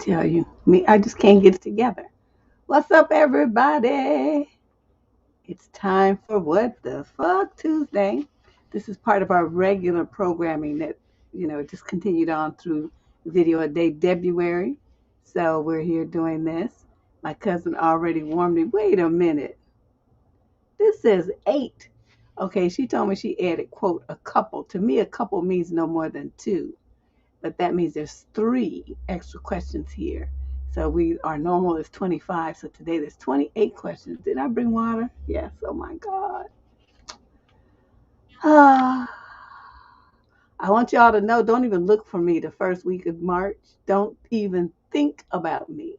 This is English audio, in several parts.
Tell you, me, I just can't get it together. What's up, everybody? It's time for What the Fuck Tuesday. This is part of our regular programming that, just continued on through Video-A-Day Debruary. So we're here doing this. My cousin already warned me. Wait a minute. This says 8. Okay, she told me she added, quote, a couple. To me, a couple means no more than 2. But that means there's 3 extra questions here. So our normal is 25. So today there's 28 questions. Did I bring water? Yes. Oh my God. I want y'all to know, don't even look for me the first week of March. Don't even think about me.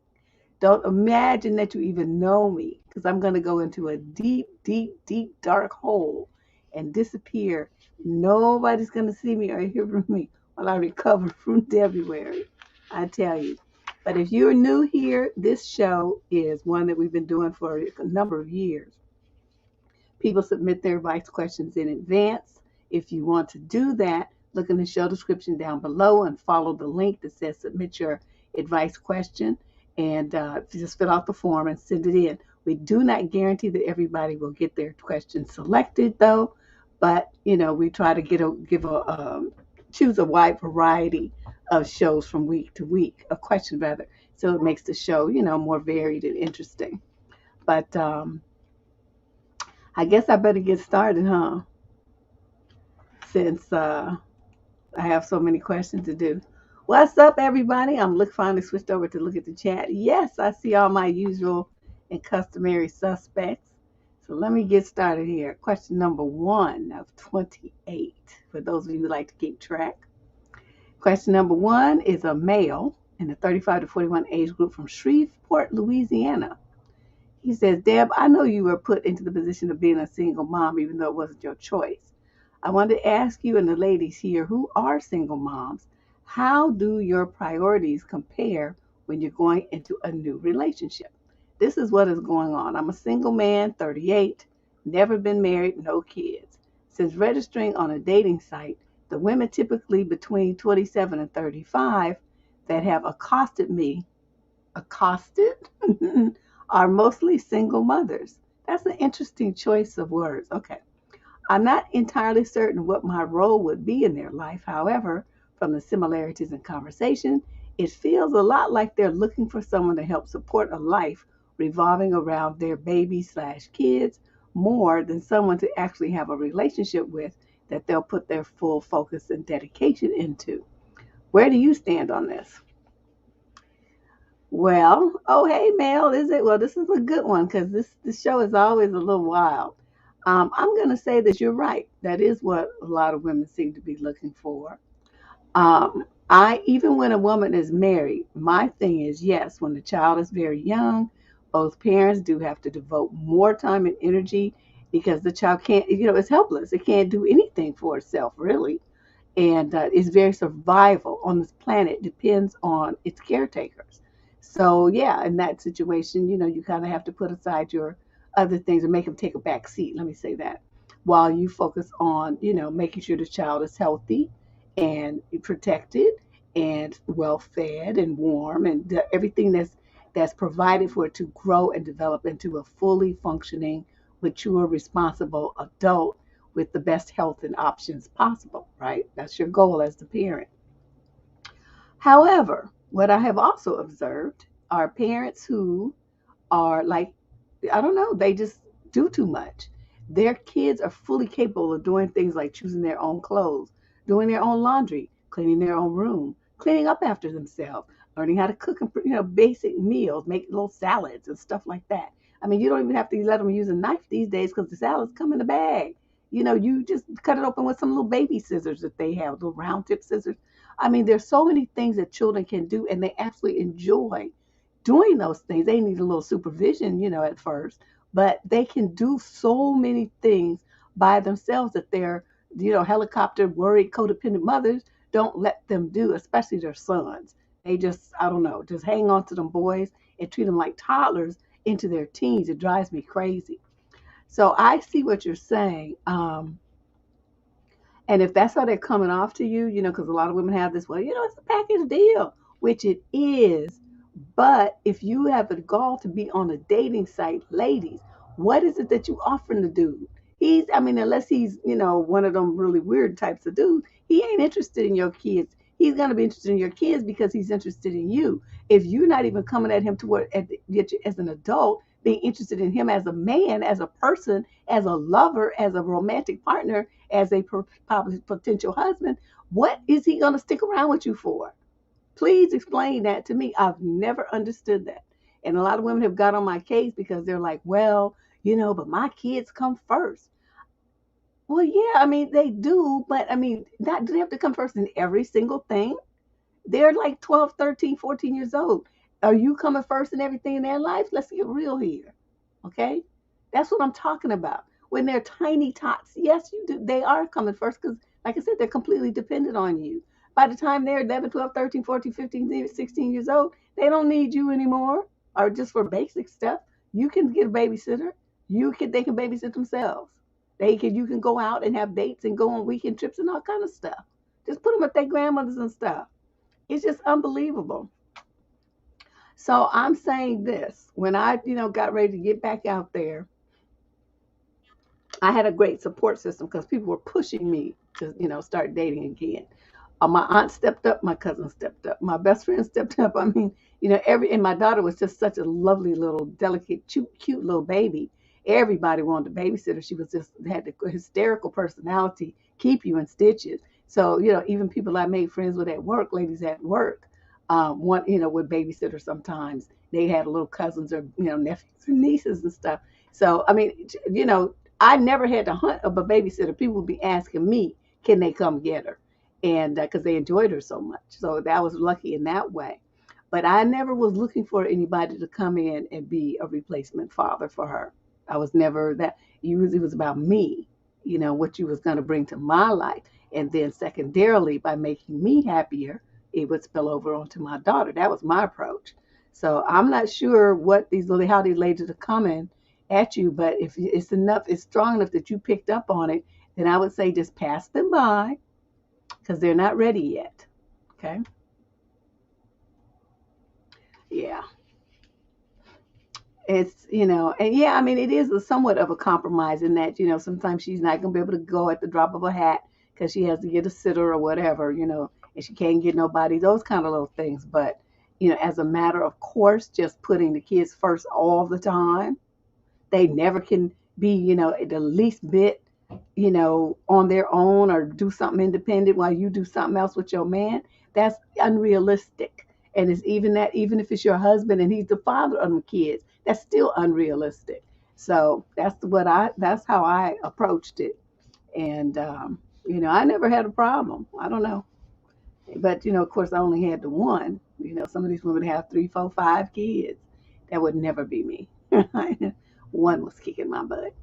Don't imagine that you even know me, because I'm going to go into a deep, deep, deep, dark hole and disappear. Nobody's going to see me or hear from me while I recover from February. I tell you. But if you're new here, this show is one that we've been doing for a number of years. People submit their advice questions in advance. If you want to do that, look in the show description down below and follow the link that says submit your advice question, and just fill out the form and send it in. We do not guarantee that everybody will get their question selected, though, but we try to choose a wide variety of shows from week to week, a question rather, so it makes the show more varied and interesting. But I guess I better get started, huh? Since I have so many questions to do. What's up, everybody? Finally switched over to look at the chat. Yes, I see all my usual and customary suspects. So let me get started here. Question number 1 of 28, for those of you who like to keep track. Question number 1 is a male in the 35 to 41 age group from Shreveport, Louisiana. He says, Deb, I know you were put into the position of being a single mom, even though it wasn't your choice. I wanted to ask you and the ladies here who are single moms, how do your priorities compare when you're going into a new relationship? This is what is going on. I'm a single man, 38, never been married, no kids. Since registering on a dating site, the women typically between 27 and 35 that have accosted me, are mostly single mothers. That's an interesting choice of words. Okay. I'm not entirely certain what my role would be in their life. However, from the similarities in conversation, it feels a lot like they're looking for someone to help support a life revolving around their baby/kids more than someone to actually have a relationship with that they'll put their full focus and dedication into. Where do you stand on this? Well, oh, hey, Mel, is it? Well, this is a good one because this show is always a little wild. I'm going to say that you're right. That is what a lot of women seem to be looking for. Even when a woman is married, my thing is yes, when the child is very young, both parents do have to devote more time and energy because the child can't, it's helpless. It can't do anything for itself, really. And its very survival on this planet depends on its caretakers. So, yeah, in that situation, you kind of have to put aside your other things and make them take a back seat. Let me say that while you focus on, making sure the child is healthy and protected and well fed and warm and everything that's provided for it to grow and develop into a fully functioning, mature, responsible adult with the best health and options possible, right? That's your goal as the parent. However, what I have also observed are parents who are like, I don't know, they just do too much. Their kids are fully capable of doing things like choosing their own clothes, doing their own laundry, cleaning their own room, cleaning up after themselves, learning how to cook and basic meals, make little salads and stuff like that. I mean, you don't even have to let them use a knife these days because the salads come in a bag. You just cut it open with some little baby scissors that they have, little round tip scissors. I mean, there's so many things that children can do, and they absolutely enjoy doing those things. They need a little supervision, at first, but they can do so many things by themselves that their, helicopter worried codependent mothers don't let them do, especially their sons. They just, I don't know, just hang on to them boys and treat them like toddlers into their teens. It drives me crazy. So I see what you're saying. And if that's how they're coming off to you, because a lot of women have this, well, it's a package deal, which it is. But if you have the gall to be on a dating site, ladies, what is it that you offering the dude? I mean, unless he's, one of them really weird types of dudes, he ain't interested in your kids. He's going to be interested in your kids because he's interested in you. If you're not even coming at him as an adult, being interested in him as a man, as a person, as a lover, as a romantic partner, as a potential husband, what is he going to stick around with you for? Please explain that to me. I've never understood that. And a lot of women have got on my case because they're like, well, but my kids come first. Well, yeah, I mean, they do, but I mean, not do they have to come first in every single thing? They're like 12, 13, 14 years old. Are you coming first in everything in their life? Let's get real here. Okay? That's what I'm talking about. When they're tiny tots, yes, you do. They are coming first because, like I said, they're completely dependent on you. By the time they're 11, 12, 13, 14, 15, 16 years old, they don't need you anymore or just for basic stuff. You can get a babysitter. They can babysit themselves. You can go out and have dates and go on weekend trips and all kind of stuff. Just put them with their grandmothers and stuff. It's just unbelievable. So I'm saying this, when I, got ready to get back out there, I had a great support system because people were pushing me to, start dating again. My aunt stepped up, my cousin stepped up, my best friend stepped up. I mean, and my daughter was just such a lovely little, delicate, cute little baby. Everybody wanted to babysit her. She was just had the hysterical personality, keep you in stitches. So, even people I made friends with at work, ladies at work, would babysit her sometimes. They had little cousins or, nephews and nieces and stuff. So, I mean, I never had to hunt up a babysitter. People would be asking me, can they come get her? And because they enjoyed her so much. So that was lucky in that way. But I never was looking for anybody to come in and be a replacement father for her. I was never that. It was about me, what you was going to bring to my life. And then secondarily, by making me happier, it would spill over onto my daughter. That was my approach. So I'm not sure how these ladies are coming at you, but if it's strong enough that you picked up on it, then I would say just pass them by because they're not ready yet. Okay. Yeah. It's, and yeah, I mean, it is somewhat of a compromise in that, sometimes she's not going to be able to go at the drop of a hat because she has to get a sitter or whatever, and she can't get nobody, those kind of little things. But, as a matter of course, just putting the kids first all the time, they never can be, the least bit, on their own or do something independent while you do something else with your man. That's unrealistic. And it's even if it's your husband and he's the father of the kids, that's still unrealistic. So that's how I approached it. And, I never had a problem. I don't know. But, of course, I only had the one. Some of these women have 3, 4, 5 kids. That would never be me. One was kicking my butt.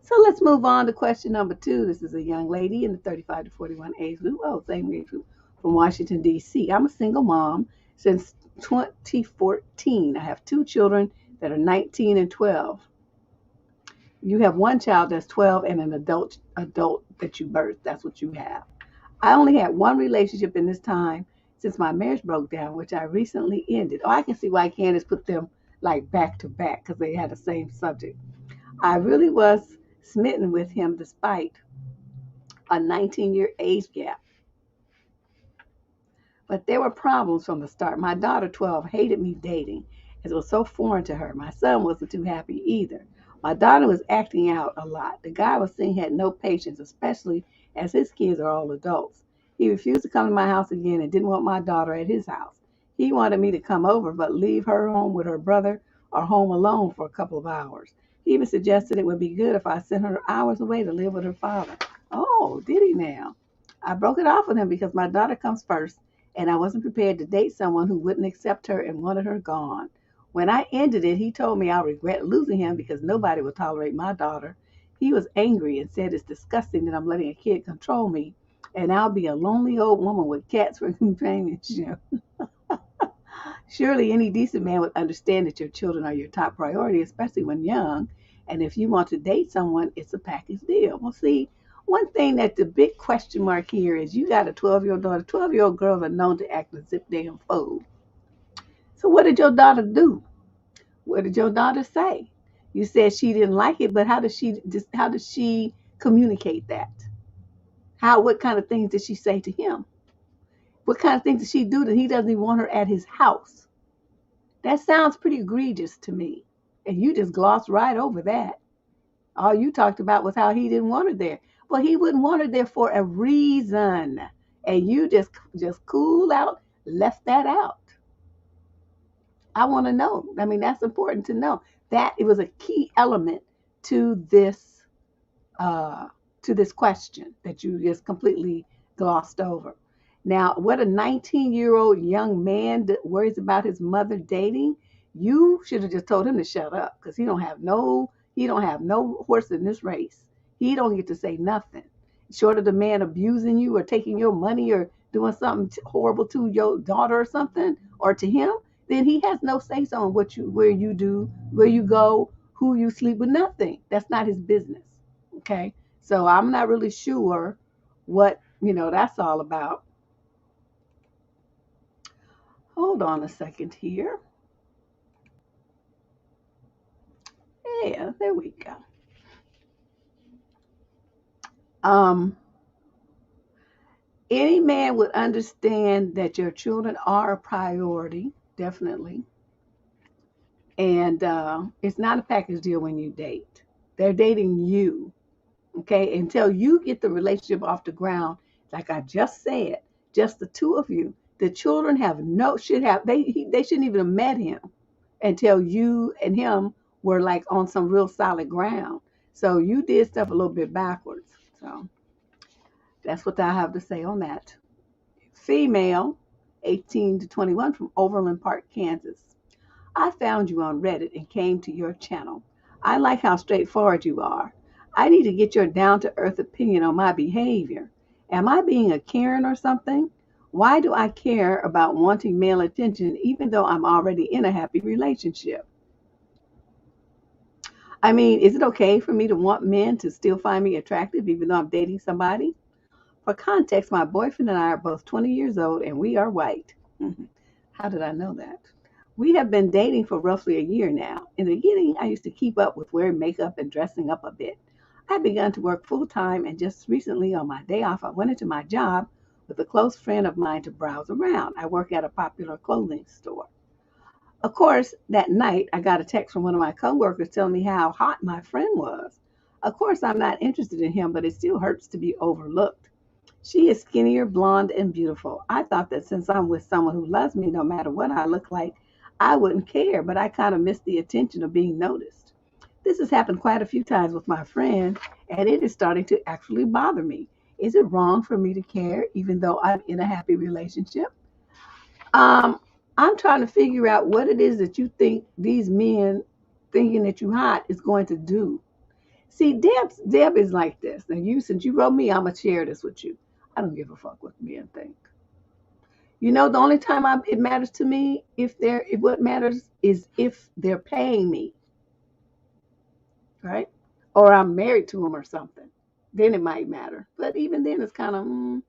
So let's move on to question number 2. This is a young lady in the 35 to 41 age group. Oh, same age group from Washington, D.C. I'm a single mom since 2014. I have 2 children that are 19 and 12. You have one child that's 12 and an adult that you birthed. That's what you have. I only had one relationship in this time since my marriage broke down, which I recently ended. Oh, I can see why Candace put them like back to back because they had the same subject. I really was smitten with him despite a 19-year age gap. But there were problems from the start. My daughter, 12, hated me dating as it was so foreign to her. My son wasn't too happy either. My daughter was acting out a lot. The guy I was seeing had no patience, especially as his kids are all adults. He refused to come to my house again and didn't want my daughter at his house. He wanted me to come over but leave her home with her brother or home alone for a couple of hours. He even suggested it would be good if I sent her hours away to live with her father. Oh, did he now? I broke it off with him because my daughter comes first and I wasn't prepared to date someone who wouldn't accept her and wanted her gone. When I ended it, he told me I'll regret losing him because nobody will tolerate my daughter. He was angry and said it's disgusting that I'm letting a kid control me and I'll be a lonely old woman with cats for companionship. Surely any decent man would understand that your children are your top priority, especially when young. And if you want to date someone, it's a package deal. Well, see, one thing that the big question mark here is you got a 12-year-old daughter. 12-year-old girls are known to act a zip damn fool. So what did your daughter do? What did your daughter say? You said she didn't like it, but how did she communicate that? What kind of things did she say to him? What kind of things did she do that he doesn't even want her at his house? That sounds pretty egregious to me. And you just glossed right over that. All you talked about was how he didn't want her there. Well, he wouldn't want her there for a reason. And you just cool out, left that out. I want to know. I mean, that's important to know. That it was a key element to this uh, to this question that you just completely glossed over. Now, what a 19-year-old young man that worries about his mother dating, you should have just told him to shut up because he don't have no horse in this race. He don't get to say nothing. Short of the man abusing you or taking your money or doing something horrible to your daughter or something or to him, then he has no say so on where you do, where you go, who you sleep with, nothing. That's not his business. Okay. So I'm not really sure what, that's all about. Hold on a second here. Yeah, there we go. Um, any man would understand that your children are a priority, definitely. And it's not a package deal when you date. They're dating you, okay? Until you get the relationship off the ground, like I just said, just the two of you. The children they shouldn't even have met him until you and him were like on some real solid ground. So you did stuff a little bit backwards. So that's what I have to say on that. Female, 18 to 21 from Overland Park, Kansas. I found you on Reddit and came to your channel. I like how straightforward you are. I need to get your down to earth opinion on my behavior. Am I being a Karen or something? Why do I care about wanting male attention even though I'm already in a happy relationship? I mean, is it okay for me to want men to still find me attractive even though I'm dating somebody? For context, my boyfriend and I are both 20 years old and we are white. How did I know that? We have been dating for roughly a year now. In the beginning, I used to keep up with wearing makeup and dressing up a bit. I began to work full time, and just recently on my day off, I went into my job with a close friend of mine to browse around. I work at a popular clothing store. Of course, that night, I got a text from one of my coworkers telling me how hot my friend was. Of course, I'm not interested in him, but it still hurts to be overlooked. She is skinnier, blonde, and beautiful. I thought that since I'm with someone who loves me, no matter what I look like, I wouldn't care, but I kind of miss the attention of being noticed. This has happened quite a few times with my friend, and it is starting to actually bother me. Is it wrong for me to care, even though I'm in a happy relationship? Um, I'm trying to figure out what it is that you think these men thinking that you hot is going to do. See, Deb is like this. Now, since you wrote me, I'm gonna share this with you. I don't give a fuck what men think. The only time it matters to me if what matters is if they're paying me, right? Or I'm married to them or something. Then it might matter. But even then, it's kind of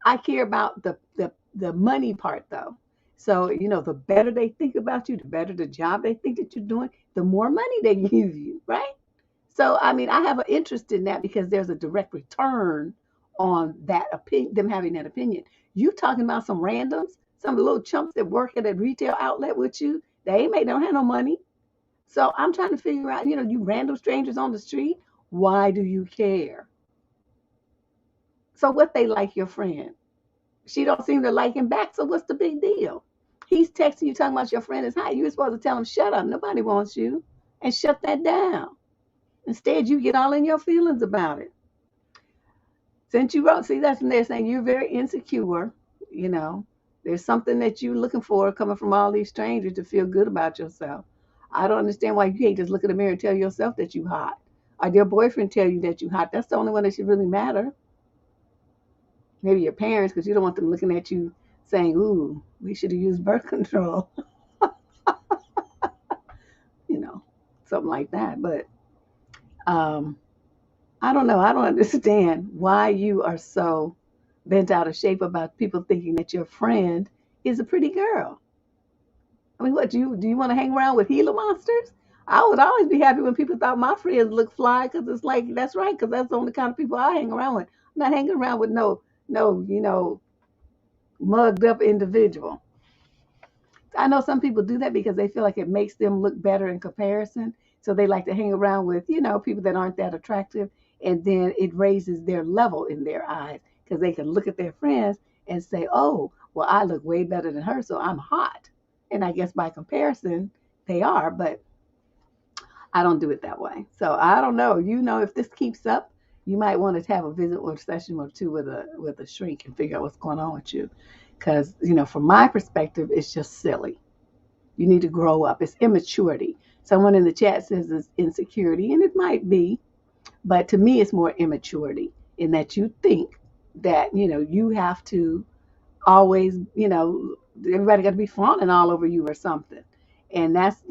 I care about the money part though. So the better they think about you, the better the job they think that you're doing, the more money they give you, right? So I mean, I have an interest in that because there's a direct return on that opinion, them having that opinion. You talking about some randoms, some little chumps that work at a retail outlet with you, don't have no money. So I'm trying to figure out, you random strangers on the street, why do you care? So what they like your friend? She don't seem to like him back. So what's the big deal? He's texting you talking about your friend is hot. You're supposed to tell him, shut up. Nobody wants you. And shut that down. Instead, you get all in your feelings about it. Since you wrote, see, that's when they're saying you're very insecure. You know, there's something that you're looking for coming from all these strangers to feel good about yourself. I don't understand why you can't just look in the mirror and tell yourself that you hot. Or your boyfriend tell you that you hot. That's the only one that should really matter. Maybe your parents, because you don't want them looking at you saying, ooh, we should have used birth control. you know, something like that. But um, I don't know. I don't understand why you are so bent out of shape about people thinking that your friend is a pretty girl. I mean, what do you want to hang around with Gila monsters? I would always be happy when people thought my friends looked fly, because it's like that's right, because that's the only kind of people I hang around with. I'm not hanging around with no mugged up individual. I know some people do that because they feel like it makes them look better in comparison. So they like to hang around with, people that aren't that attractive. And then it raises their level in their eyes because they can look at their friends and say, oh, well, I look way better than her, so I'm hot. And I guess by comparison, they are, but I don't do it that way. So I don't know. If this keeps up, you might want to have a visit or a session or two with a shrink and figure out what's going on with you. Because, from my perspective, it's just silly. You need to grow up. It's immaturity. Someone in the chat says it's insecurity, and it might be, but to me, it's more immaturity in that you think that, you have to always, everybody got to be fawning all over you or something. And that's,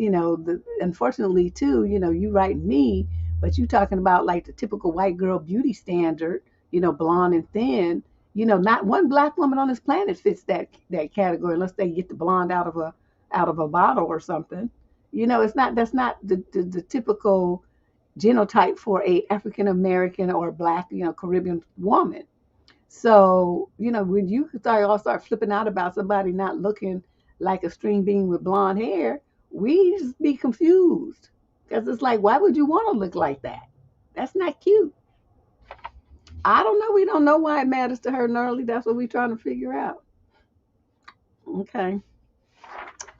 unfortunately too, you write me, but you talking about like the typical white girl beauty standard, blonde and thin. Not one black woman on this planet fits that category unless they get the blonde out of a bottle or something. That's not the typical genotype for a African American or black, Caribbean woman. So, when you start flipping out about somebody not looking like a string bean with blonde hair, we just be confused. Because it's like, why would you want to look like that? That's not cute. I don't know. We don't know why it matters to her, Nerly. That's what we're trying to figure out. Okay.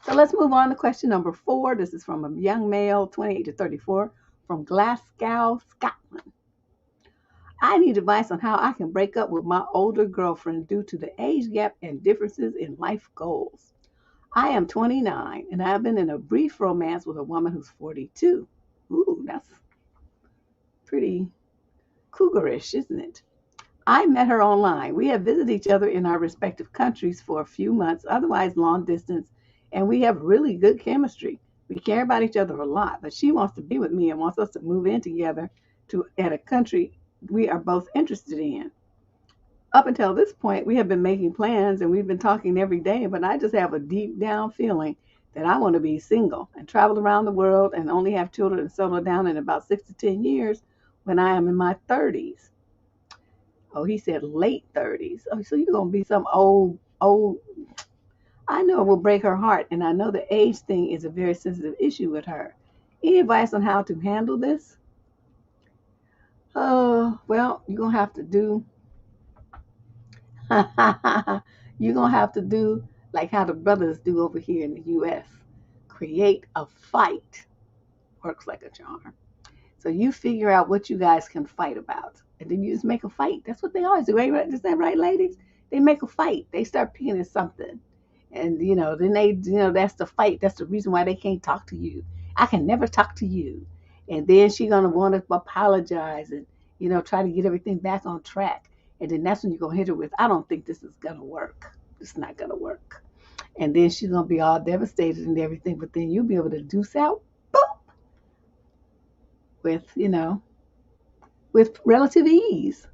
So let's move on to question number 4. This is from a young male, 28 to 34, from Glasgow, Scotland. I need advice on how I can break up with my older girlfriend due to the age gap and differences in life goals. I am 29 and I have been in a brief romance with a woman who's 42. Ooh, that's pretty cougarish, isn't it? I met her online. We have visited each other in our respective countries for a few months, otherwise long distance, and we have really good chemistry. We care about each other a lot, but she wants to be with me and wants us to move in together at a country we are both interested in. Up until this point, we have been making plans and we've been talking every day, but I just have a deep down feeling that I want to be single and travel around the world and only have children and settle down in about 6 to 10 years when I am in my 30s. Oh, he said late 30s. Oh, so you're going to be some old. I know it will break her heart, and I know the age thing is a very sensitive issue with her. Any advice on how to handle this? Well, you're going to have to do you're going to have to do like how the brothers do over here in the US. Create a fight. Works like a charm. So you figure out what you guys can fight about. And then you just make a fight. That's what they always do. Right? Is that right, ladies? They make a fight. They start picking at something. And, then they, that's the fight. That's the reason why they can't talk to you. I can never talk to you. And then she's going to want to apologize and, try to get everything back on track. And then that's when you're going to hit her with, I don't think this is going to work. It's not going to work. And then she's going to be all devastated and everything. But then you'll be able to deuce out, boom, with relative ease.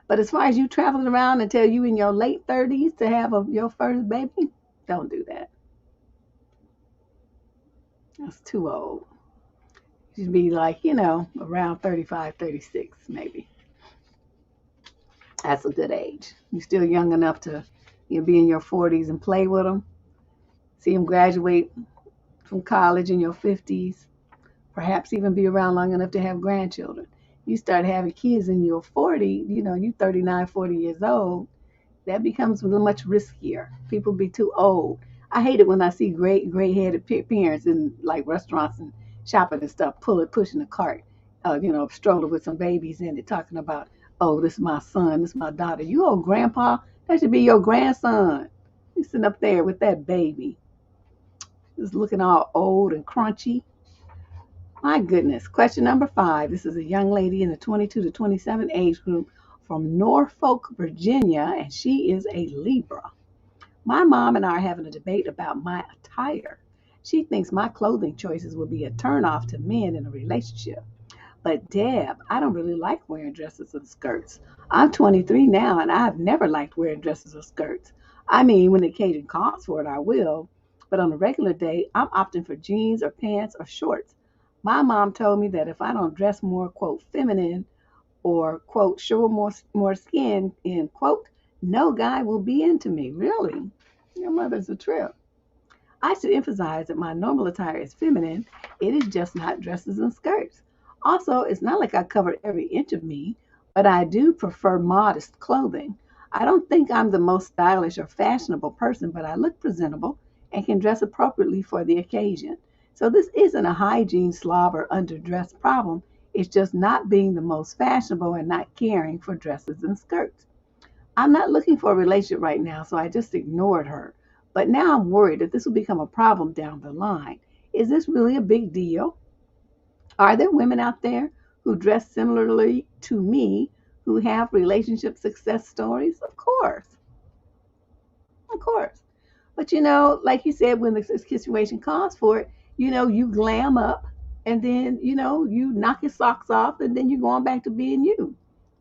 But as far as you traveling around until you in your late 30s to have your first baby, don't do that. That's too old. You should be like, around 35, 36 maybe. That's a good age. You're still young enough to be in your 40s and play with them. See them graduate from college in your 50s. Perhaps even be around long enough to have grandchildren. You start having kids in your 40, you 39, 40 years old, that becomes much riskier. People be too old. I hate it when I see gray-headed parents in like restaurants and shopping and stuff, pushing a cart, a stroller with some babies in it, talking about, oh, this is my son, this is my daughter. You old grandpa, that should be your grandson. He's sitting up there with that baby, just looking all old and crunchy. My goodness. Question number 5. This is a young lady in the 22 to 27 age group from Norfolk, Virginia, and she is a Libra. My mom and I are having a debate about my attire. She thinks my clothing choices will be a turnoff to men in a relationship. But Deb, I don't really like wearing dresses and skirts. I'm 23 now, and I've never liked wearing dresses or skirts. I mean, when the occasion calls for it, I will. But on a regular day, I'm opting for jeans or pants or shorts. My mom told me that if I don't dress more, quote, feminine or, quote, show more skin, end quote, no guy will be into me. Really? Your mother's a trip. I should emphasize that my normal attire is feminine. It is just not dresses and skirts. Also, it's not like I cover every inch of me, but I do prefer modest clothing. I don't think I'm the most stylish or fashionable person, but I look presentable and can dress appropriately for the occasion. So this isn't a hygiene slob or underdress problem. It's just not being the most fashionable and not caring for dresses and skirts. I'm not looking for a relationship right now, so I just ignored her. But now I'm worried that this will become a problem down the line. Is this really a big deal? Are there women out there who dress similarly to me who have relationship success stories? Of course. Of course. But like you said, when the situation calls for it, you glam up and then, you knock your socks off and then you're going back to being you.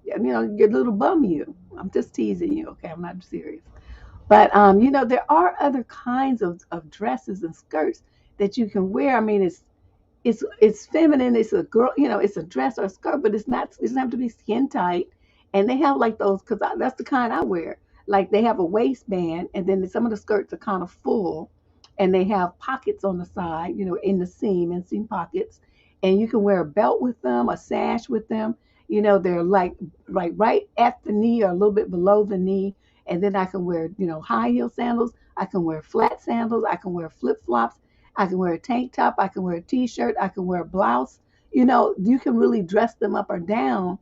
Your little bum you. I'm just teasing you, okay? I'm not serious. But there are other kinds of dresses and skirts that you can wear. I mean, it's feminine. It's a girl, it's a dress or a skirt, but it's not. It doesn't have to be skin tight. And they have like those because that's the kind I wear. Like they have a waistband, and then some of the skirts are kind of full, and they have pockets on the side, in the seam pockets, and you can wear a belt with them, a sash with them. They're like right at the knee or a little bit below the knee, and then I can wear, high heel sandals. I can wear flat sandals. I can wear flip flops. I can wear a tank top. I can wear a t-shirt. I can wear a blouse. You can really dress them up or down.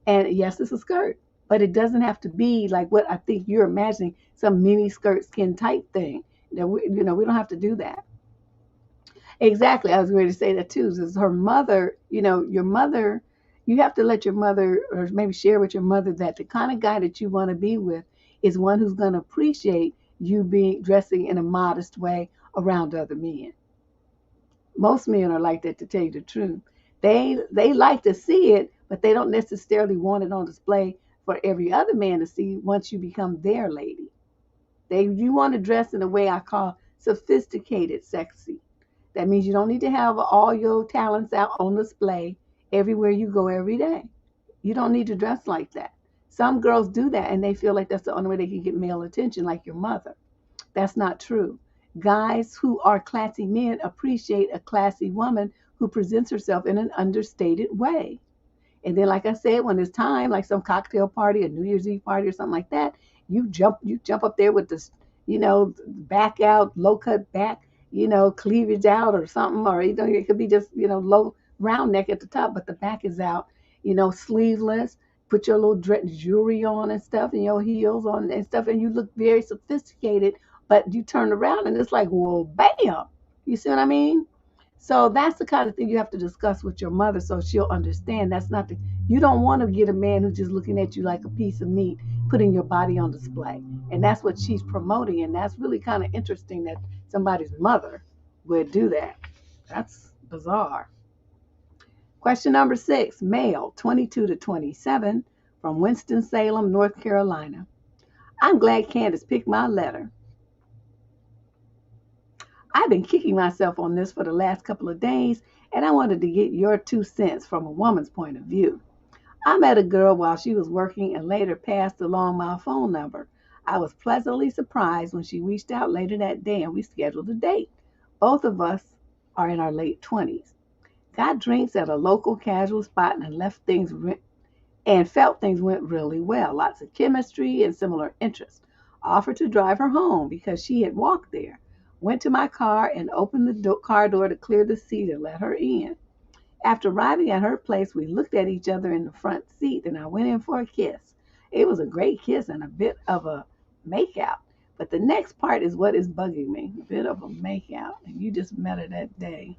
And yes, it's a skirt, but it doesn't have to be like what I think you're imagining, some mini skirt skin tight thing. We don't have to do that. Exactly. I was going to say that too. Is her mother, your mother, you have to let your mother or maybe share with your mother that the kind of guy that you want to be with is one who's going to appreciate you being dressing in a modest way around other men. Most men are like that, to tell you the truth. They like to see it, but they don't necessarily want it on display for every other man to see once you become their lady. You want to dress in a way I call sophisticated sexy. That means you don't need to have all your talents out on display everywhere you go every day. You don't need to dress like that. Some girls do that and they feel like that's the only way they can get male attention, like your mother. That's not true. Guys who are classy men appreciate a classy woman who presents herself in an understated way. And then, like I said, when it's time, like some cocktail party, a New Year's Eve party or something like that, you jump up there with this, back out, low cut back, cleavage out or something, or it could be just, low round neck at the top, but the back is out, sleeveless. Put your little jewelry on and stuff, and your heels on and stuff, and you look very sophisticated. But you turn around and it's like, whoa, bam! You see what I mean? So that's the kind of thing you have to discuss with your mother so she'll understand. That's not the You don't want to get a man who's just looking at you like a piece of meat, putting your body on display. And that's what she's promoting. And that's really kind of interesting that somebody's mother would do that. That's bizarre. Question number 6, male, 22 to 27, from Winston-Salem, North Carolina. I'm glad Candace picked my letter. I've been kicking myself on this for the last couple of days, and I wanted to get your 2 cents from a woman's point of view. I met a girl while she was working and later passed along my phone number. I was pleasantly surprised when she reached out later that day and we scheduled a date. Both of us are in our late 20s. Got drinks at a local casual spot and felt things went really well. Lots of chemistry and similar interests. Offered to drive her home because she had walked there. Went to my car and opened the car door to clear the seat and let her in. After arriving at her place, we looked at each other in the front seat and I went in for a kiss. It was a great kiss and a bit of a makeout. But the next part is what is bugging me. A bit of a makeout. And you just met her that day.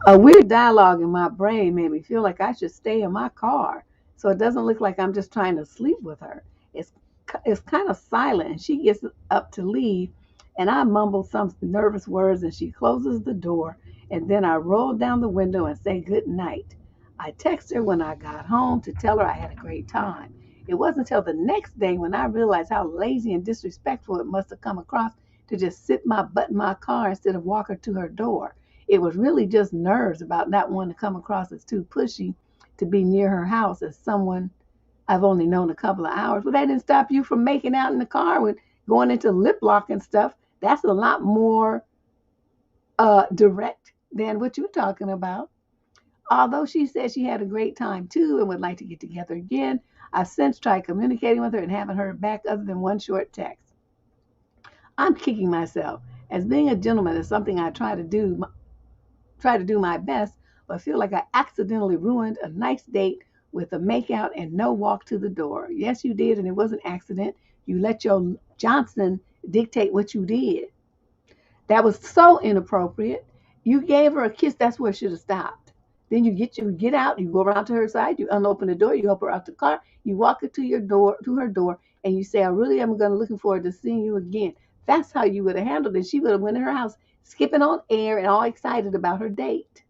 A weird dialogue in my brain made me feel like I should stay in my car so it doesn't look like I'm just trying to sleep with her. It's kind of silent and she gets up to leave and I mumble some nervous words and she closes the door and then I roll down the window and say good night. I text her when I got home to tell her I had a great time. It wasn't until the next day when I realized how lazy and disrespectful it must have come across to just sit my butt in my car instead of walk her to her door. It was really just nerves about not wanting to come across as too pushy to be near her house as someone I've only known a couple of hours. But that didn't stop you from making out in the car with going into lip lock and stuff. That's a lot more direct than what you're talking about. Although she said she had a great time too and would like to get together again, I've since tried communicating with her and haven't heard back other than one short text. I'm kicking myself, as being a gentleman is something I try to do my best, but feel like I accidentally ruined a nice date with a makeout and no walk to the door. Yes, you did, and it was an accident. You let your Johnson dictate what you did. That was so inappropriate. You gave her a kiss. That's where it should have stopped. Then you get out, you go around to her side, you unopen the door, you help her out the car, you walk her to her door, and you say, I really am looking forward to seeing you again. That's how you would have handled it. She would have went in her house skipping on air and all excited about her date.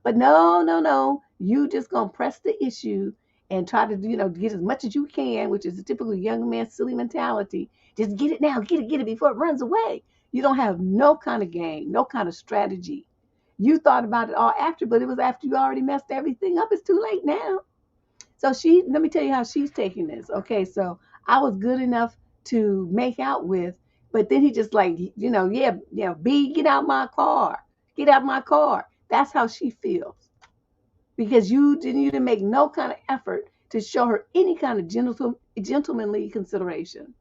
But no, no, no. You just gonna press the issue and try to, get as much as you can, which is a typical young man silly mentality. Just get it now, get it before it runs away. You don't have no kind of game, no kind of strategy. You thought about it all after, but it was after you already messed everything up. It's too late now. So let me tell you how she's taking this. Okay, so I was good enough to make out with, but then he just like, B, get out my car. Get out my car. That's how she feels. Because you didn't make no kind of effort to show her any kind of gentlemanly consideration.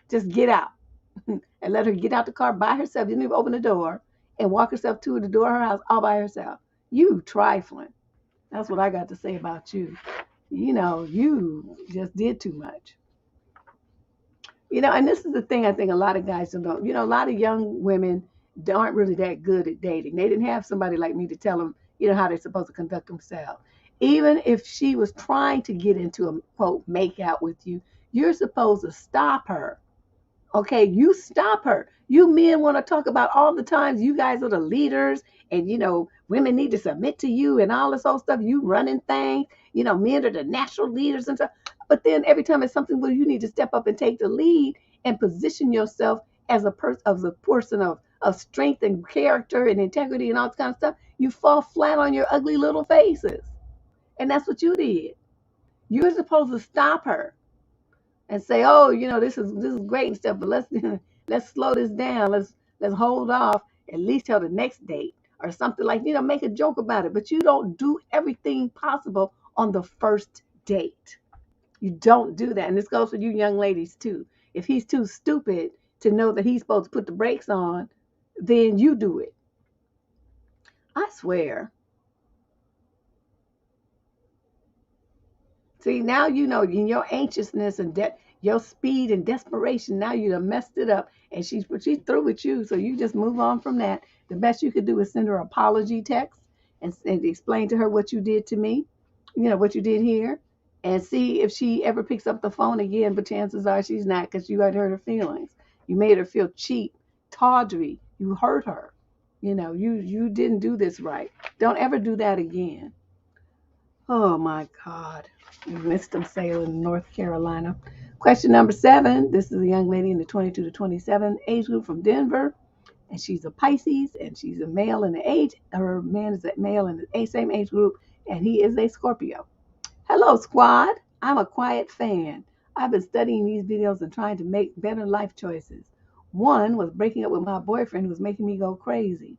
Just get out and let her get out the car by herself. Didn't even open the door and walk herself to the door of her house all by herself. You trifling. That's what I got to say about you. You just did too much. And this is the thing I think a lot of guys don't know. A lot of young women aren't really that good at dating. They didn't have somebody like me to tell them, how they're supposed to conduct themselves. Even if she was trying to get into a, quote, make out with you, you're supposed to stop her. Okay, you stop her. You men want to talk about all the times you guys are the leaders and, women need to submit to you and all this old stuff. You running things, men are the natural leaders and stuff. But then every time it's something where you need to step up and take the lead and position yourself as a person of strength and character and integrity and all this kind of stuff, you fall flat on your ugly little faces. And that's what you did. You're supposed to stop her and say, oh, this is great and stuff, but let's slow this down. Let's hold off at least till the next date or something like, make a joke about it. But you don't do everything possible on the first date. You don't do that. And this goes for you young ladies too. If he's too stupid to know that he's supposed to put the brakes on, then you do it. I swear. See, now in your anxiousness and your speed and desperation, now you done messed it up, and she's through with you, so you just move on from that. The best you could do is send her an apology text and explain to her what you did to me, what you did here, and see if she ever picks up the phone again, but chances are she's not because you had hurt her feelings. You made her feel cheap, tawdry. You hurt her. You didn't do this right. Don't ever do that again. Oh, my God. You missed them sailing in North Carolina. Question number 7. This is a young lady in the 22 to 27 age group from Denver. And she's a Pisces, and she's a male in the age. Her man is a male in the same age group, and he is a Scorpio. Hello, squad. I'm a quiet fan. I've been studying these videos and trying to make better life choices. One was breaking up with my boyfriend who was making me go crazy.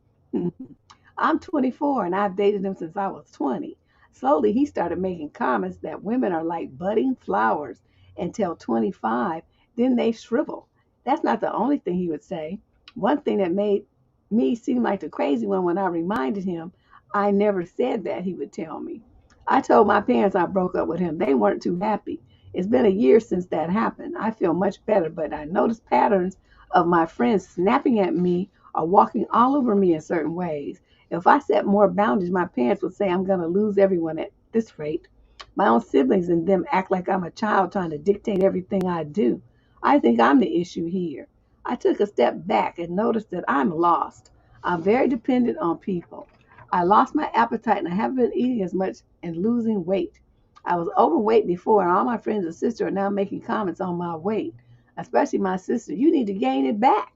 I'm 24, and I've dated him since I was 20. Slowly, he started making comments that women are like budding flowers until 25, then they shrivel. That's not the only thing he would say. One thing that made me seem like the crazy one when I reminded him I never said that, he would tell me. I told my parents I broke up with him. They weren't too happy. It's been a year since that happened. I feel much better, but I noticed patterns of my friends snapping at me or walking all over me in certain ways. If I set more boundaries, my parents would say I'm going to lose everyone at this rate. My own siblings and them act like I'm a child trying to dictate everything I do. I think I'm the issue here. I took a step back and noticed that I'm lost. I'm very dependent on people. I lost my appetite and I haven't been eating as much and losing weight. I was overweight before, and all my friends and sisters are now making comments on my weight, especially my sister. You need to gain it back.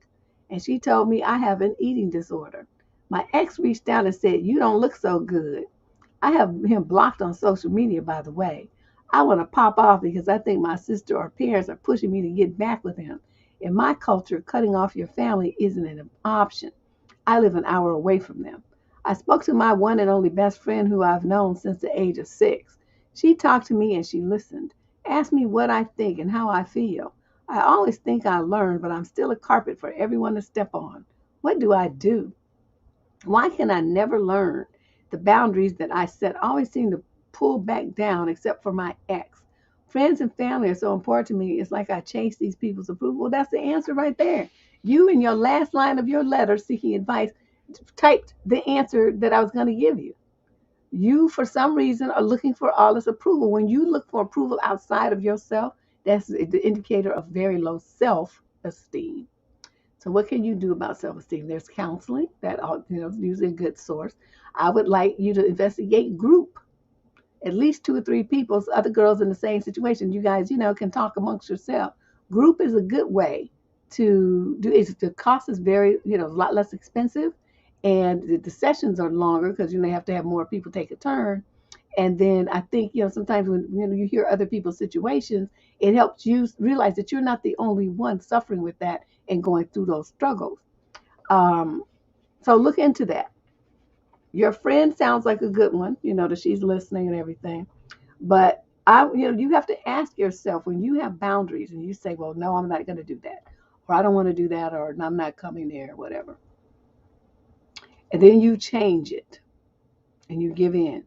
and she told me I have an eating disorder. My ex reached down and said, "You don't look so good." I have him blocked on social media, by the way. I want to pop off because I think my sister or parents are pushing me to get back with him. In my culture, cutting off your family isn't an option. I live an hour away from them. I spoke to my one and only best friend who I've known since the age of 6. She talked to me and she listened, asked me what I think and how I feel. I always think I learn, but I'm still a carpet for everyone to step on. What do I do? Why can I never learn? The boundaries that I set always seem to pull back down, except for my ex. Friends and family are so important to me. It's like I chase these people's approval. Well, that's the answer right there. You, in your last line of your letter seeking advice, typed the answer that I was going to give you. You, for some reason, are looking for all this approval. When you look for approval outside of yourself, that's the indicator of very low self-esteem. So what can you do about self-esteem? There's counseling that is usually a good source. I would like you to investigate group, at least 2 or 3 people, other girls in the same situation. You guys, can talk amongst yourself. Group is a good way to do it. The cost is very, a lot less expensive, and the sessions are longer because you have to have more people take a turn. And then I think, sometimes when you hear other people's situations, it helps you realize that you're not the only one suffering with that and going through those struggles. So look into that. Your friend sounds like a good one, that she's listening and everything. But you have to ask yourself when you have boundaries and you say, well, no, I'm not going to do that, or I don't want to do that, or I'm not coming there, or whatever. And then you change it and you give in.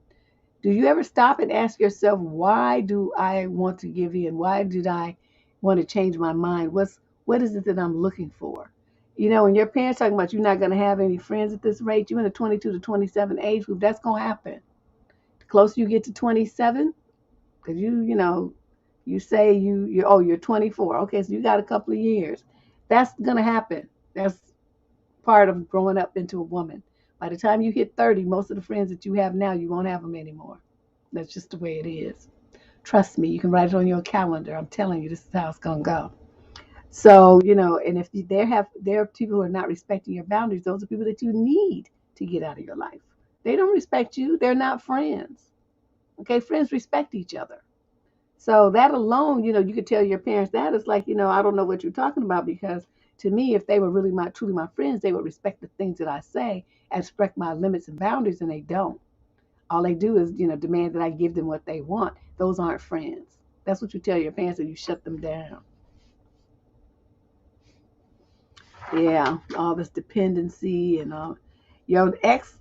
Do you ever stop and ask yourself, why do I want to give in? Why did I want to change my mind? What is it that I'm looking for? When your parents talking about you're not going to have any friends at this rate, you're in the 22 to 27 age group, that's going to happen. The closer you get to 27, because you say you're 24. Okay, so you got a couple of years. That's going to happen. That's part of growing up into a woman. By the time you hit 30, most of the friends that you have now, you won't have them anymore. That's just the way it is. Trust me, you can write it on your calendar. I'm telling you, this is how it's going to go. So, and if there are people who are not respecting your boundaries, those are people that you need to get out of your life. They don't respect you. They're not friends. Okay, friends respect each other. So that alone, you could tell your parents that. It's like, I don't know what you're talking about, because to me, if they were really truly my friends, they would respect the things that I say and respect my limits and boundaries, and they don't. All they do is, demand that I give them what they want. Those aren't friends. That's what you tell your parents, and you shut them down. Yeah, all this dependency and all. Your ex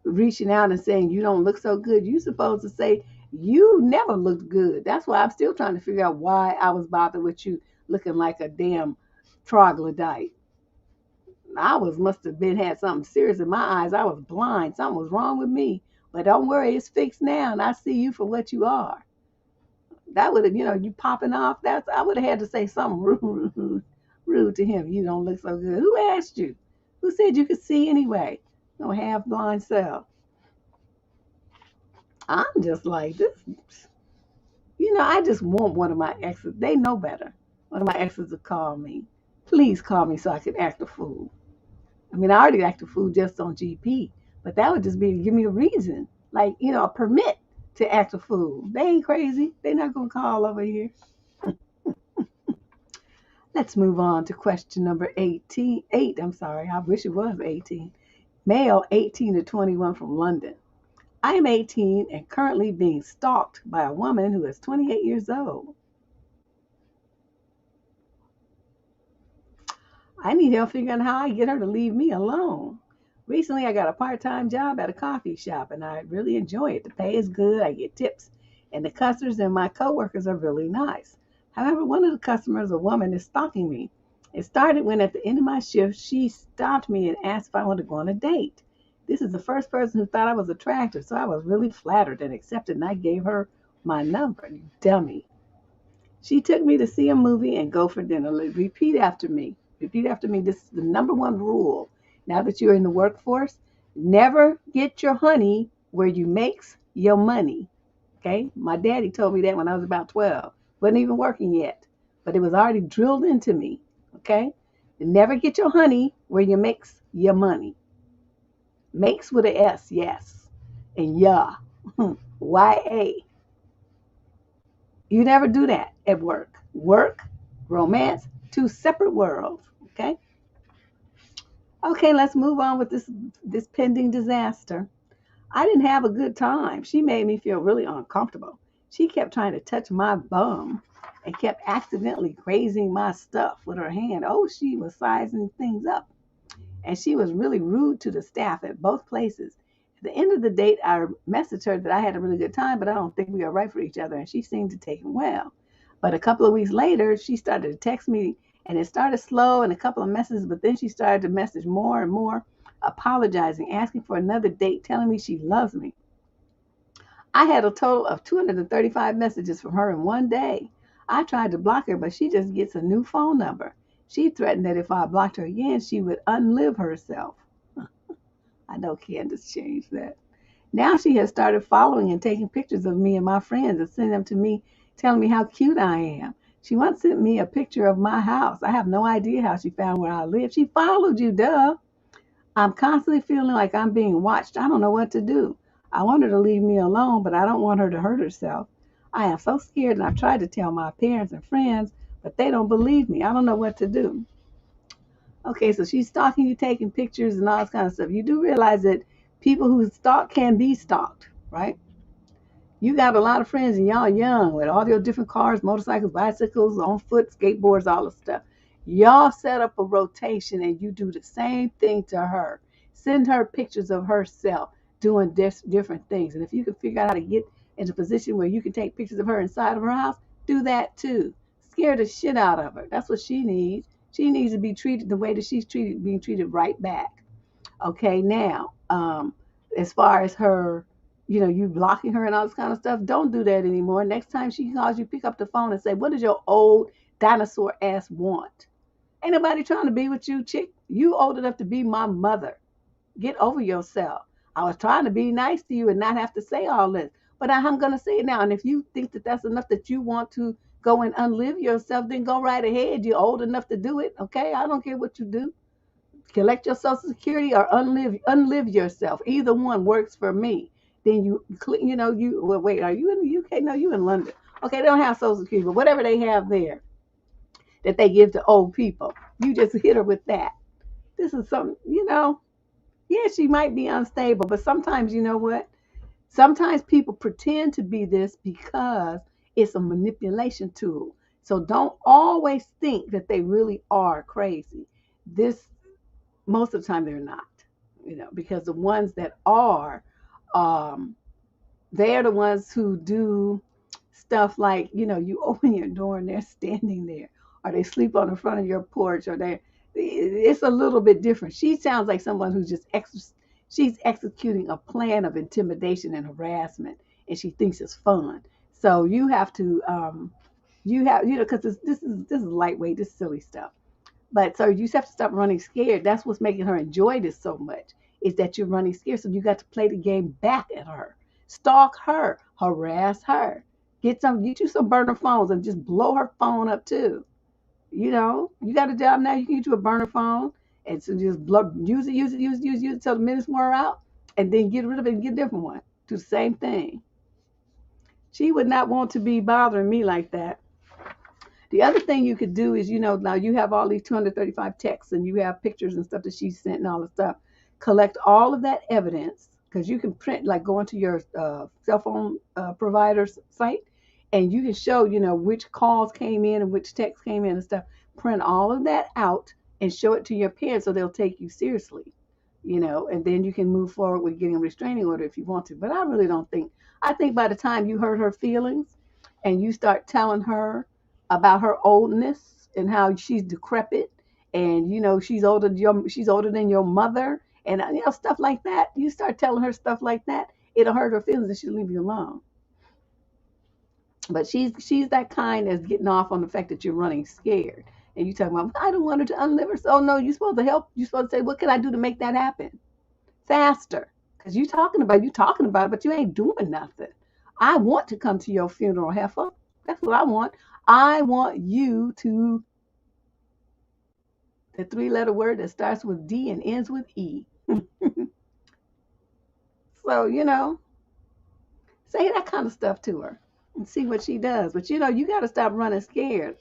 reaching out and saying you don't look so good. You supposed to say you never looked good. That's why I'm still trying to figure out why I was bothered with you looking like a damn troglodyte. Must have had something serious in my eyes. I was blind. Something was wrong with me. But don't worry, it's fixed now, and I see you for what you are. That would have, you popping off. I would have had to say something rude to him. You don't look so good. Who asked you? Who said you could see anyway? No half blind self. I'm just like this. I just want one of my exes. They know better. One of my exes to call me. Please call me so I can act a fool. I mean, I already act a fool just on GP, but that would just be to give me a reason, like, a permit to act a fool. They ain't crazy. They're not going to call over here. Let's move on to question number 18. 8, I'm sorry. I wish it was 18. Male, 18 to 21 from London. I am 18 and currently being stalked by a woman who is 28 years old. I need help figuring out how I get her to leave me alone. Recently, I got a part-time job at a coffee shop, and I really enjoy it. The pay is good, I get tips, and the customers and my coworkers are really nice. However, one of the customers, a woman, is stalking me. It started when at the end of my shift, she stopped me and asked if I wanted to go on a date. This is the first person who thought I was attractive, so I was really flattered and accepted, and I gave her my number. You dummy. She took me to see a movie and go for dinner. Repeat after me. Repeat after me. This is the number one rule. Now that you're in the workforce, never get your honey where you makes your money. Okay? My daddy told me that when I was about 12. Wasn't even working yet, but it was already drilled into me. Okay? Never get your honey where you makes your money. Makes with a S, yes. And yeah, Y-A. You never do that at work. Work, romance, two separate worlds. Okay? Okay, let's move on with this pending disaster. I didn't have a good time. She made me feel really uncomfortable. She kept trying to touch my bum and kept accidentally grazing my stuff with her hand. Oh, she was sizing things up. And she was really rude to the staff at both places. At the end of the date, I messaged her that I had a really good time, but I don't think we are right for each other, and she seemed to take it well. But a couple of weeks later, she started to text me, and it started slow and a couple of messages, but then she started to message more and more, apologizing, asking for another date, telling me she loves me. I had a total of 235 messages from her in one day. I tried to block her, but she just gets a new phone number. She threatened that if I blocked her again, she would unlive herself. I know Candace changed that. Now she has started following and taking pictures of me and my friends and sending them to me, telling me how cute I am. She once sent me a picture of my house. I have no idea how she found where I live. She followed you, duh. I'm constantly feeling like I'm being watched. I don't know what to do. I want her to leave me alone, but I don't want her to hurt herself. I am so scared, and I've tried to tell my parents and friends, but they don't believe me. I don't know what to do. Okay, so she's stalking you, taking pictures and all this kind of stuff. You do realize that people who stalk can be stalked, right? You got a lot of friends and y'all young with all your different cars, motorcycles, bicycles, on foot, skateboards, all the stuff. Y'all set up a rotation and you do the same thing to her. Send her pictures of herself doing different things. And if you can figure out how to get in a position where you can take pictures of her inside of her house, do that too. Scare the shit out of her. That's what she needs. She needs to be treated the way that she's treated, being treated right back. Okay, now, as far as her, you blocking her and all this kind of stuff, don't do that anymore. Next time she calls you, pick up the phone and say, what does your old dinosaur ass want? Ain't nobody trying to be with you, chick. You old enough to be my mother. Get over yourself. I was trying to be nice to you and not have to say all this, but I'm going to say it now. And if you think that that's enough that you want to go and unlive yourself, then go right ahead. You're old enough to do it, okay? I don't care what you do. Collect your Social Security or unlive yourself. Either one works for me. Then well, wait, are you in the UK? No, you in London. Okay, they don't have Social Security, but whatever they have there that they give to old people, you just hit her with that. This is something, yeah, she might be unstable, but sometimes, you know what? Sometimes people pretend to be this because it's a manipulation tool. So don't always think that they really are crazy. This Most of the time they're not, because the ones that are, um, they're the ones who do stuff like, you open your door and they're standing there, or they sleep on the front of your porch, or it's a little bit different. She sounds like someone who's she's executing a plan of intimidation and harassment, and she thinks it's fun. So you have to, because this is lightweight, this silly stuff. But so you just have to stop running scared. That's what's making her enjoy this so much, is that you're running scared. So you got to play the game back at her. Stalk her, harass her. Get you some burner phones and just blow her phone up too. You got a job now, you can get you a burner phone and so just use it until the minutes wear out, and then get rid of it and get a different one. Do the same thing. She would not want to be bothering me like that. The other thing you could do is, now you have all these 235 texts and you have pictures and stuff that she sent and all the stuff. Collect all of that evidence, because you can print, like go into your cell phone provider's site, and you can show, which calls came in and which texts came in and stuff. Print all of that out and show it to your parents so they'll take you seriously, and then you can move forward with getting a restraining order if you want to. But I really don't think, I think by the time you hurt her feelings and you start telling her about her oldness and how she's decrepit, and she's older than your mother, and stuff like that. You start telling her stuff like that, it'll hurt her feelings and she'll leave you alone. But she's that kind that's getting off on the fact that you're running scared. And you talking about, I don't want her to unlive her. So no, you're supposed to help. You're supposed to say, what can I do to make that happen faster? Because you talking about it, but you ain't doing nothing. I want to come to your funeral, heifer. That's what I want. I want you to The three-letter word that starts with D and ends with E. So, say that kind of stuff to her and see what she does. But, you got to stop running scared.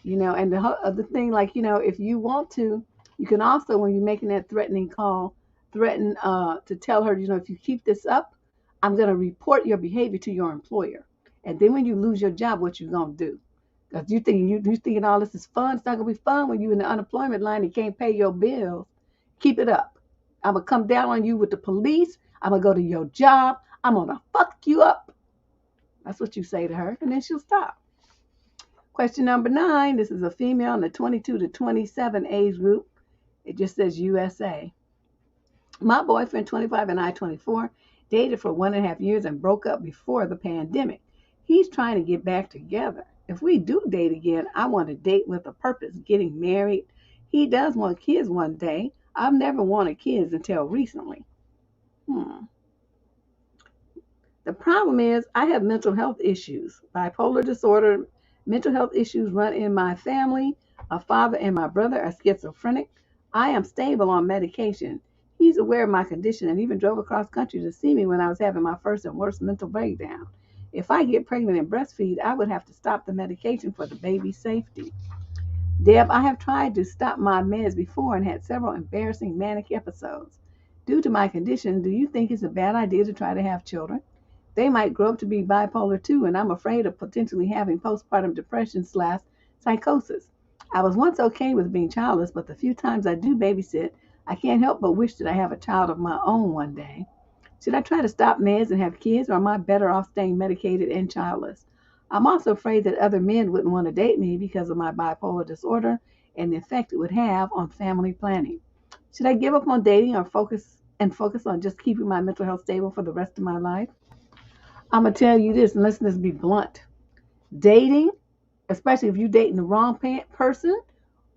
And the thing, like, if you want to, you can also, when you're making that threatening call, threaten to tell her, if you keep this up, I'm going to report your behavior to your employer. And then when you lose your job, what you going to do? Because you thinking all this is fun. It's not going to be fun when you're in the unemployment line and can't pay your bills. Keep it up. I'm going to come down on you with the police. I'm going to go to your job. I'm going to fuck you up. That's what you say to her, and then she'll stop. Question number 9. This is a female in the 22 to 27 age group. It just says USA. My boyfriend, 25, and I, 24, dated for 1.5 years and broke up before the pandemic. He's trying to get back together. If we do date again, I want to date with a purpose, getting married. He does want kids one day. I've never wanted kids until recently. The problem is I have mental health issues, bipolar disorder. Mental health issues run in my family. My father and my brother are schizophrenic. I am stable on medication. He's aware of my condition and even drove across country to see me when I was having my first and worst mental breakdown. If I get pregnant and breastfeed, I would have to stop the medication for the baby's safety. Deb, I have tried to stop my meds before and had several embarrassing manic episodes. Due to my condition, do you think it's a bad idea to try to have children? They might grow up to be bipolar too, and I'm afraid of potentially having postpartum depression / psychosis. I was once okay with being childless, but the few times I do babysit, I can't help but wish that I have a child of my own one day. Should I try to stop meds and have kids, or am I better off staying medicated and childless? I'm also afraid that other men wouldn't want to date me because of my bipolar disorder and the effect it would have on family planning. Should I give up on dating or focus on just keeping my mental health stable for the rest of my life? I'm going to tell you this, and let's be blunt. Dating, especially if you're dating the wrong person,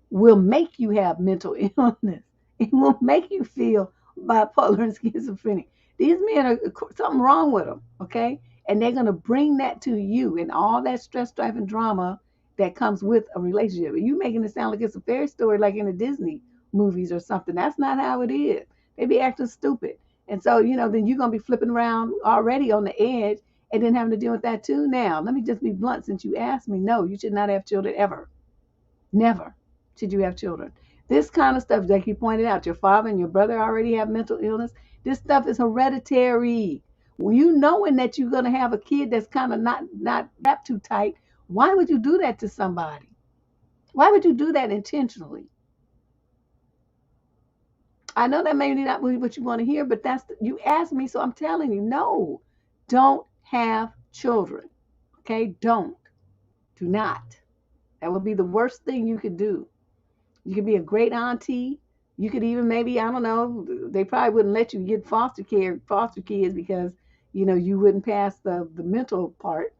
will make you have mental illness. It will make you feel bipolar and schizophrenic. These men are something wrong with them, okay? And they're going to bring that to you and all that stress, strife, and drama that comes with a relationship. You making it sound like it's a fairy story like in the Disney movies or something. That's not how it is. They be acting stupid. And so, then you're going to be flipping around already on the edge and then having to deal with that too. Now, let me just be blunt since you asked me. No, you should not have children ever. Never should you have children. This kind of stuff, like you pointed out, your father and your brother already have mental illness. This stuff is hereditary. When you knowing that you're going to have a kid that's kind of not wrapped too tight, why would you do that to somebody? Why would you do that intentionally? I know that may not be what you want to hear, but you asked me, so I'm telling you, no, don't have children. Okay, don't. Do not. That would be the worst thing you could do. You could be a great auntie. You could even maybe, I don't know, they probably wouldn't let you get foster kids because, you wouldn't pass the mental part.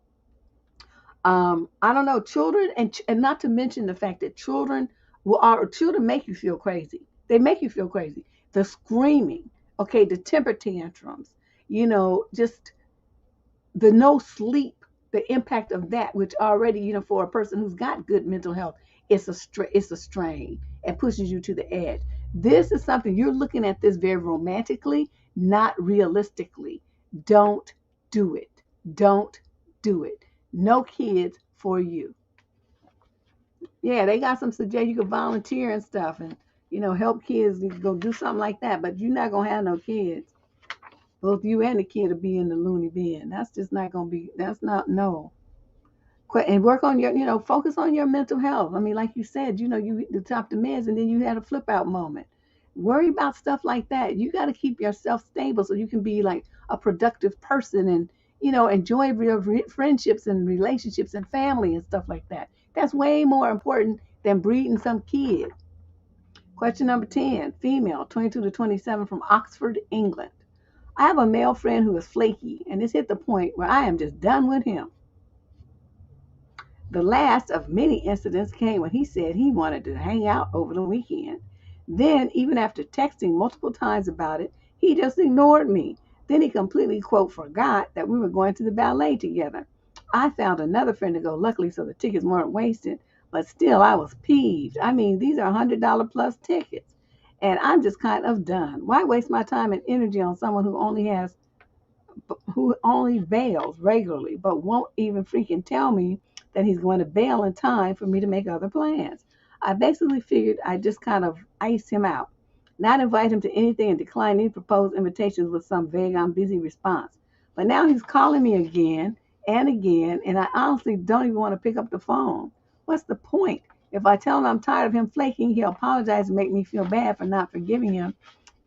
I don't know, children, and not to mention the fact that children make you feel crazy. They make you feel crazy. The screaming, okay, the temper tantrums, just the no sleep, the impact of that, which already, for a person who's got good mental health, it's a strain and pushes you to the edge. This is something you're looking at this very romantically, not realistically. Don't do it. Don't do it. No kids for you. Yeah, they got some suggestions. You can volunteer and stuff and, help kids. You can go do something like that, but you're not going to have no kids. Both you and the kid will be in the loony bin. That's just not going to be, no. And work on your, focus on your mental health. I mean, like you said, you top the meds and then you had a flip out moment. Worry about stuff like that. You got to keep yourself stable so you can be like a productive person and, enjoy your friendships and relationships and family and stuff like that. That's way more important than breeding some kid. Question number 10, female, 22 to 27 from Oxford, England. I have a male friend who is flaky and it's hit the point where I am just done with him. The last of many incidents came when he said he wanted to hang out over the weekend. Then, even after texting multiple times about it, he just ignored me. Then he completely, quote, forgot that we were going to the ballet together. I found another friend to go, luckily, so the tickets weren't wasted. But still, I was peeved. I mean, these are $100 plus tickets. And I'm just kind of done. Why waste my time and energy on someone who only bails regularly, but won't even freaking tell me that he's going to bail in time for me to make other plans? I basically figured I'd just kind of ice him out, not invite him to anything and decline any proposed invitations with some vague "I'm busy" response. But now he's calling me again and again, and I honestly don't even want to pick up the phone. What's the point? If I tell him I'm tired of him flaking, he'll apologize and make me feel bad for not forgiving him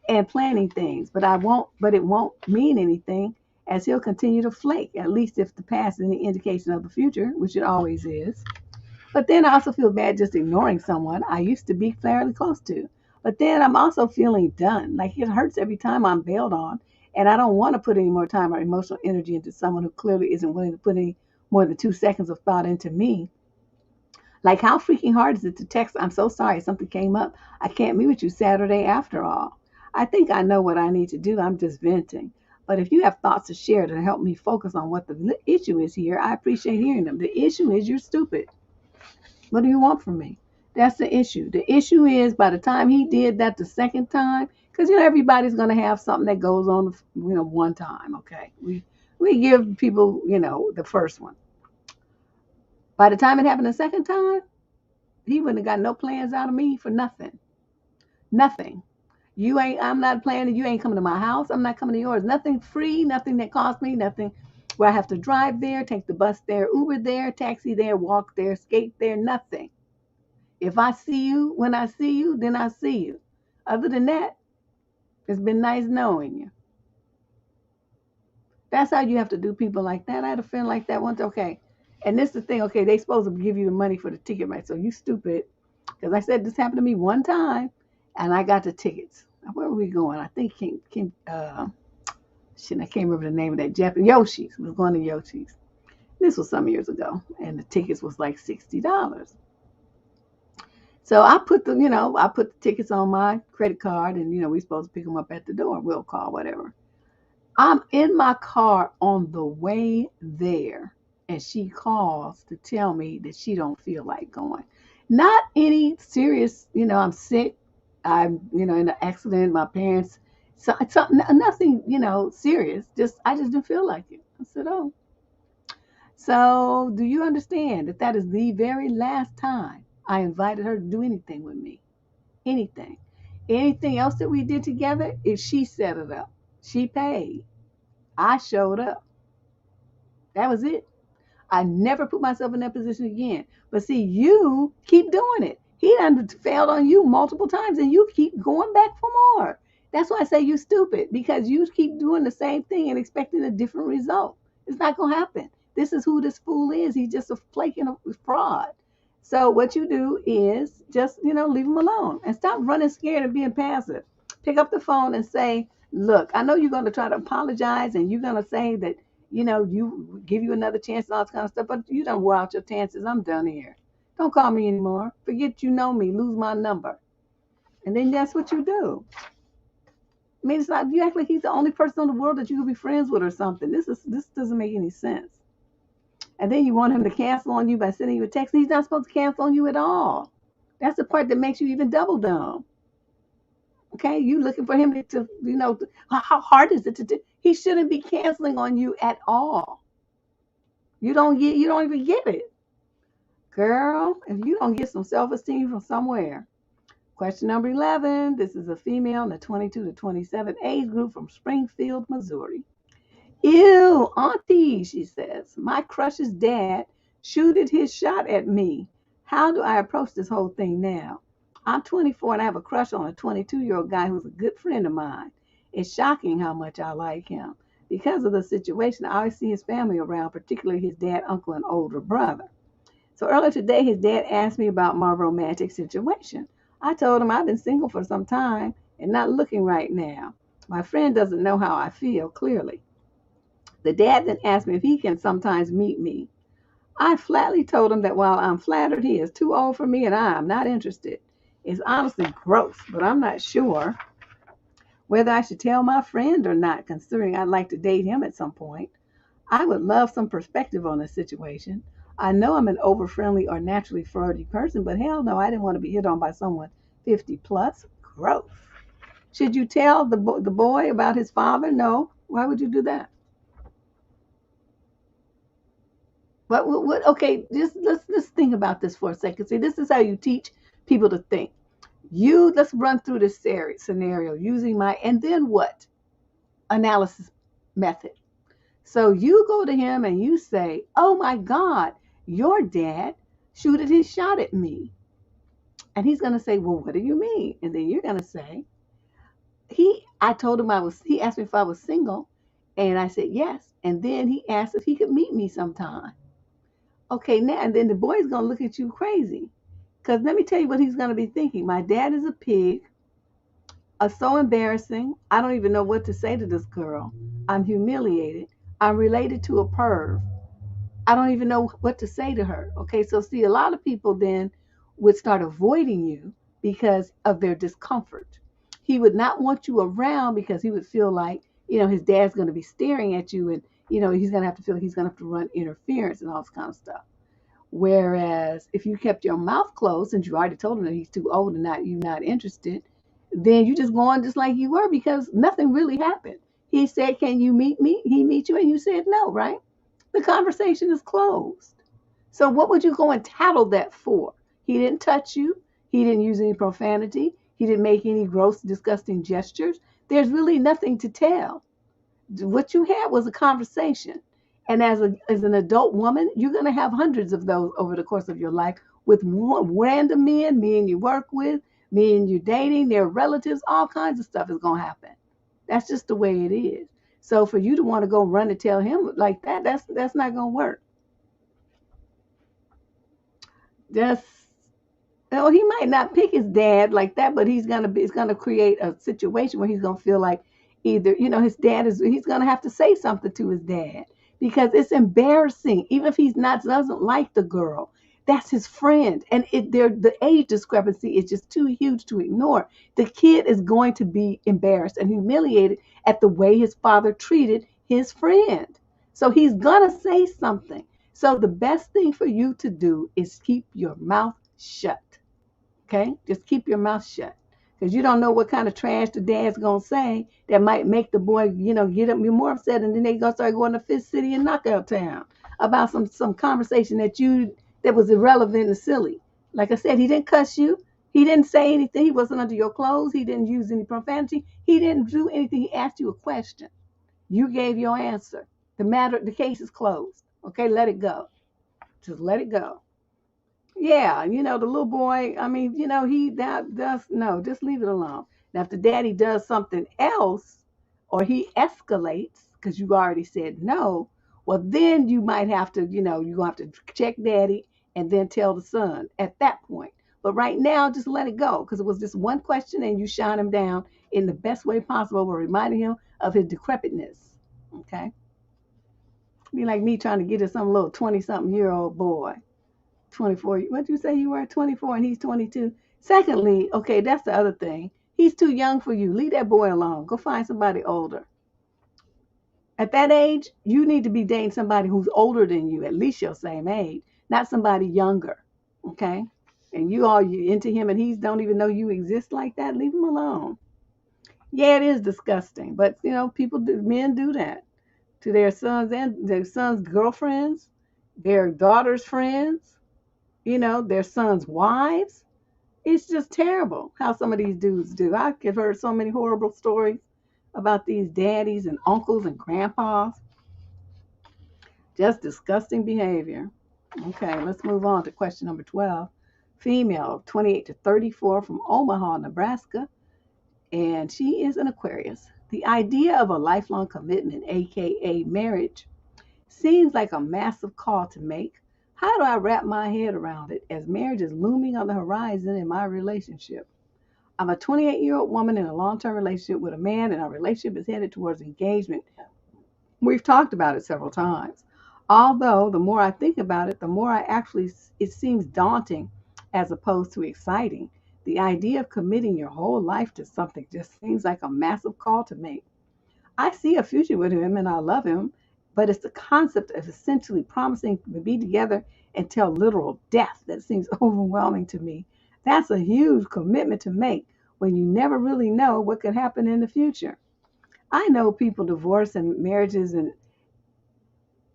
and planning things, but it won't mean anything as he'll continue to flake, at least if the past is any indication of the future, which it always is. But then I also feel bad just ignoring someone I used to be fairly close to. But then I'm also feeling done. Like it hurts every time I'm bailed on, and I don't want to put any more time or emotional energy into someone who clearly isn't willing to put any more than 2 seconds of thought into me. Like, how freaking hard is it to text, "I'm so sorry, something came up. I can't meet with you Saturday after all." I think I know what I need to do. I'm just venting. But if you have thoughts to share to help me focus on what the issue is here, I appreciate hearing them. The issue is you're stupid. What do you want from me? That's the issue. The issue is by the time he did that the second time, because everybody's going to have something that goes on, one time. Okay, we give people the first one. By the time it happened the second time, he wouldn't have got no plans out of me for nothing. Nothing. I'm not planning. You ain't coming to my house. I'm not coming to yours. Nothing free, nothing that costs me, nothing where I have to drive there, take the bus there, Uber there, taxi there, walk there, skate there, nothing. If I see you, when I see you, then I see you. Other than that, it's been nice knowing you. That's how you have to do people like that. I had a friend like that once. Okay. And this is the thing. Okay, they supposed to give you the money for the ticket, right? So you stupid. Because I said this happened to me one time, and I got the tickets. Where were we going? I think I can't remember the name of that Japanese. Yoshi's. We was going to Yoshi's. This was some years ago, and the tickets was like $60. So I put the tickets on my credit card, and we supposed to pick them up at the door. We'll call, whatever. I'm in my car on the way there, and she calls to tell me that she don't feel like going. Not any serious, I'm sick. I'm, in an accident. My parents, something, nothing, serious. I just didn't feel like it. I said, oh. So do you understand that is the very last time I invited her to do anything with me? Anything. Anything else that we did together, if she set it up, she paid. I showed up. That was it. I never put myself in that position again. But see, you keep doing it. He done failed on you multiple times, and you keep going back for more. That's why I say you stupid, because you keep doing the same thing and expecting a different result. It's not going to happen. This is who this fool is. He's just a flake and a fraud. So what you do is just, leave him alone and stop running scared and being passive. Pick up the phone and say, look, I know you're going to try to apologize, and you're going to say that, you give you another chance and all this kind of stuff, but you done wore out your chances. I'm done here. Don't call me anymore. Forget you know me. Lose my number. And then that's what you do. I mean, it's not, you act like he's the only person in the world that you could be friends with or something. This doesn't make any sense. And then you want him to cancel on you by sending you a text. He's not supposed to cancel on you at all. That's the part that makes you even double dumb. Okay, you looking for him to how hard is it to do? He shouldn't be canceling on you at all. You don't even get it. Girl, if you don't get some self-esteem from somewhere. Question number 11. This is a female in the 22 to 27 age group from Springfield, Missouri. Ew, auntie, she says. My crush's dad shooted his shot at me. How do I approach this whole thing now? I'm 24 and I have a crush on a 22-year-old guy who's a good friend of mine. It's shocking how much I like him. Because of the situation, I always see his family around, particularly his dad, uncle, and older brother. So earlier today, his dad asked me about my romantic situation. I told him I've been single for some time and not looking right now. My friend doesn't know how I feel, clearly. The dad then asked me if he can sometimes meet me. I flatly told him that while I'm flattered, he is too old for me and I'm not interested. It's honestly gross, but I'm not sure whether I should tell my friend or not, considering I'd like to date him at some point. I would love some perspective on the situation. I know I'm an over friendly or naturally flirty person, but hell no, I didn't want to be hit on by someone 50 plus. Gross. Should you tell the boy about his father? No. Why would you do that? What? Okay, just let's think about this for a second. See, this is how you teach people to think. Let's run through this scenario using my and then what analysis method. So you go to him and you say, "Oh my God, your dad shooted his shot at me," and he's gonna say, "Well, what do you mean?" And then you're gonna say, I told him he asked me if I was single, and I said yes, and then he asked if he could meet me sometime. Okay, now and then the boy's gonna look at you crazy. Because let me tell you what he's going to be thinking. My dad is a pig. So embarrassing. I don't even know what to say to this girl. I'm humiliated. I'm related to a perv. I don't even know what to say to her. Okay, so see, a lot of people then would start avoiding you because of their discomfort. He would not want you around because he would feel like, his dad's going to be staring at you and, he's going to have to feel like he's going to have to run interference and all this kind of stuff. Whereas if you kept your mouth closed, since you already told him that he's too old and not interested, then you just go on just like you were because nothing really happened. He said, "Can you meet me?" He meet you and you said no, right? The conversation is closed. So what would you go and tattle that for? He didn't touch you. He didn't use any profanity. He didn't make any gross, disgusting gestures. There's really nothing to tell. What you had was a conversation. And as an adult woman, you're going to have hundreds of those over the course of your life with random men you work with, men you're dating, their relatives, all kinds of stuff is going to happen. That's just the way it is. So for you to want to go run and tell him like that, that's not going to work. Just he might not pick his dad like that, but it's gonna create a situation where he's gonna feel like either, his dad he's gonna have to say something to his dad because it's embarrassing. Even if he's not doesn't like the girl, that's his friend, and the age discrepancy is just too huge to ignore. The kid is going to be embarrassed and humiliated at the way his father treated his friend. So he's gonna say something. So the best thing for you to do is keep your mouth shut. Okay? Just keep your mouth shut. Because you don't know what kind of trash the dad's going to say that might make the boy, get up, be more upset. And then they going to start going to Fifth City and Knockout Town about some conversation that was irrelevant and silly. Like I said, he didn't cuss you. He didn't say anything. He wasn't under your clothes. He didn't use any profanity. He didn't do anything. He asked you a question. You gave your answer. The case is closed. Okay, let it go. Just let it go. Yeah, the little boy, I mean, he that does no, just leave it alone. Now, if the daddy does something else or he escalates because you already said no, well, then you might have to, you have to check daddy and then tell the son at that point. But right now, just let it go because it was just one question and you shot him down in the best way possible by reminding him of his decrepitness. Okay? Be like me trying to get to some little 20-something-year-old boy. 24. What you say you were 24 and he's 22? Secondly, okay, that's the other thing. He's too young for you. Leave that boy alone. Go find somebody older. At that age, you need to be dating somebody who's older than you, at least your same age, not somebody younger. Okay? And you into him and he don't even know you exist like that. Leave him alone. Yeah, it is disgusting, but men do that to their sons and their sons' girlfriends, their daughters' friends, their sons' wives. It's just terrible how some of these dudes do. I've heard so many horrible stories about these daddies and uncles and grandpas. Just disgusting behavior. Okay, let's move on to question number 12. Female, 28 to 34 from Omaha, Nebraska, and she is an Aquarius. The idea of a lifelong commitment, aka marriage, seems like a massive call to make. How do I wrap my head around it as marriage is looming on the horizon in my relationship? I'm a 28-year-old woman in a long-term relationship with a man, and our relationship is headed towards engagement. We've talked about it several times. Although the more I think about it, the more it seems daunting as opposed to exciting. The idea of committing your whole life to something just seems like a massive call to make. I see a future with him and I love him, but it's the concept of essentially promising to be together until literal death that seems overwhelming to me. That's a huge commitment to make when you never really know what could happen in the future. I know people divorce and marriages and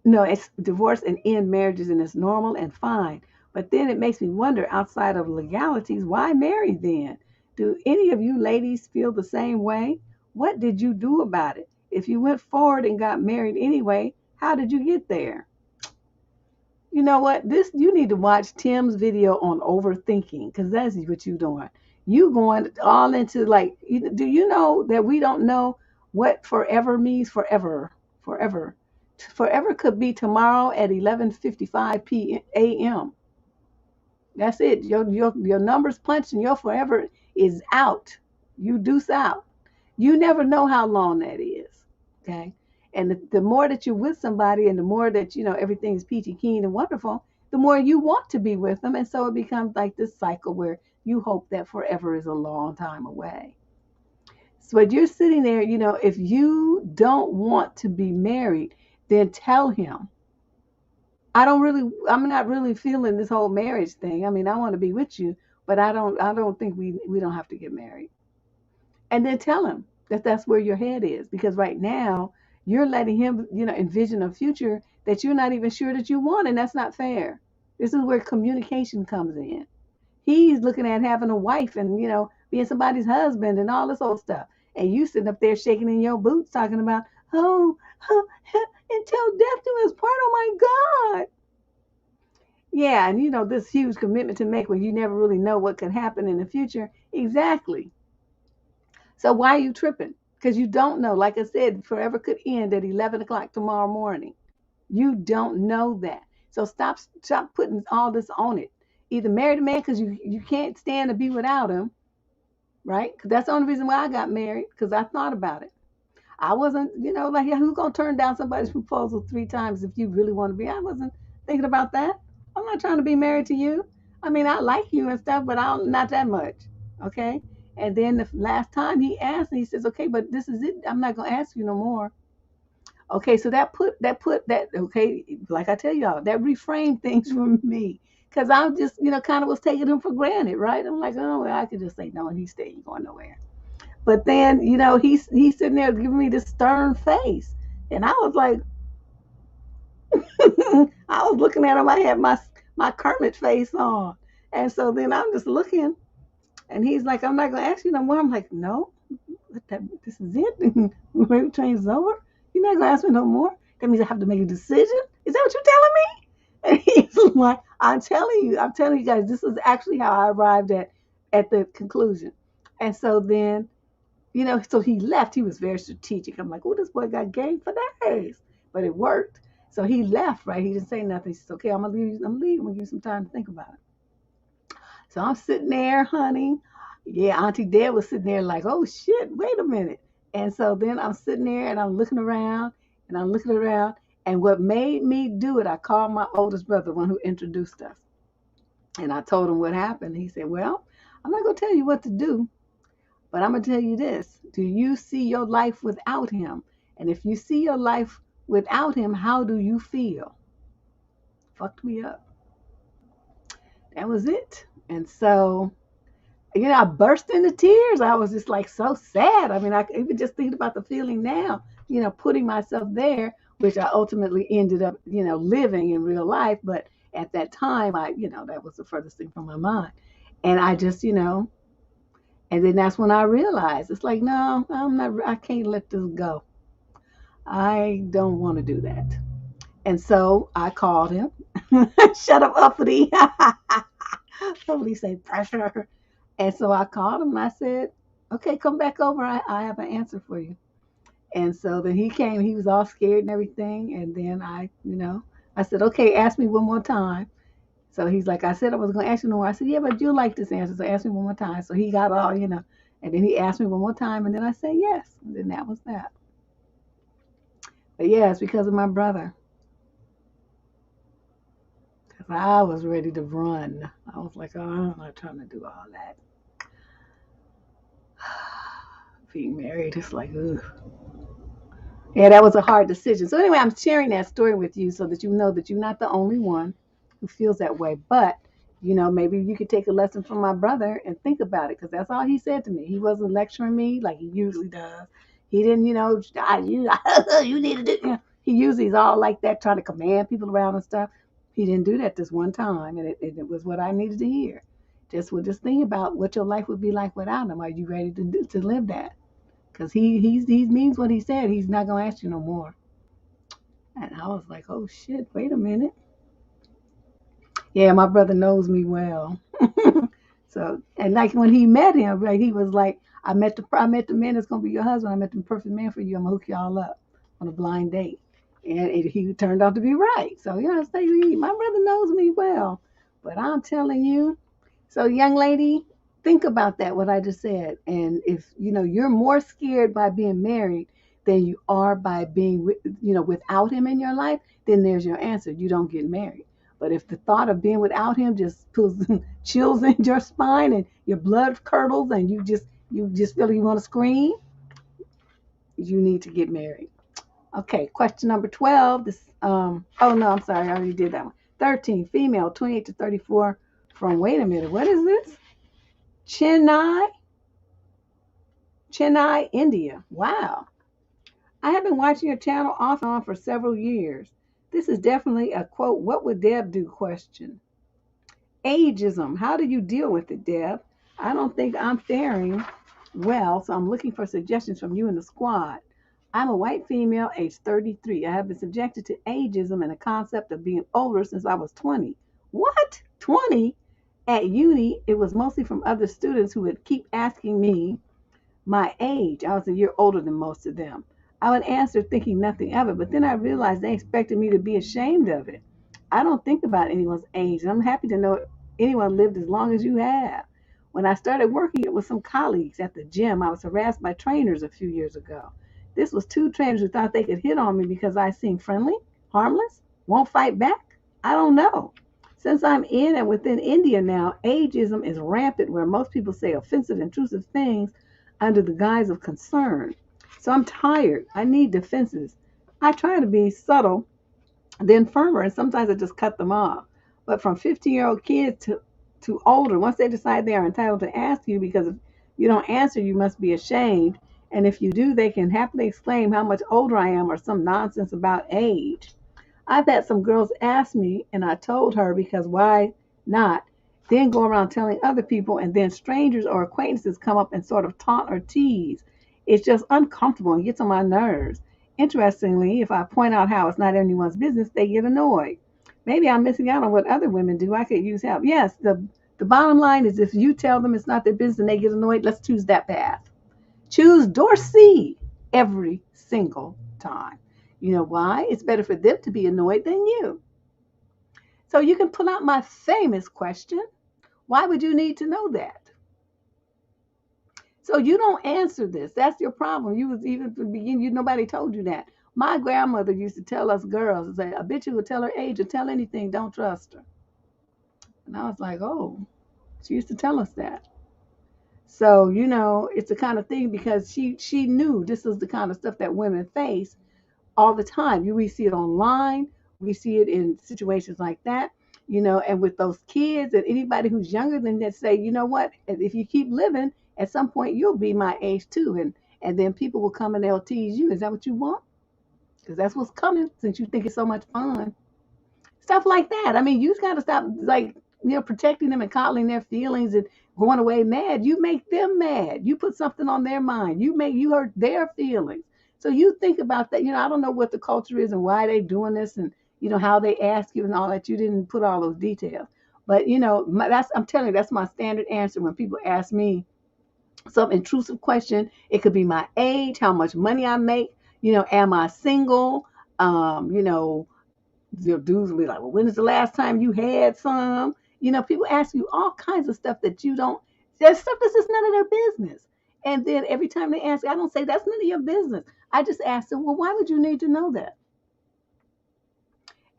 no, it's divorce and end marriages and it's normal and fine. But then it makes me wonder outside of legalities, why marry then? Do any of you ladies feel the same way? What did you do about it? If you went forward and got married anyway, how did you get there? You know what? This you need to watch Tim's video on overthinking because that's what you're doing. You going all into like, do you know that we don't know what forever means? Forever. Forever could be tomorrow at 11:55 p.m. That's it. Your numbers punched and your forever is out. You deuce out. You never know how long that is. Okay. And the more that you're with somebody and the more that, everything's peachy keen and wonderful, the more you want to be with them. And so it becomes like this cycle where you hope that forever is a long time away. So when you're sitting there, if you don't want to be married, then tell him, I'm not really feeling this whole marriage thing. I mean, I want to be with you, but I don't think we don't have to get married. And then tell him that that's where your head is, because right now you're letting him, envision a future that you're not even sure that you want, and that's not fair. This is where communication comes in. He's looking at having a wife and, being somebody's husband and all this old stuff. And you sitting up there shaking in your boots talking about, oh, until death do us part. Oh my God. Yeah, and this huge commitment to make when you never really know what could happen in the future. Exactly. So why are you tripping? Because you don't know. Like I said, forever could end at 11 o'clock tomorrow morning. You don't know that. So stop putting all this on it. Either marry the man because you can't stand to be without him, right? Because that's the only reason why I got married, because I thought about it. I wasn't, like, yeah, who's going to turn down somebody's proposal 3 times if you really want to be? I wasn't thinking about that. I'm not trying to be married to you. I mean, I like you and stuff, but not that much. Okay. And then the last time he asked me, he says, okay, but this is it. I'm not going to ask you no more. Okay. So okay. Like I tell y'all, that reframed things for me. Cause I just, kind of was taking him for granted, right? I'm like, oh, well, I could just say no, and he stayed going nowhere. But then, he's sitting there giving me this stern face. And I was like, I was looking at him. I had my Kermit face on. And so then I'm just looking. And he's like, I'm not going to ask you no more. I'm like, no, this is it. Maybe train's over. You're not going to ask me no more. That means I have to make a decision. Is that what you're telling me? And he's like, I'm telling you guys, this is actually how I arrived at the conclusion. And so then, so he left. He was very strategic. I'm like, oh, this boy got game for days. But it worked. So he left, right? He didn't say nothing. He said, okay, I'm going to leave. I'm going to give you some time to think about it. So I'm sitting there, honey. Yeah, Auntie Deb was sitting there like, oh, shit, wait a minute. And so then I'm sitting there and I'm looking around and I'm looking around. And what made me do it, I called my oldest brother, the one who introduced us. And I told him what happened. He said, well, I'm not going to tell you what to do, but I'm going to tell you this. Do you see your life without him? And if you see your life without him, how do you feel? Fucked me up. That was it. And so, I burst into tears. I was just like so sad. I mean, I even just think about the feeling now, putting myself there, which I ultimately ended up, living in real life. But at that time, that was the furthest thing from my mind. And I just, and then that's when I realized it's like, no, I can't let this go. I don't want to do that. And so I called him. Shut up, uppity. Somebody say pressure. And so I called him and I said, okay, come back over. I have an answer for you. And so then he came. He was all scared and everything. And then I said, okay, ask me one more time. So he's like, I said I was going to ask you no more. I said, yeah, but you like this answer. So ask me one more time. So he got all, and then he asked me one more time. And then I said, yes. And then that was that. But yeah, it's because of my brother. Because I was ready to run. I was like, oh, I'm not trying to do all that. Being married, it's like, ugh. Yeah, that was a hard decision. So anyway, I'm sharing that story with you so that you know that you're not the only one who feels that way. But maybe you could take a lesson from my brother and think about it, because that's all he said to me. He wasn't lecturing me like he usually does. He didn't, you need to do. He usually is all like that, trying to command people around and stuff. He didn't do that this one time, and it was what I needed to hear. Just think about what your life would be like without him. Are you ready to live that? Because he means what he said. He's not gonna ask you no more. And I was like, oh shit, wait a minute. Yeah, my brother knows me well. So, and like when he met him, right, he was like, I met the man that's gonna be your husband. I met the perfect man for you. I'm gonna hook y'all up on a blind date. And he turned out to be right. So, my brother knows me well. But I'm telling you, so, young lady, think about that, what I just said. And if you're more scared by being married than you are by being, without him in your life, then there's your answer. You don't get married. But if the thought of being without him just puts chills in your spine and your blood curdles and you just feel you want to scream, you need to get married. Okay, question number 12. Oh no, I'm sorry, I already did that one. 13, female, 28 to 34, from, wait a minute, what is this? Chennai, Chennai, India. Wow. I have been watching your channel off and on for several years. This is definitely a quote, what would Deb do question. Ageism. How do you deal with it, Deb? I don't think I'm faring well, so I'm looking for suggestions from you and the squad. I'm a white female, age 33. I have been subjected to ageism and the concept of being older since I was 20. What? 20? At uni, it was mostly from other students who would keep asking me my age. I was a year older than most of them. I would answer thinking nothing of it, but then I realized they expected me to be ashamed of it. I don't think about anyone's age, and I'm happy to know anyone lived as long as you have. When I started working with some colleagues at the gym, I was harassed by trainers a few years ago. This was two trainers who thought they could hit on me because I seemed friendly, harmless, won't fight back. I don't know. Since I'm in and within India now, ageism is rampant where most people say offensive, intrusive things under the guise of concern. So I'm tired. I need defenses. I try to be subtle, then firmer, and sometimes I just cut them off. But from 15-year-old kids to older, once they decide they are entitled to ask you, because if you don't answer, you must be ashamed. And if you do, they can happily exclaim how much older I am or some nonsense about age. I've had some girls ask me, and I told her because why not? Then go around telling other people, and then strangers or acquaintances come up and sort of taunt or tease. It's just uncomfortable and gets on my nerves. Interestingly, if I point out how it's not anyone's business, they get annoyed. Maybe I'm missing out on what other women do. I could use help. Yes, the bottom line is if you tell them it's not their business and they get annoyed, let's choose that path. Choose Dorsey every single time. You know why? It's better for them to be annoyed than you. So you can pull out my famous question. Why would you need to know that? So you don't answer this. That's your problem. You was even from the beginning, nobody told you that. My grandmother used to tell us girls, say, a bitch who will tell her age or tell anything, don't trust her. And I was like, oh, she used to tell us that. So, it's the kind of thing because she knew this is the kind of stuff that women face all the time. We see it online, we see it in situations like that, and with those kids and anybody who's younger than that say, you know what, if you keep living, at some point you'll be my age too. And then people will come and they'll tease you. Is that what you want? Because that's what's coming since you think it's so much fun. Stuff like that. I mean, you got to stop like protecting them and coddling their feelings and going away mad. You make them mad. You put something on their mind. You hurt their feelings. So you think about that. I don't know what the culture is and why they doing this and how they ask you and all that. You didn't put all those details. But I'm telling you, that's my standard answer when people ask me some intrusive question. It could be my age, how much money I make, am I single? Your dudes will be like, well, when is the last time you had some? People ask you all kinds of stuff that you don't, there's stuff that's just none of their business. And then every time they ask, I don't say that's none of your business. I just ask them, well, why would you need to know that?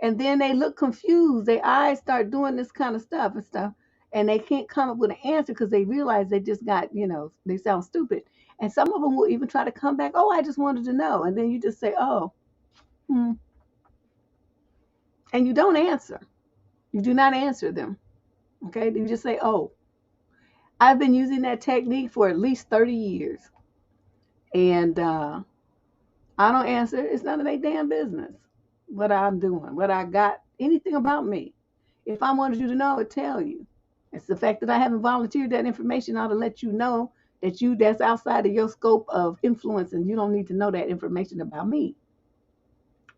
And then they look confused. Their eyes start doing this kind of stuff and stuff. and they can't come up with an answer because they realize they just got, they sound stupid. And some of them will even try to come back, oh, I just wanted to know. And then you just say, oh, hmm. And you don't answer. You do not answer them. Okay. You just say, oh, I've been using that technique for at least 30 years. And I don't answer. It's none of their damn business what I'm doing, what I got, anything about me. If I wanted you to know, I'd tell you. It's the fact that I haven't volunteered that information ought to let you know that's outside of your scope of influence, and you don't need to know that information about me.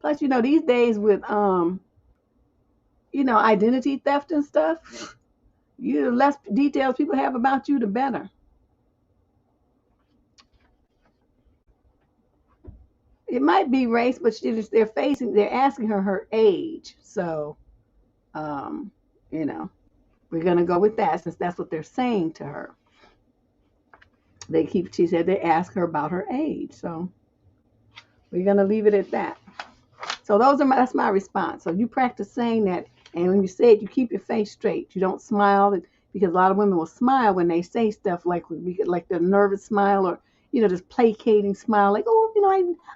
Plus, these days with identity theft and stuff, the less details people have about you, the better. It might be race, but they're asking her age. So, um, you know, we're gonna go with that since that's what they're saying to her. She said they ask her about her age. So we're gonna leave it at that. So that's my response. So you practice saying that, and when you say it, you keep your face straight. You don't smile, because a lot of women will smile when they say stuff like the nervous smile, or this placating smile, like, oh,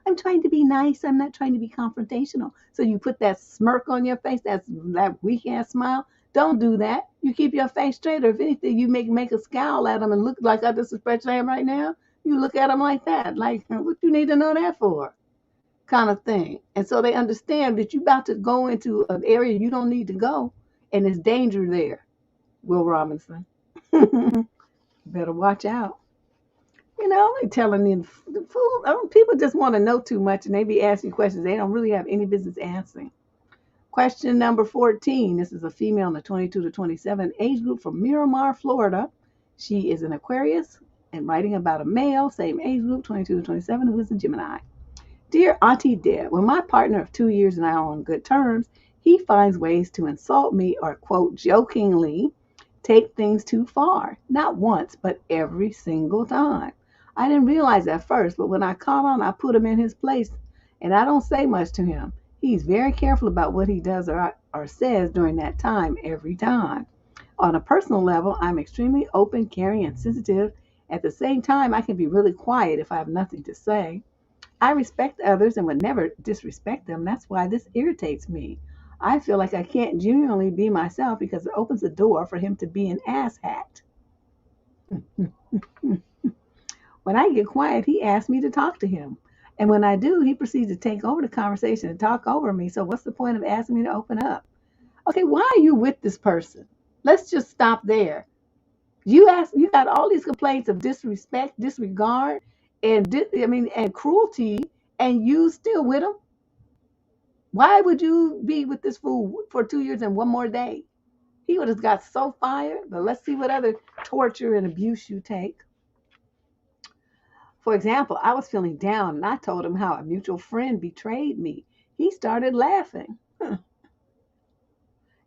I'm trying to be nice. I'm not trying to be confrontational. So you put that smirk on your face, that weak ass smile. Don't do that. You keep your face straight, or if anything, you make a scowl at them and look like I disrespect them right now. You look at them like that, like, what you need to know that for? Kind of thing. And so they understand that you're about to go into an area you don't need to go, and there's danger there. Will Robinson. Better watch out. I'm telling you, people just want to know too much, and they be asking questions they don't really have any business answering. Question number 14. This is a female in the 22 to 27 age group from Miramar, Florida. She is an Aquarius and writing about a male, same age group, 22 to 27, who is a Gemini. Dear Auntie Deb, when my partner of 2 years and I are on good terms, he finds ways to insult me or, quote, jokingly take things too far. Not once, but every single time. I didn't realize at first, but when I caught on, I put him in his place, and I don't say much to him. He's very careful about what he does or says during that time, every time. On a personal level, I'm extremely open, caring, and sensitive. At the same time, I can be really quiet if I have nothing to say. I respect others and would never disrespect them. That's why this irritates me. I feel like I can't genuinely be myself because it opens the door for him to be an asshat. When I get quiet, he asks me to talk to him. And when I do, he proceeds to take over the conversation and talk over me. So what's the point of asking me to open up? Okay, why are you with this person? Let's just stop there. You got all these complaints of disrespect, disregard, and cruelty, and you still with him? Why would you be with this fool for 2 years and one more day? He would have got so fired. But let's see what other torture and abuse you take. For example, I was feeling down, and I told him how a mutual friend betrayed me. He started laughing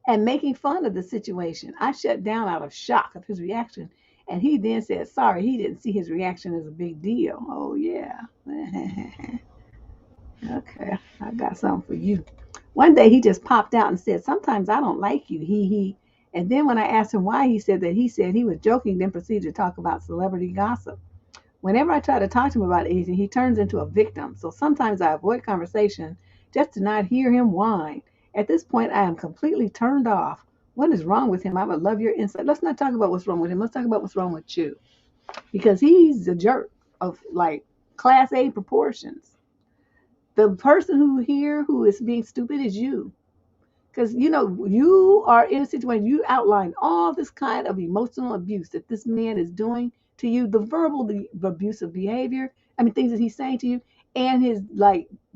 and making fun of the situation. I shut down out of shock of his reaction. And he then said, sorry, he didn't see his reaction as a big deal. Oh, yeah. Okay, I got something for you. One day he just popped out and said, sometimes I don't like you, he. And then when I asked him why he said that, he said he was joking, then proceeded to talk about celebrity gossip. Whenever I try to talk to him about anything, he turns into a victim. So sometimes I avoid conversation just to not hear him whine. At this point, I am completely turned off. What is wrong with him? I would love your insight. Let's not talk about what's wrong with him. Let's talk about what's wrong with you. Because he's a jerk of like class A proportions. The person who is being stupid is you. Because, you are in a situation, you outline all this kind of emotional abuse that this man is doing to you, the verbal, the abusive behavior, things that he's saying to you, and his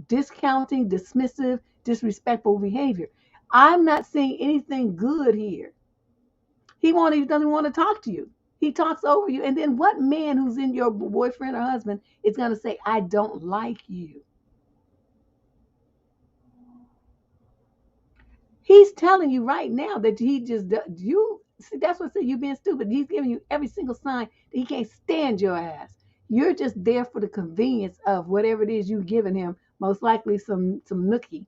discounting, dismissive, disrespectful behavior. I'm not seeing anything good here. He doesn't want to talk to you. He talks over you. And then what man who's in your boyfriend or husband is going to say, I don't like you? He's telling you right now that see, that's what I said, you being stupid. He's giving you every single sign that he can't stand your ass. You're just there for the convenience of whatever it is you've given him, most likely some nookie.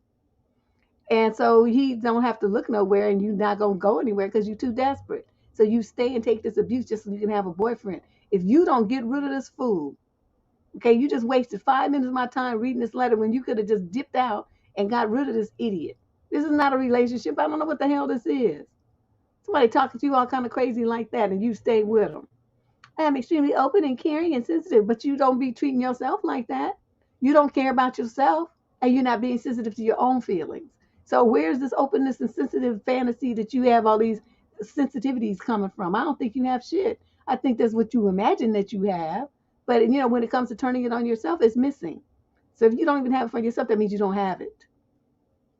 And so he don't have to look nowhere, and you're not going to go anywhere because you're too desperate. So you stay and take this abuse just so you can have a boyfriend. If you don't get rid of this fool, okay, you just wasted 5 minutes of my time reading this letter when you could have just dipped out and got rid of this idiot. This is not a relationship. I don't know what the hell this is. Somebody talking to you all kind of crazy like that and you stay with them. I am extremely open and caring and sensitive, but you don't be treating yourself like that. You don't care about yourself and you're not being sensitive to your own feelings. So where's this openness and sensitive fantasy that you have all these sensitivities coming from? I don't think you have shit. I think that's what you imagine that you have. But when it comes to turning it on yourself, it's missing. So if you don't even have it for yourself, that means you don't have it.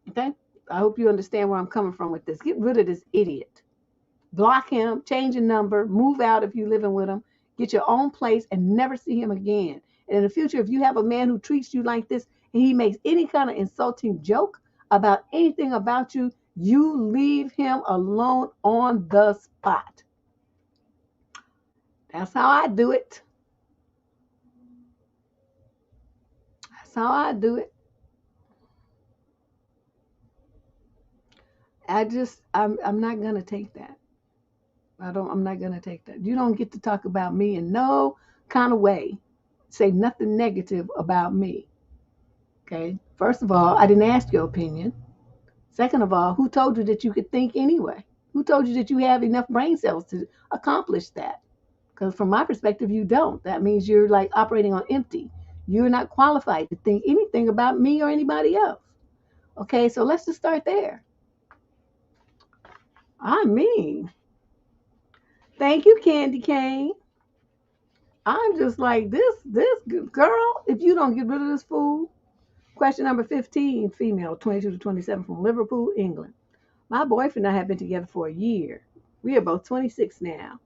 Okay? I hope you understand where I'm coming from with this. Get rid of this idiot. Block him, change your number, move out if you're living with him, get your own place, and never see him again. And in the future, if you have a man who treats you like this and he makes any kind of insulting joke about anything about you, you leave him alone on the spot. That's how I do it. That's how I do it. I'm not gonna take that. I'm not gonna take that. You don't get to talk about me in no kind of way. Say nothing negative about me. Okay? First of all, I didn't ask your opinion. Second of all, who told you that you could think anyway? Who told you that you have enough brain cells to accomplish that? Because from my perspective, you don't. That means you're like operating on empty. You're not qualified to think anything about me or anybody else. Okay, so let's just start there. I mean, thank you, Candy Cane. I'm just like this girl, if you don't get rid of this fool. Question number 15, female, 22 to 27, from Liverpool, England. My boyfriend and I have been together for a year. We are both 26 now.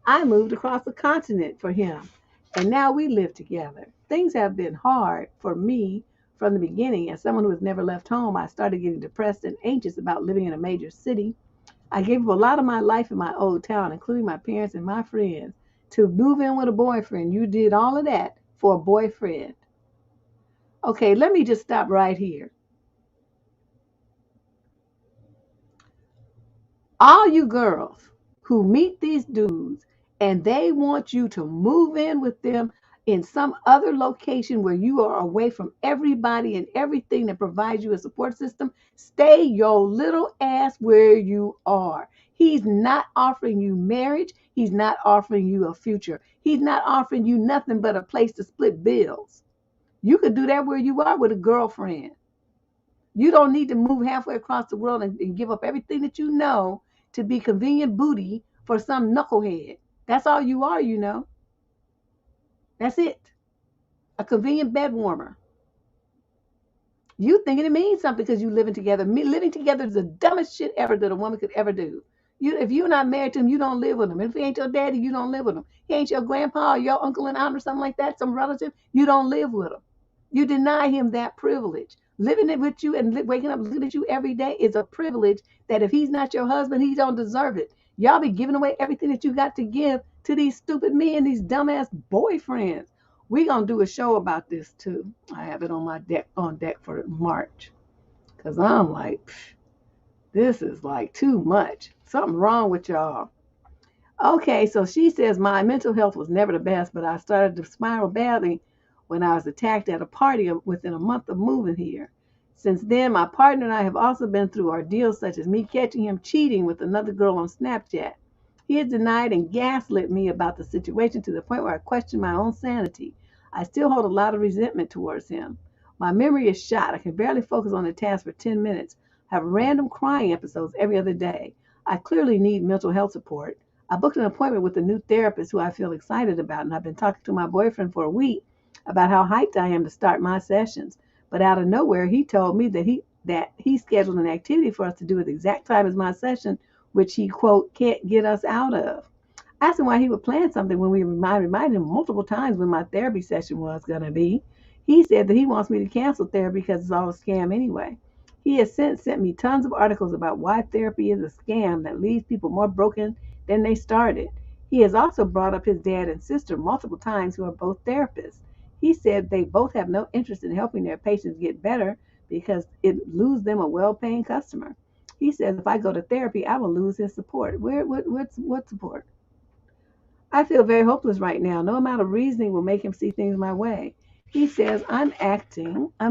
I moved across the continent for him, and now we live together. Things have been hard for me from the beginning. As someone who has never left home, I started getting depressed and anxious about living in a major city. I gave up a lot of my life in my old town, including my parents and my friends, to move in with a boyfriend. You did all of that for a boyfriend. Okay, let me just stop right here. All you girls who meet these dudes and they want you to move in with them in some other location where you are away from everybody and everything that provides you a support system, stay your little ass where you are. He's not offering you marriage. He's not offering you a future. He's not offering you nothing but a place to split bills. You could do that where you are with a girlfriend. You don't need to move halfway across the world and give up everything that you know to be convenient booty for some knucklehead. That's all you are, you know. That's it. A convenient bed warmer. You thinking it means something because you living together. Living together is the dumbest shit ever that a woman could ever do. If you're not married to him, you don't live with him. If he ain't your daddy, you don't live with him. He ain't your grandpa or your uncle and aunt or something like that, some relative, you don't live with him. You deny him that privilege. Living it with you and waking up looking at you every day is a privilege that if he's not your husband, he don't deserve it. Y'all be giving away everything that you got to give to these stupid men, these dumbass boyfriends. We're going to do a show about this too. I have it on deck for March. Because I'm like, this is like too much. Something wrong with y'all. Okay, so she says, my mental health was never the best, but I started to spiral badly when I was attacked at a party within a month of moving here. Since then, my partner and I have also been through ordeals such as me catching him cheating with another girl on Snapchat. He has denied and gaslit me about the situation to the point where I question my own sanity. I still hold a lot of resentment towards him. My memory is shot. I can barely focus on the task for 10 minutes. I have random crying episodes every other day. I clearly need mental health support. I booked an appointment with a new therapist who I feel excited about, and I've been talking to my boyfriend for a week about how hyped I am to start my sessions. But out of nowhere, he told me that he scheduled an activity for us to do at the exact time as my session, which he, quote, can't get us out of. I asked him why he would plan something when I reminded him multiple times when my therapy session was going to be. He said that he wants me to cancel therapy because it's all a scam anyway. He has since sent me tons of articles about why therapy is a scam that leaves people more broken than they started. He has also brought up his dad and sister multiple times who are both therapists. He said they both have no interest in helping their patients get better because it loses them a well-paying customer. He says if I go to therapy, I will lose his support. What support? I feel very hopeless right now. No amount of reasoning will make him see things my way. He says I'm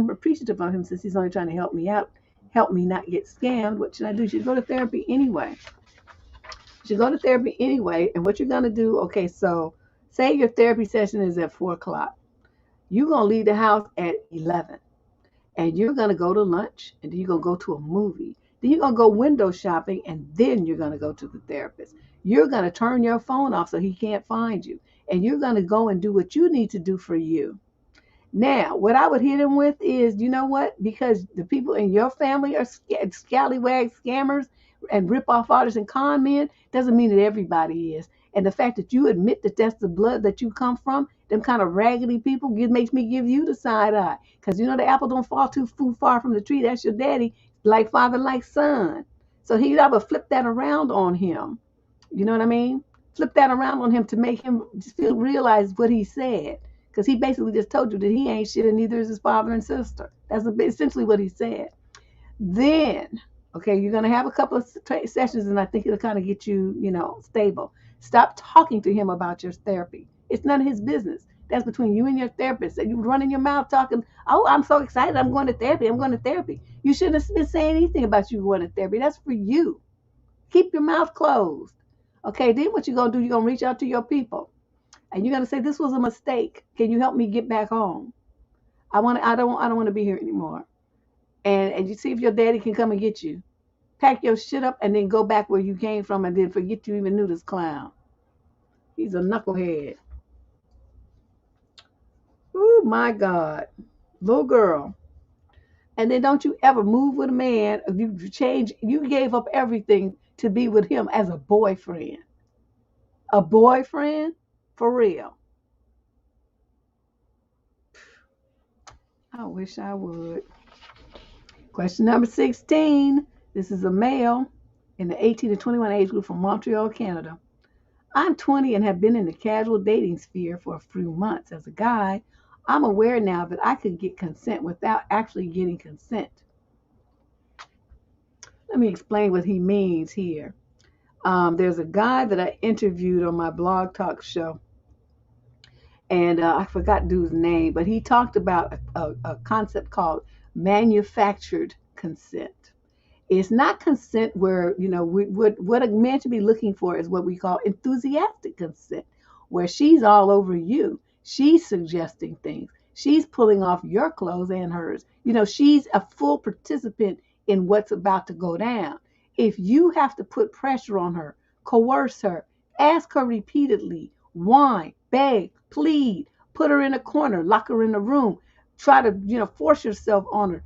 appreciative of him since he's only trying to help me out, help me not get scammed. What should I do? You should go to therapy anyway. You should go to therapy anyway. And what you're going to do, okay, so say your therapy session is at 4 o'clock. You're going to leave the house at 11. And you're going to go to lunch, and then you're going to go to a movie. Then you're going to go window shopping, and then you're going to go to the therapist. You're going to turn your phone off so he can't find you. And you're going to go and do what you need to do for you. Now, what I would hit him with is, you know what? Because the people in your family are scallywags, scammers, and rip-off artists and con men, doesn't mean that everybody is. And the fact that you admit that that's the blood that you come from, them kind of raggedy people, makes me give you the side eye. Because you know the apple don't fall too far from the tree. That's your daddy, like father, like son. So he ever flip that around on him. You know what I mean? Flip that around on him to make him realize what he said. Because he basically just told you that he ain't shit and neither is his father and sister. That's essentially what he said. Then, okay, you're going to have a couple of sessions, and I think it'll kind of get you, stable. Stop talking to him about your therapy. It's none of his business. That's between you and your therapist. And you running your mouth talking, oh, I'm so excited. I'm going to therapy. I'm going to therapy. You shouldn't have been saying anything about you going to therapy. That's for you. Keep your mouth closed. Okay, then what you're going to do, you're going to reach out to your people. And you're going to say, this was a mistake. Can you help me get back home? I don't want to be here anymore. And you see if your daddy can come and get you. Pack your shit up and then go back where you came from and then forget you even knew this clown. He's a knucklehead. Oh my God. Little girl. And then don't you ever move with a man. You gave up everything to be with him as a boyfriend. A boyfriend? For real. I wish I would. Question number 16. This is a male in the 18 to 21 age group from Montreal, Canada. I'm 20 and have been in the casual dating sphere for a few months. As a guy, I'm aware now that I could get consent without actually getting consent. Let me explain what he means here. There's a guy that I interviewed on my blog talk show. And I forgot dude's name, but he talked about a concept called manufactured consent. It's not consent where, what a man should be looking for is what we call enthusiastic consent, where she's all over you. She's suggesting things. She's pulling off your clothes and hers. She's a full participant in what's about to go down. If you have to put pressure on her, coerce her, ask her repeatedly, whine, beg, plead, put her in a corner, lock her in a room, try to, force yourself on her,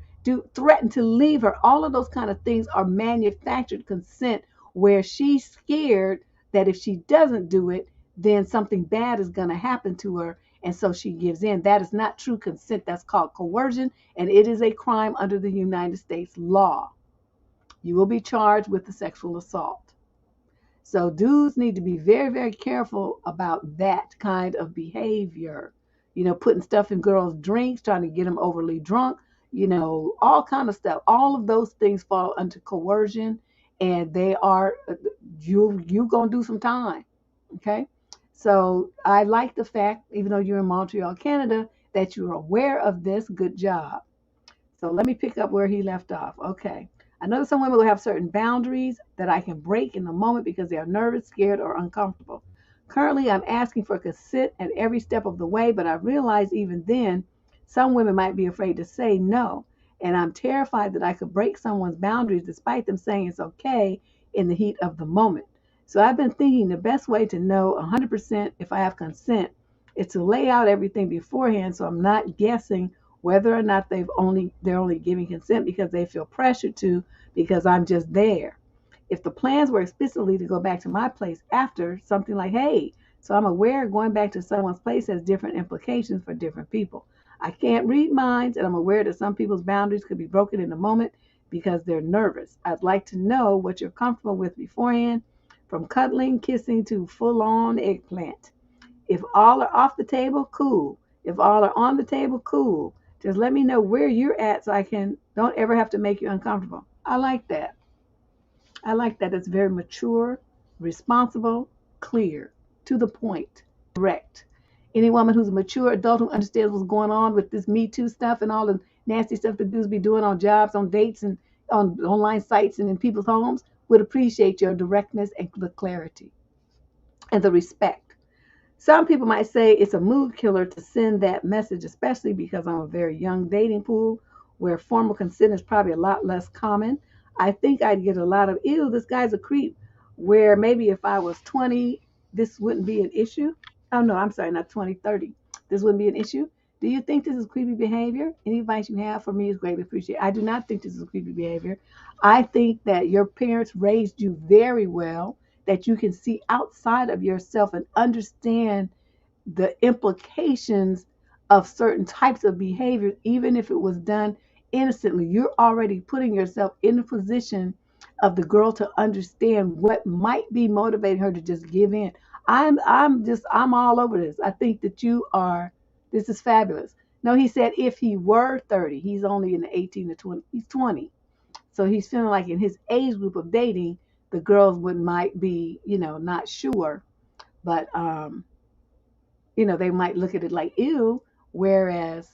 threaten to leave her. All of those kind of things are manufactured consent where she's scared that if she doesn't do it, then something bad is going to happen to her. And so she gives in. That is not true consent. That's called coercion. And it is a crime under the United States law. You will be charged with the sexual assault. So dudes need to be very, very careful about that kind of behavior. Putting stuff in girls' drinks, trying to get them overly drunk, all kind of stuff. All of those things fall under coercion, and they are, you going to do some time, okay? So I like the fact, even though you're in Montreal, Canada, that you're aware of this. Good job. So let me pick up where he left off. Okay. I know that some women will have certain boundaries that I can break in the moment because they are nervous, scared, or uncomfortable. Currently, I'm asking for consent at every step of the way, but I realize even then, some women might be afraid to say no. And I'm terrified that I could break someone's boundaries despite them saying it's okay in the heat of the moment. So I've been thinking the best way to know 100% if I have consent is to lay out everything beforehand so I'm not guessing whether or not they're only giving consent because they feel pressured to, because I'm just there. If the plans were explicitly to go back to my place after, something like, hey, so I'm aware going back to someone's place has different implications for different people. I can't read minds, and I'm aware that some people's boundaries could be broken in a moment because they're nervous. I'd like to know what you're comfortable with beforehand, from cuddling, kissing, to full-on eggplant. If all are off the table, cool. If all are on the table, cool. Just let me know where you're at so I don't ever have to make you uncomfortable. I like that. I like that. It's very mature, responsible, clear, to the point, direct. Any woman who's a mature adult who understands what's going on with this Me Too stuff and all the nasty stuff that dudes be doing on jobs, on dates, and on online sites and in people's homes would appreciate your directness and the clarity and the respect. Some people might say it's a mood killer to send that message, especially because I'm a very young dating pool where formal consent is probably a lot less common. I think I'd get a lot of, ew, this guy's a creep, where maybe if I was 20, this wouldn't be an issue. Oh, no, I'm sorry, not 20, 30. This wouldn't be an issue. Do you think this is creepy behavior? Any advice you have for me is greatly appreciated. I do not think this is creepy behavior. I think that your parents raised you very well, that you can see outside of yourself and understand the implications of certain types of behavior, even if it was done innocently. You're already putting yourself in the position of the girl to understand what might be motivating her to just give in. I'm all over this. I think that this is fabulous. No, he said if he were 30, he's only in the 18 to 20, he's 20. So he's feeling like in his age group of dating, the girls might be, not sure, but they might look at it like ew. Whereas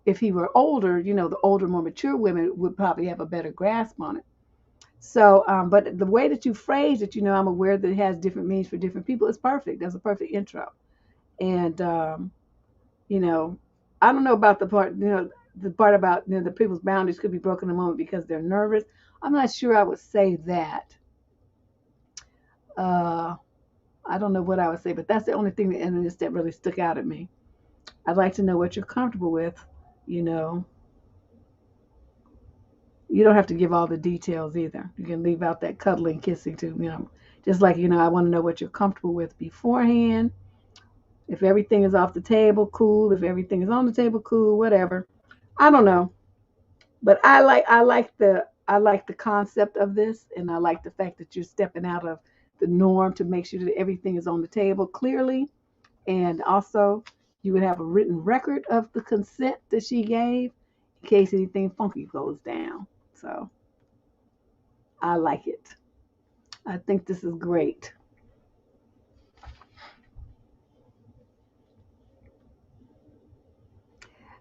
if he were older, the older, more mature women would probably have a better grasp on it. So, but the way that you phrase it, I'm aware that it has different meanings for different people. It's perfect. That's a perfect intro. And, I don't know about the part about, the people's boundaries could be broken in a moment because they're nervous. I'm not sure I would say that. I don't know what I would say, but that's the only thing that really stuck out at me. I'd like to know what you're comfortable with. You don't have to give all the details either. You can leave out that cuddling, kissing too. Just like, I want to know what you're comfortable with beforehand. If everything is off the table, cool. If everything is on the table, cool. Whatever. I don't know, but I like the concept of this, and I like the fact that you're stepping out of the norm to make sure that everything is on the table clearly, and also you would have a written record of the consent that she gave in case anything funky goes down. So I like it. I think this is great.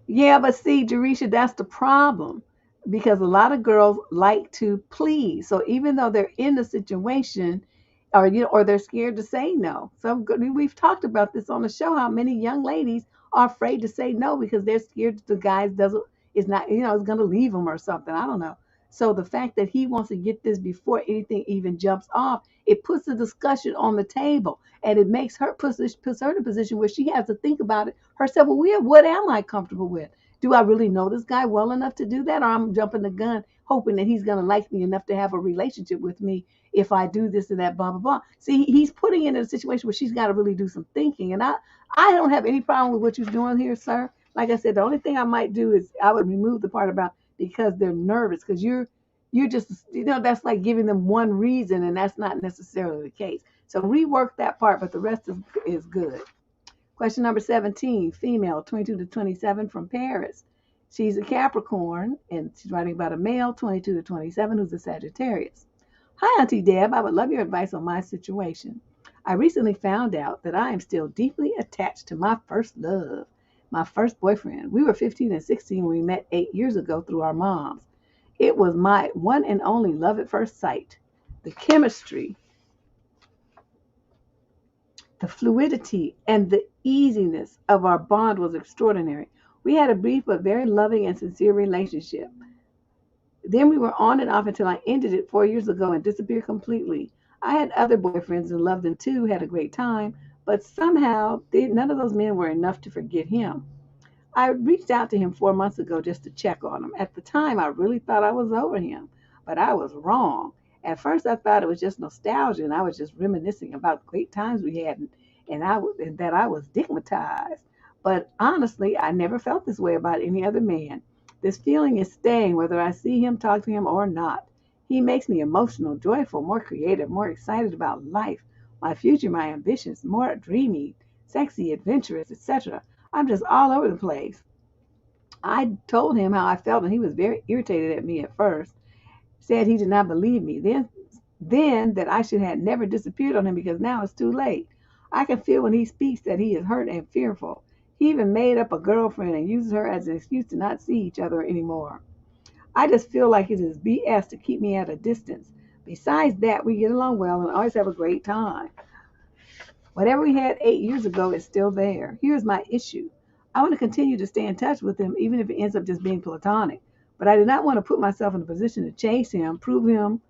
Yeah, but see, Jerisha, that's the problem because a lot of girls like to please. So even though they're in the situation, or they're scared to say no. We've talked about this on the show. How many young ladies are afraid to say no because they're scared that the guy is not, is going to leave them or something. I don't know. So the fact that he wants to get this before anything even jumps off, it puts the discussion on the table, and it puts her in a position where she has to think about it herself. Well, what am I comfortable with? Do I really know this guy well enough to do that, or I'm jumping the gun hoping that he's going to like me enough to have a relationship with me if I do this and that, blah blah blah. See, he's putting it in a situation where she's got to really do some thinking, and I don't have any problem with what you're doing here, sir. Like I said, the only thing I might do is I would remove the part about because they're nervous, because you're just, that's like giving them one reason, and that's not necessarily the case. So rework that part, but the rest is good. Question number 17, female, 22 to 27, from Paris. She's a Capricorn, and she's writing about a male, 22 to 27, who's a Sagittarius. Hi, Auntie Deb. I would love your advice on my situation. I recently found out that I am still deeply attached to my first love, my first boyfriend. We were 15 and 16 when we met 8 years ago through our moms. It was my one and only love at first sight. The chemistry, the fluidity, and the easiness of our bond was extraordinary. We had a brief but very loving and sincere relationship. Then we were on and off until I ended it 4 years ago and disappeared completely. I had other boyfriends and loved them too, had a great time, but somehow none of those men were enough to forget him. I reached out to him 4 months ago just to check on him. At the time, I really thought I was over him, but I was wrong. At first, I thought it was just nostalgia, and I was just reminiscing about great times we had, and that I was stigmatized. But honestly, I never felt this way about any other man. This feeling is staying whether I see him, talk to him, or not. He makes me emotional, joyful, more creative, more excited about life, my future, my ambitions, more dreamy, sexy, adventurous, etc. I'm just all over the place. I told him how I felt, and he was very irritated at me at first. Said he did not believe me. Then then that I should have never disappeared on him because now it's too late. I can feel when he speaks that he is hurt and fearful. He even made up a girlfriend and uses her as an excuse to not see each other anymore. I just feel like it is BS to keep me at a distance. Besides that, we get along well and always have a great time. Whatever we had 8 years ago is still there. Here's my issue. I want to continue to stay in touch with him, even if it ends up just being platonic. But I do not want to put myself in a position to chase him, prove him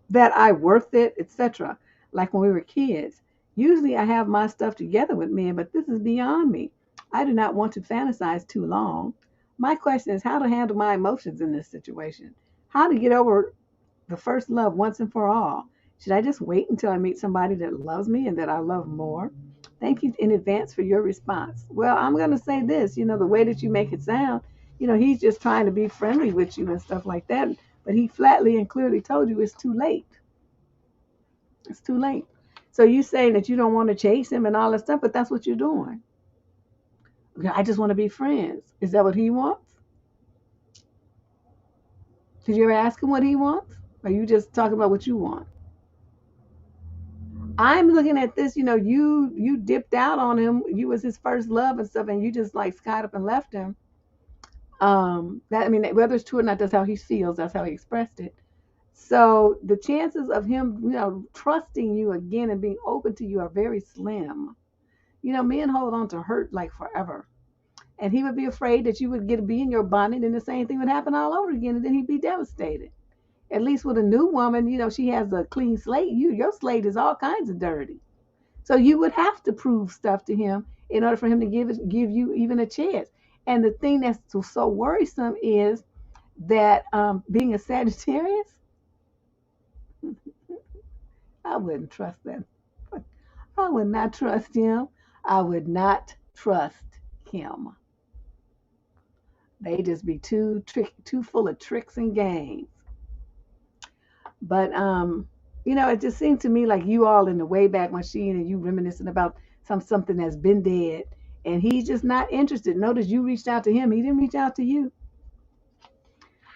that I'm worth it, etc. Like when we were kids. Usually I have my stuff together with men, but this is beyond me. I do not want to fantasize too long. My question is how to handle my emotions in this situation. How to get over the first love once and for all. Should I just wait until I meet somebody that loves me and that I love more? Thank you in advance for your response. Well, I'm going to say this, the way that you make it sound, he's just trying to be friendly with you and stuff like that. But he flatly and clearly told you it's too late. It's too late. So you saying that you don't want to chase him and all that stuff, but that's what you're doing. I just want to be friends. Is that what he wants? Did you ever ask him what he wants? Or are you just talking about what you want? I'm looking at this, you dipped out on him. You was his first love and stuff, and you just like skied up and left him. Whether it's true or not, that's how he feels. That's how he expressed it. So the chances of him, trusting you again and being open to you are very slim. Men hold on to hurt like forever. And he would be afraid that you would be in your bonnet and the same thing would happen all over again, and then he'd be devastated. At least with a new woman, she has a clean slate. Your slate is all kinds of dirty. So you would have to prove stuff to him in order for him to give you even a chance. And the thing that's so worrisome is that being a Sagittarius, I wouldn't trust them. I would not trust him. I would not trust him. They just be too full of tricks and games. But it just seemed to me like you all in the Wayback Machine and you reminiscing about something that's been dead, and he's just not interested. Notice you reached out to him; he didn't reach out to you.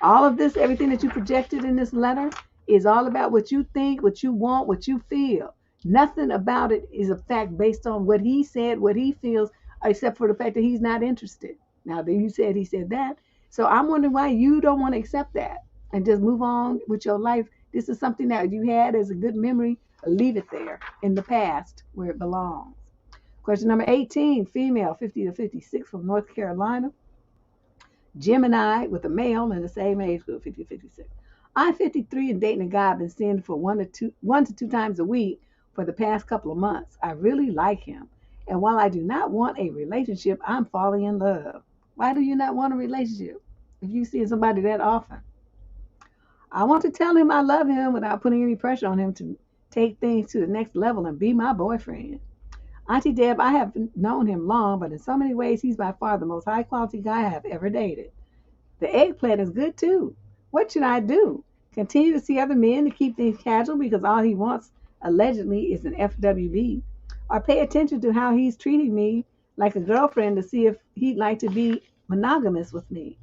All of this, everything that you projected in this letter, is all about what you think, what you want, what you feel. Nothing about it is a fact based on what he said, what he feels, except for the fact that he's not interested. Now, then you said he said that. So I'm wondering why you don't want to accept that and just move on with your life. This is something that you had as a good memory. Leave it there in the past where it belongs. Question number 18, female, 50 to 56 from North Carolina. Gemini with a male in the same age group, 50 to 56. I'm 53 and dating a guy I've been seeing for one to two times a week for the past couple of months. I really like him. And while I do not want a relationship, I'm falling in love. Why do you not want a relationship if you see somebody that often? I want to tell him I love him without putting any pressure on him to take things to the next level and be my boyfriend. Auntie Deb, I have known him long, but in so many ways, he's by far the most high-quality guy I have ever dated. The eggplant is good, too. What should I do? Continue to see other men to keep things casual because all he wants, allegedly, is an FWB? Or pay attention to how he's treating me like a girlfriend to see if he'd like to be monogamous with me?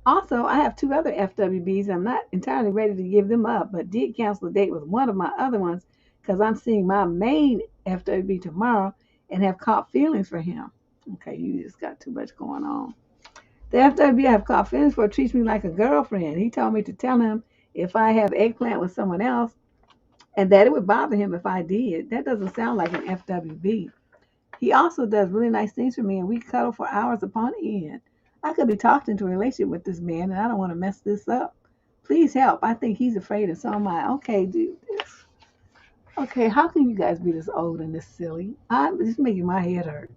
Also, I have two other FWBs. I'm not entirely ready to give them up, but did cancel a date with one of my other ones because I'm seeing my main FWB tomorrow and have caught feelings for him. Okay, you just got too much going on. The FWB I have caught feelings for treats me like a girlfriend. He told me to tell him if I have eggplant with someone else and that it would bother him if I did. That doesn't sound like an FWB. He also does really nice things for me and we cuddle for hours upon end. I could be talked into a relationship with this man, and I don't want to mess this up. Please help. I think he's afraid, and so am I. Okay, dude. Okay, how can you guys be this old and this silly? I'm just making my head hurt.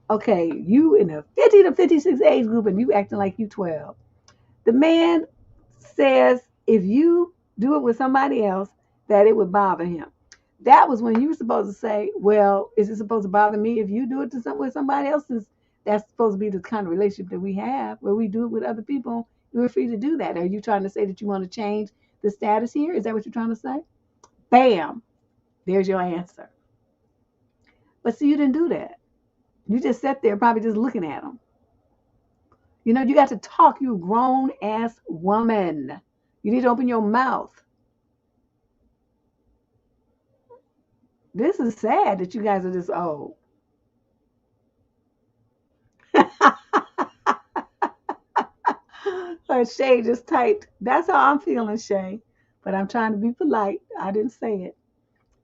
Okay, you in a 50 to 56 age group, and you acting like you 12. The man says if you do it with somebody else, that it would bother him. That was when you were supposed to say, well, is it supposed to bother me if you do it with somebody else? That's supposed to be the kind of relationship that we have where we do it with other people. You're free to do that. Are you trying to say that you want to change the status here? Is that what you're trying to say? Bam. There's your answer. But see, you didn't do that. You just sat there probably just looking at them. You got to talk. You're a grown-ass woman. You need to open your mouth. This is sad that you guys are this old. Shay just typed, that's how I'm feeling, Shay. But I'm trying to be polite. I didn't say it.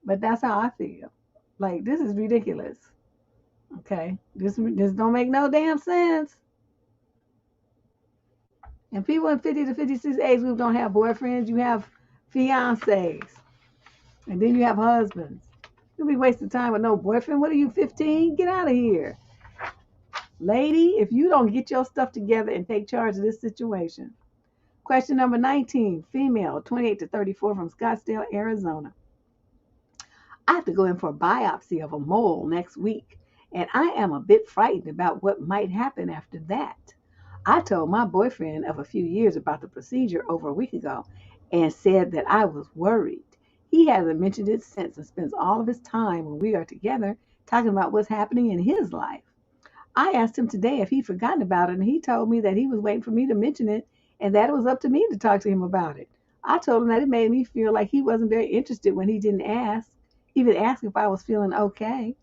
But that's how I feel. Like, this is ridiculous. Okay? This don't make no damn sense. And people in 50 to 56 age group don't have boyfriends. You have fiancés. And then you have husbands. You'll be wasting time with no boyfriend. What are you, 15? Get out of here. Lady, if you don't get your stuff together and take charge of this situation. Question number 19, female, 28 to 34 from Scottsdale, Arizona. I have to go in for a biopsy of a mole next week, and I am a bit frightened about what might happen after that. I told my boyfriend of a few years about the procedure over a week ago and said that I was worried. He hasn't mentioned it since and spends all of his time when we are together talking about what's happening in his life. I asked him today if he'd forgotten about it, and he told me that he was waiting for me to mention it and that it was up to me to talk to him about it. I told him that it made me feel like he wasn't very interested when he didn't even ask if I was feeling okay.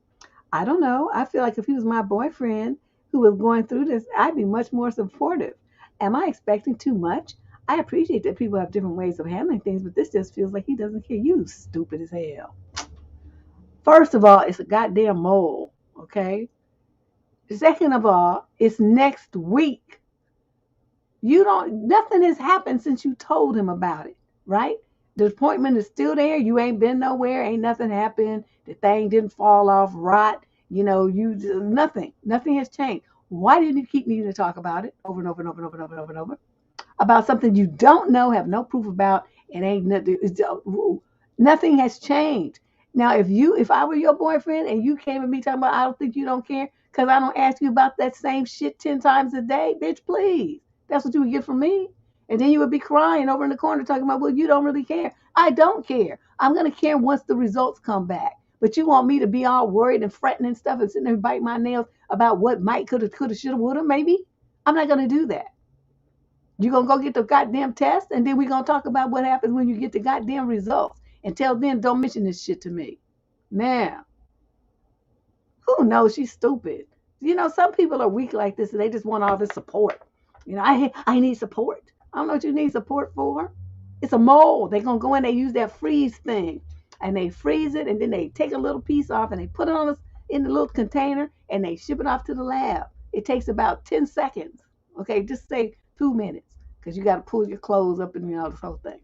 I don't know. I feel like if he was my boyfriend who was going through this, I'd be much more supportive. Am I expecting too much? I appreciate that people have different ways of handling things, but this just feels like he doesn't care. You stupid as hell. First of all, it's a goddamn mole, okay? Second of all, it's next week. Nothing has happened since you told him about it, right? The appointment is still there. You ain't been nowhere. Ain't nothing happened. The thing didn't fall off, rot. Nothing has changed. Why didn't you keep needing to talk about it over and over and over and over and over and over and over? About something you don't know, have no proof about, and ain't nothing. Nothing has changed. Now, if I were your boyfriend and you came at me talking about I don't think you don't care because I don't ask you about that same shit 10 times a day, bitch, please. That's what you would get from me. And then you would be crying over in the corner talking about, well, you don't really care. I don't care. I'm going to care once the results come back. But you want me to be all worried and fretting and stuff and sitting there biting my nails about what might, coulda, shoulda, woulda, maybe? I'm not going to do that. You're going to go get the goddamn test, and then we're going to talk about what happens when you get the goddamn results. Until then, don't mention this shit to me. Now, who knows? She's stupid. Some people are weak like this, and they just want all this support. I need support. I don't know what you need support for. It's a mole. They're going to go in, they use that freeze thing, and they freeze it, and then they take a little piece off, and they put it in the little container, and they ship it off to the lab. It takes about 10 seconds. Okay, just say 2 minutes, because you got to pull your clothes up and this whole thing.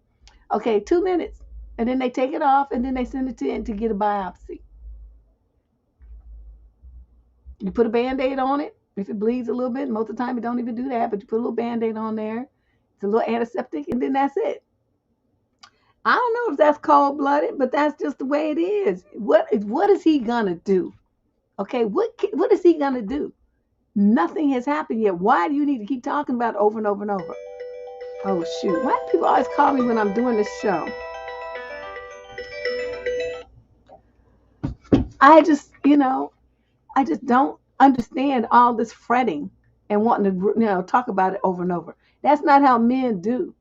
Okay, 2 minutes. And then they take it off, and then they send it in to get a biopsy. You put a Band-Aid on it. If it bleeds a little bit, most of the time it don't even do that, but you put a little Band-Aid on there. It's a little antiseptic, and then that's it. I don't know if that's cold-blooded, but that's just the way it is. What is he gonna do? Okay, what is he gonna do? Nothing has happened yet. Why do you need to keep talking about it over and over and over? Oh shoot! Why do people always call me when I'm doing this show? I just don't understand all this fretting and wanting to, talk about it over and over. That's not how men do.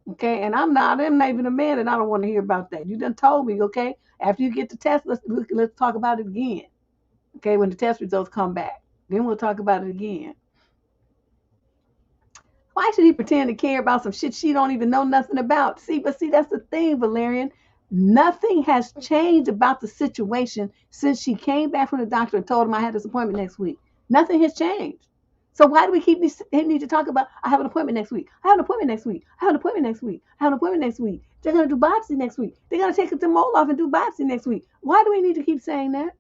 Okay, and I'm not even a man, and I don't want to hear about that. You done told me, okay? After you get the test, let's talk about it again. Okay, when the test results come back, then we'll talk about it again. Why should he pretend to care about some shit she don't even know nothing about? See, that's the thing, Valerian. Nothing has changed about the situation since she came back from the doctor and told him I had this appointment next week. Nothing has changed. So why do we need to talk about, I have an appointment next week. I have an appointment next week. I have an appointment next week. I have an appointment next week. They're going to do biopsy next week. They're going to take the mole off and do biopsy next week. Why do we need to keep saying that?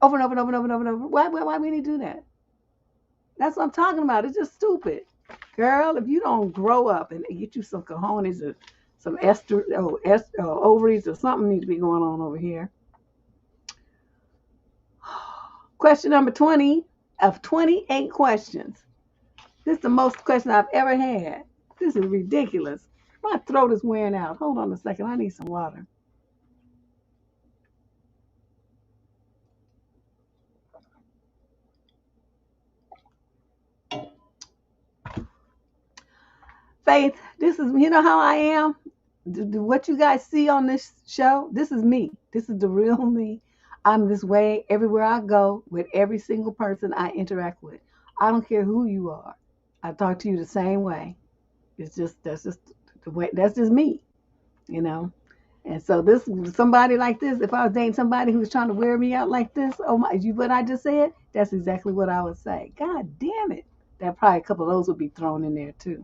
Over and over and over and over and over and over. Why do we need to do that? That's what I'm talking about. It's just stupid. Girl, if you don't grow up and get you some cojones or some ovaries or something needs to be going on over here. Question number 20 of 28 questions. This is the most questions I've ever had. This is ridiculous. My throat is wearing out. Hold on a second. I need some water. Faith, this is, how I am? What you guys see on this show, this is me. This is the real me. I'm this way everywhere I go with every single person I interact with. I don't care who you are. I talk to you the same way. That's just the way. That's just me, you know. And so this somebody like this, if I was dating somebody who was trying to wear me out like this, oh my, what I just said, that's exactly what I would say. God damn it. That probably a couple of those would be thrown in there too.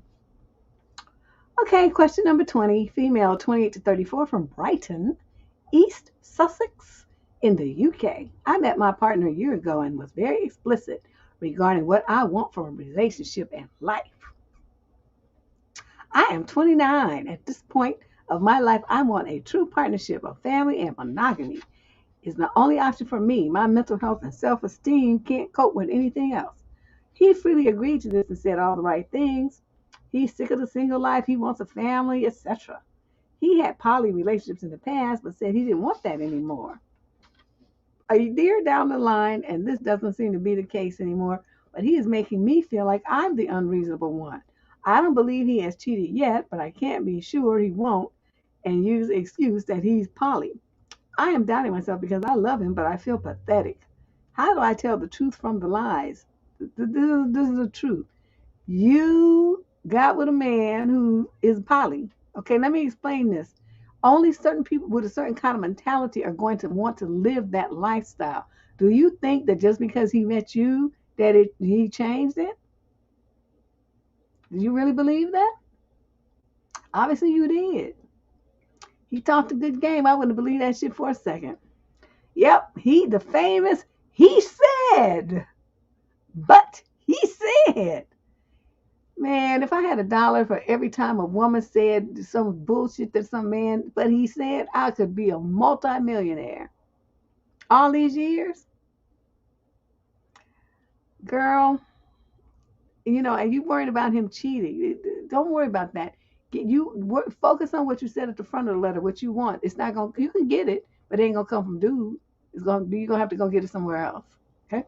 Okay, question number 20, female 28 to 34 from Brighton, East Sussex in the UK. I met my partner a year ago and was very explicit regarding what I want from a relationship and life. I am 29. At this point of my life, I want a true partnership of family, and monogamy is the only option for me. My mental health and self-esteem can't cope with anything else. He freely agreed to this and said all the right things. He's sick of the single life. He wants a family, etc. He had poly relationships in the past, but said he didn't want that anymore. A year down the line, and this doesn't seem to be the case anymore, but he is making me feel like I'm the unreasonable one. I don't believe he has cheated yet, but I can't be sure he won't, and use the excuse that he's poly. I am doubting myself because I love him, but I feel pathetic. How do I tell the truth from the lies? This is the truth. You got with a man who is poly. Okay, let me explain this. Only certain people with a certain kind of mentality are going to want to live that lifestyle. Do you think that just because he met you that he changed it? Do you really believe that? Obviously you did. He talked a good game. I wouldn't believe that shit for a second. Yep, he said, but he said. Man, if I had $1 for every time a woman said some bullshit that some man, but he said, I could be a multimillionaire. All these years, girl, and you worried about him cheating. Don't worry about that. Focus on what you said at the front of the letter, what you want. It's not gonna, you can get it, but it ain't gonna come from dude. You're gonna have to go get it somewhere else. Okay.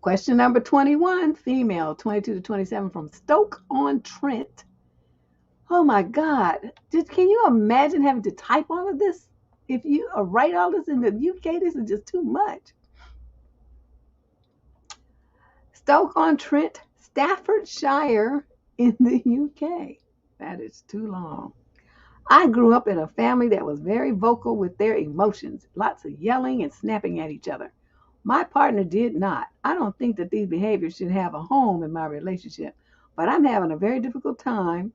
Question number 21, female 22 to 27 from Stoke-on-Trent. Oh my God. Can you imagine having to type all of this? If you write all this in the UK, this is just too much. Stoke-on-Trent, Staffordshire in the UK. That is too long. I grew up in a family that was very vocal with their emotions, lots of yelling and snapping at each other. My partner did not. I don't think that these behaviors should have a home in my relationship, but I'm having a very difficult time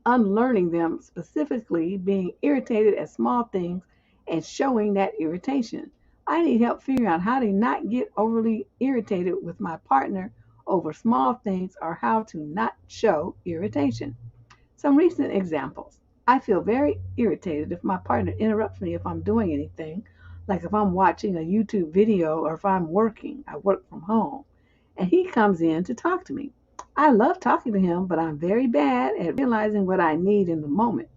unlearning them, specifically being irritated at small things and showing that irritation. I need help figuring out how to not get overly irritated with my partner over small things or how to not show irritation. Some recent examples. I feel very irritated if my partner interrupts me if I'm doing anything, like if I'm watching a YouTube video or if I'm working. I work from home, and he comes in to talk to me. I love talking to him, but I'm very bad at realizing what I need in the moment.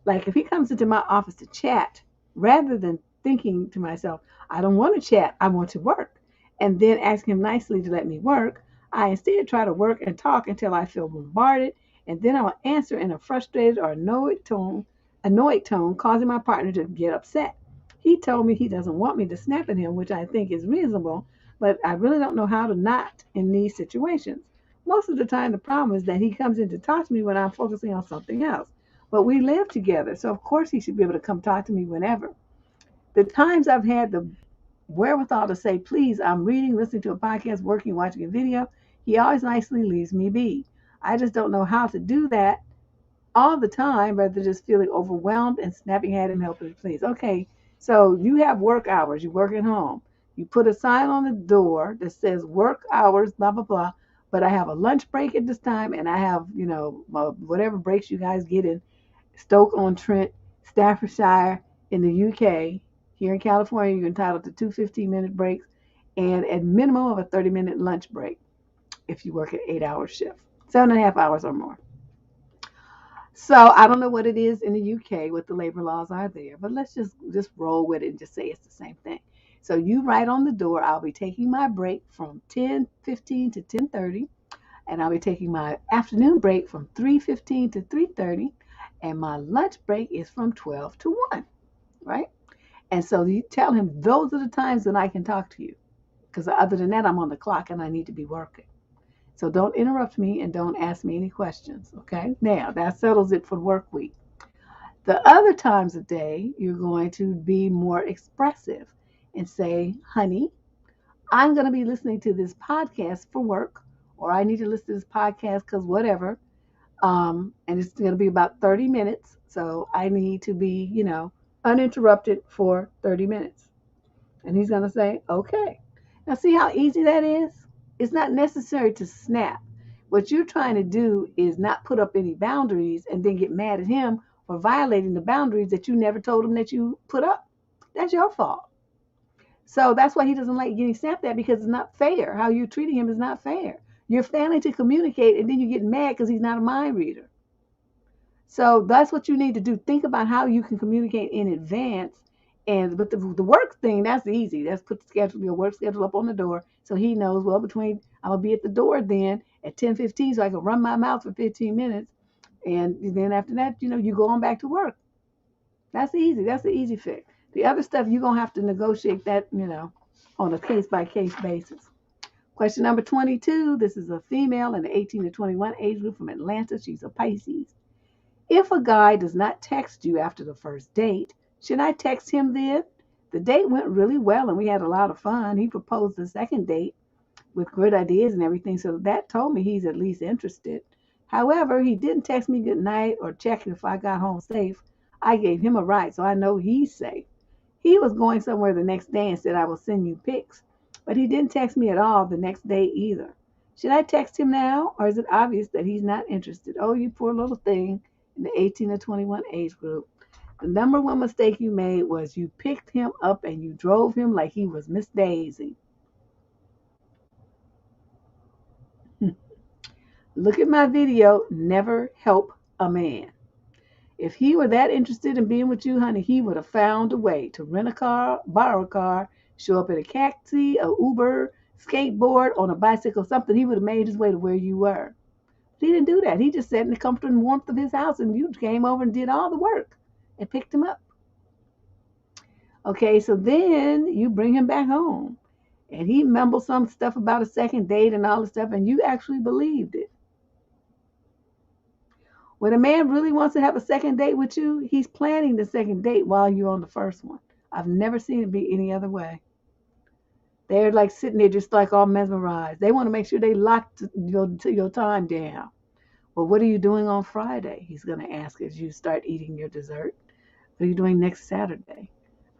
Like if he comes into my office to chat, rather than thinking to myself, I don't want to chat, I want to work, and then ask him nicely to let me work, I instead try to work and talk until I feel bombarded, and then I will answer in a frustrated or annoyed tone, causing my partner to get upset. He told me he doesn't want me to snap at him, which I think is reasonable, but I really don't know how to not in these situations. Most of the time, the problem is that he comes in to talk to me when I'm focusing on something else. But we live together, so of course he should be able to come talk to me whenever. The times I've had the wherewithal to say, please, I'm reading, listening to a podcast, working, watching a video, he always nicely leaves me be. I just don't know how to do that all the time, rather than just feeling overwhelmed and snapping at him, helping please. Okay, so you have work hours, you work at home. You put a sign on the door that says work hours, blah, blah, blah. But I have a lunch break at this time, and I have, whatever breaks you guys get in Stoke-on-Trent, Staffordshire in the UK. Here in California, you're entitled to two 15-minute breaks and at minimum of a 30-minute lunch break if you work an 8-hour shift, 7.5 hours or more. So I don't know what it is in the UK, what the labor laws are there, but let's just roll with it and just say it's the same thing. So you write on the door, I'll be taking my break from 10:15 to 10:30, and I'll be taking my afternoon break from 3:15 to 3:30, and my lunch break is from 12 to 1, right? And so you tell him those are the times that I can talk to you, because other than that, I'm on the clock and I need to be working. So don't interrupt me and don't ask me any questions, okay? Now, that settles it for the work week. The other times of day, you're going to be more expressive and say, honey, I'm going to be listening to this podcast for work, or I need to listen to this podcast because whatever. And it's going to be about 30 minutes. So I need to be, uninterrupted for 30 minutes. And he's going to say, okay. Now, see how easy that is? It's not necessary to snap. What you're trying to do is not put up any boundaries and then get mad at him for violating the boundaries that you never told him that you put up. That's your fault. So that's why he doesn't like getting snapped at, because it's not fair. How you're treating him is not fair. You're failing to communicate, and then you get mad because he's not a mind reader. So that's what you need to do. Think about how you can communicate in advance. But the work thing, that's easy. That's put your work schedule up on the door so he knows, well, I'm gonna be at the door then at 10:15 so I can run my mouth for 15 minutes. And then after that, you go on back to work. That's easy. That's the easy fix. The other stuff, you're gonna have to negotiate that, on a case by case basis. Question number 22. This is a female in the 18 to 21 age group from Atlanta. She's a Pisces. If a guy does not text you after the first date, should I text him then? The date went really well and we had a lot of fun. He proposed the second date with good ideas and everything, so that told me he's at least interested. However, he didn't text me good night or check if I got home safe. I gave him a ride, so I know he's safe. He was going somewhere the next day and said, I will send you pics, but he didn't text me at all the next day either. Should I text him now, or is it obvious that he's not interested? Oh, you poor little thing in the 18 to 21 age group. The number one mistake you made was you picked him up and you drove him like he was Miss Daisy. Look at my video, Never Help a Man. If he were that interested in being with you, honey, he would have found a way to rent a car, borrow a car, show up in a taxi, a Uber, skateboard, on a bicycle, something. He would have made his way to where you were. But he didn't do that. He just sat in the comfort and warmth of his house, and you came over and did all the work and picked him up. Okay, so then you bring him back home, and he mumbled some stuff about a second date and all this stuff, and you actually believed it. When a man really wants to have a second date with you, he's planning the second date while you're on the first one. I've never seen it be any other way. They're like sitting there just like all mesmerized. They want to make sure they lock your time down. Well, what are you doing on Friday? He's going to ask as you start eating your dessert. What are you doing next Saturday?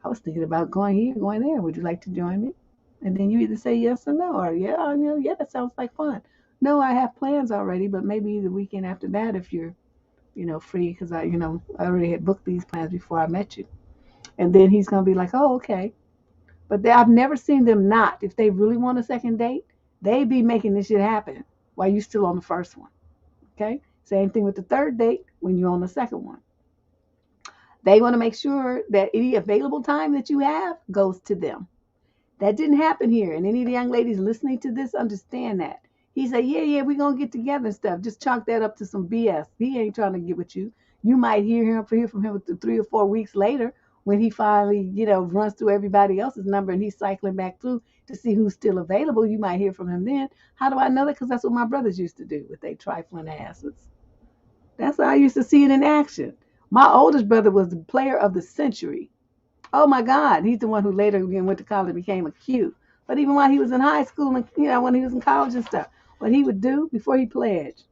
I was thinking about going here, going there. Would you like to join me? And then you either say yes or no, or yeah, that sounds like fun. No, I have plans already, but maybe the weekend after that if you're free, because I already had booked these plans before I met you. And then he's going to be like, oh, okay. But I've never seen them not. If they really want a second date, they be making this shit happen while you're still on the first one. Okay? Same thing with the third date when you're on the second one. They want to make sure that any available time that you have goes to them. That didn't happen here. And any of the young ladies listening to this understand that. He said, yeah, we're going to get together and stuff. Just chalk that up to some BS. He ain't trying to get with you. You might hear from him 3 or 4 weeks later when he finally, runs through everybody else's number and he's cycling back through to see who's still available. You might hear from him then. How do I know that? Because that's what my brothers used to do with their trifling asses. That's how I used to see it in action. My oldest brother was the player of the century. Oh, my God. He's the one who later went to college and became a Q. But even while he was in high school and, when he was in college and stuff, what he would do before he pledged,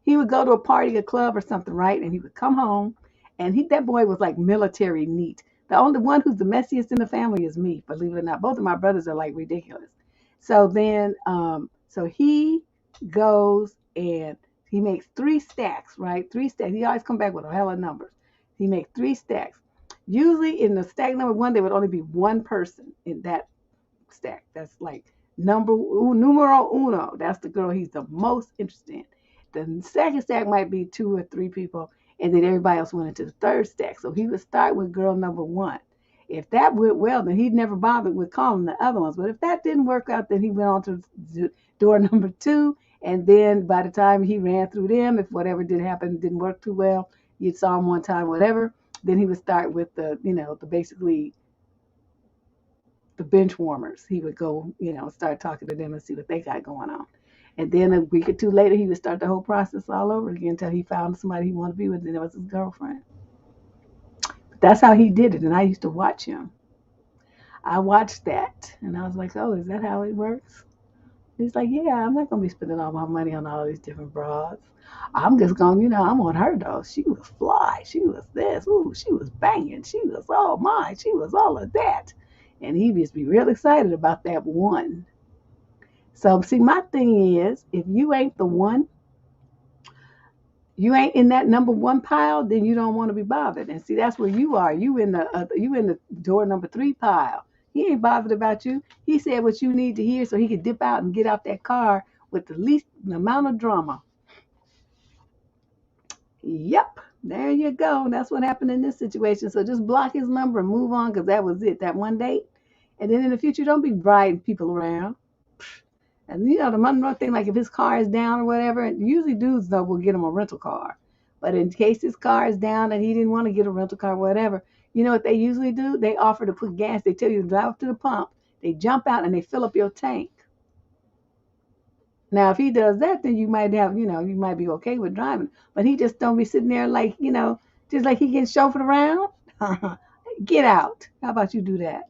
he would go to a party, a club or something, right? And he would come home, and that boy was like military neat. The only one who's the messiest in the family is me, believe it or not. Both of my brothers are like ridiculous. So then, so he goes and he makes 3 stacks, right? 3 stacks. He always come back with a hell of numbers. He makes 3 stacks. Usually in the stack number 1, there would only be one person in that stack. That's like numero uno. That's the girl he's the most interested in. The second stack might be 2 or 3 people, and then everybody else went into the third stack. So he would start with girl number 1. If that went well, then he'd never bothered with calling the other ones. But if that didn't work out, then he went on to door number 2. And then by the time he ran through them, if whatever did happen didn't work too well, You'd saw him one time, whatever. Then he would start with the, the basically the bench warmers. He would go, start talking to them and see what they got going on. And then a week or two later, he would start the whole process all over again until he found somebody he wanted to be with, and it was his girlfriend. But that's how he did it, and I used to watch him. I watched that, and I was like, oh, is that how it works? He's like, yeah, I'm not going to be spending all my money on all these different bras. I'm just going, I'm on her, though. She was fly. She was this. Ooh, she was banging. She was all mine. She was all of that. And he just be real excited about that one. So, see, my thing is, if you ain't the one, you ain't in that number one pile, then you don't want to be bothered. And see, that's where you are. You in the door number 3 pile. He ain't bothered about you. He said what you need to hear so he could dip out and get out that car with the least amount of drama. Yep, there you go. That's what happened in this situation. So just block his number and move on, because that was it, that one date. And then in the future, don't be riding people around. And the one thing, like if his car is down or whatever, usually dudes though will get him a rental car. But in case his car is down and he didn't want to get a rental car, whatever, you know what they usually do? They offer to put gas. They tell you to drive up to the pump. They jump out and they fill up your tank. Now, if he does that, then you might have, you might be okay with driving. But he just don't be sitting there like, just like he gets chauffeured around. Get out. How about you do that?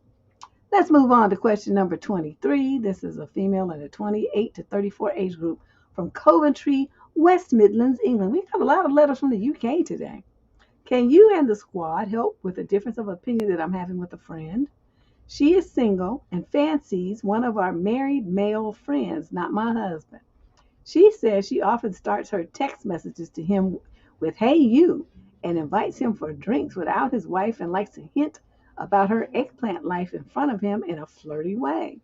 Let's move on to question number 23. This is a female in the 28 to 34 age group from Coventry, West Midlands, England. We got a lot of letters from the UK today. Can you and the squad help with a difference of opinion that I'm having with a friend? She is single and fancies one of our married male friends, not my husband. She says she often starts her text messages to him with, hey, you, and invites him for drinks without his wife and likes to hint about her eggplant life in front of him in a flirty way.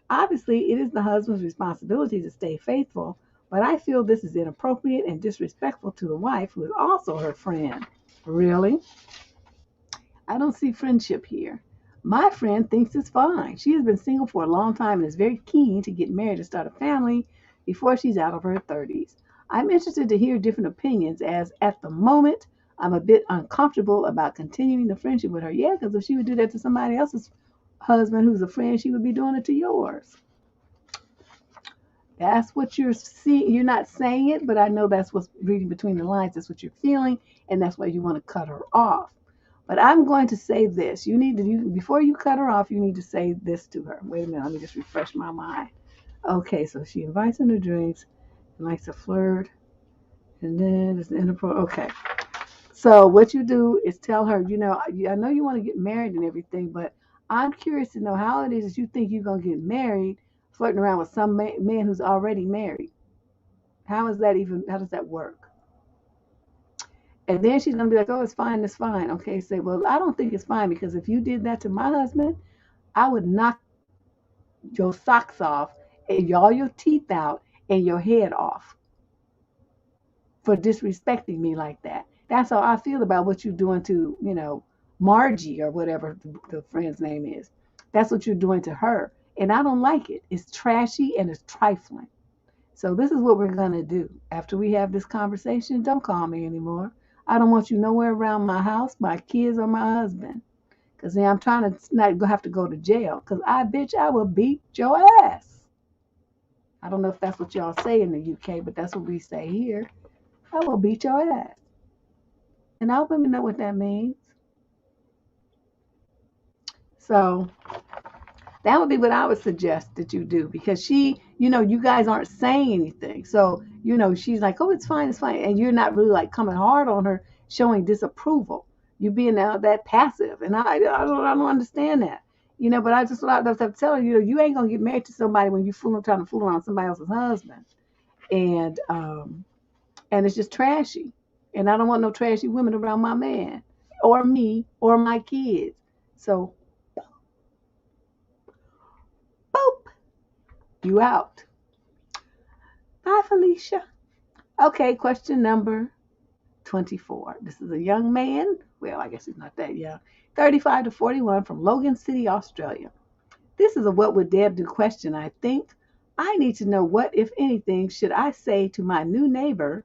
Obviously, it is the husband's responsibility to stay faithful, but I feel this is inappropriate and disrespectful to the wife, who is also her friend. Really? I don't see friendship here. My friend thinks it's fine. She has been single for a long time and is very keen to get married and start a family before she's out of her 30s. I'm interested to hear different opinions, as at the moment, I'm a bit uncomfortable about continuing the friendship with her. Yeah, because if she would do that to somebody else's husband who's a friend, she would be doing it to yours. That's what you're seeing. You're not saying it, but I know that's what's reading between the lines. That's what you're feeling, and that's why you want to cut her off. But I'm going to say this. Before you cut her off, you need to say this to her. Wait a minute. Let me just refresh my mind. Okay, so she invites him to drinks and likes to flirt. And then it's inappropriate. Okay. So what you do is tell her, I know you want to get married and everything, but I'm curious to know how it is that you think you're going to get married flirting around with some man who's already married. How does that work? And then she's going to be like, oh, it's fine, it's fine. Okay, say, well, I don't think it's fine, because if you did that to my husband, I would knock your socks off and all your teeth out and your head off for disrespecting me like that. That's how I feel about what you're doing to, Margie or whatever the friend's name is. That's what you're doing to her. And I don't like it. It's trashy and it's trifling. So this is what we're going to do. After we have this conversation, don't call me anymore. I don't want you nowhere around my house, my kids, or my husband. Because then I'm trying to not have to go to jail. Because I will beat your ass. I don't know if that's what y'all say in the UK, but that's what we say here. I will beat your ass. And all women know what that means. So that would be what I would suggest that you do, because you guys aren't saying anything. So, she's like, oh, it's fine, it's fine. And you're not really like coming hard on her, showing disapproval. You being that passive. And I don't understand that. But I just have to tell her, you ain't going to get married to somebody when you trying to fool around somebody else's husband. And it's just trashy. And I don't want no trashy women around my man or me or my kids. So, boop, you out. Bye, Felicia. Okay, question number 24. This is a young man. Well, I guess he's not that young. 35 to 41 from Logan City, Australia. This is a what would Deb do question, I think. I need to know what, if anything, should I say to my new neighbor,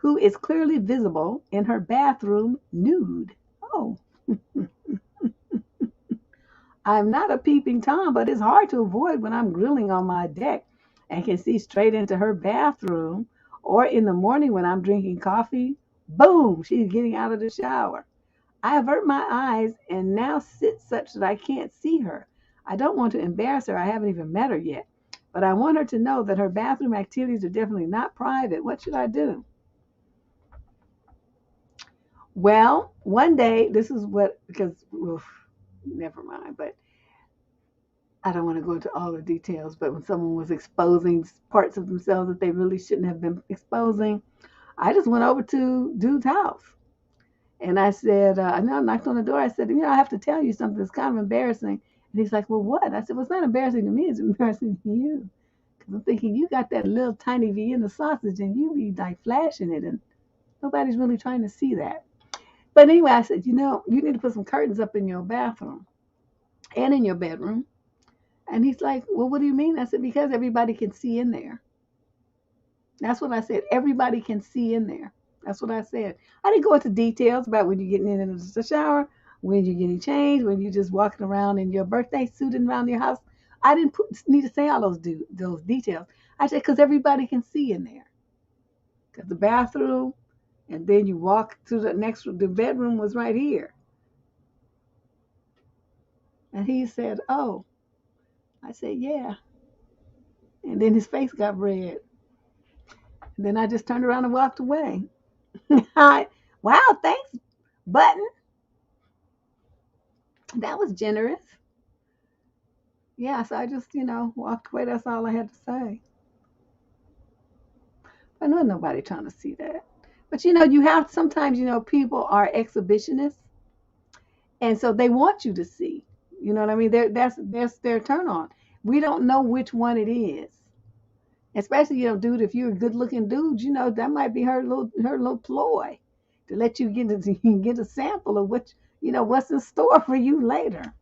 who is clearly visible in her bathroom nude. Oh, I'm not a peeping Tom, but it's hard to avoid when I'm grilling on my deck and can see straight into her bathroom, or in the morning when I'm drinking coffee. Boom, she's getting out of the shower. I avert my eyes and now sit such that I can't see her. I don't want to embarrass her. I haven't even met her yet. But I want her to know that her bathroom activities are definitely not private. What should I do? Well, one day, this is what, because, oof, never mind, but I don't want to go into all the details. But when someone was exposing parts of themselves that they really shouldn't have been exposing, I just went over to dude's house. And I said, I knocked on the door. I said, I have to tell you something that's kind of embarrassing. And he's like, well, what? I said, well, it's not embarrassing to me. It's embarrassing to you. Because I'm thinking, you got that little tiny Vienna sausage and you be like flashing it. And nobody's really trying to see that. But anyway, I said, you need to put some curtains up in your bathroom and in your bedroom. And he's like, well, what do you mean? I said, because everybody can see in there. That's what I said. Everybody can see in there. That's what I said. I didn't go into details about when you're getting in the shower, when you're getting changed, when you're just walking around in your birthday suit and around your house. I didn't need to say all those details. I said, because everybody can see in there. Because the bathroom, and then you walk to the bedroom was right here. And he said, oh. I said, yeah. And then his face got red. And then I just turned around and walked away. Wow, thanks, Button. That was generous. Yeah, so I just, walked away. That's all I had to say. I know nobody trying to see that. But you have sometimes, people are exhibitionists, and so they want you to see. You know what I mean? That's their turn on. We don't know which one it is. Especially, dude, if you're a good looking dude, that might be her little ploy to let you get a sample of what's in store for you later.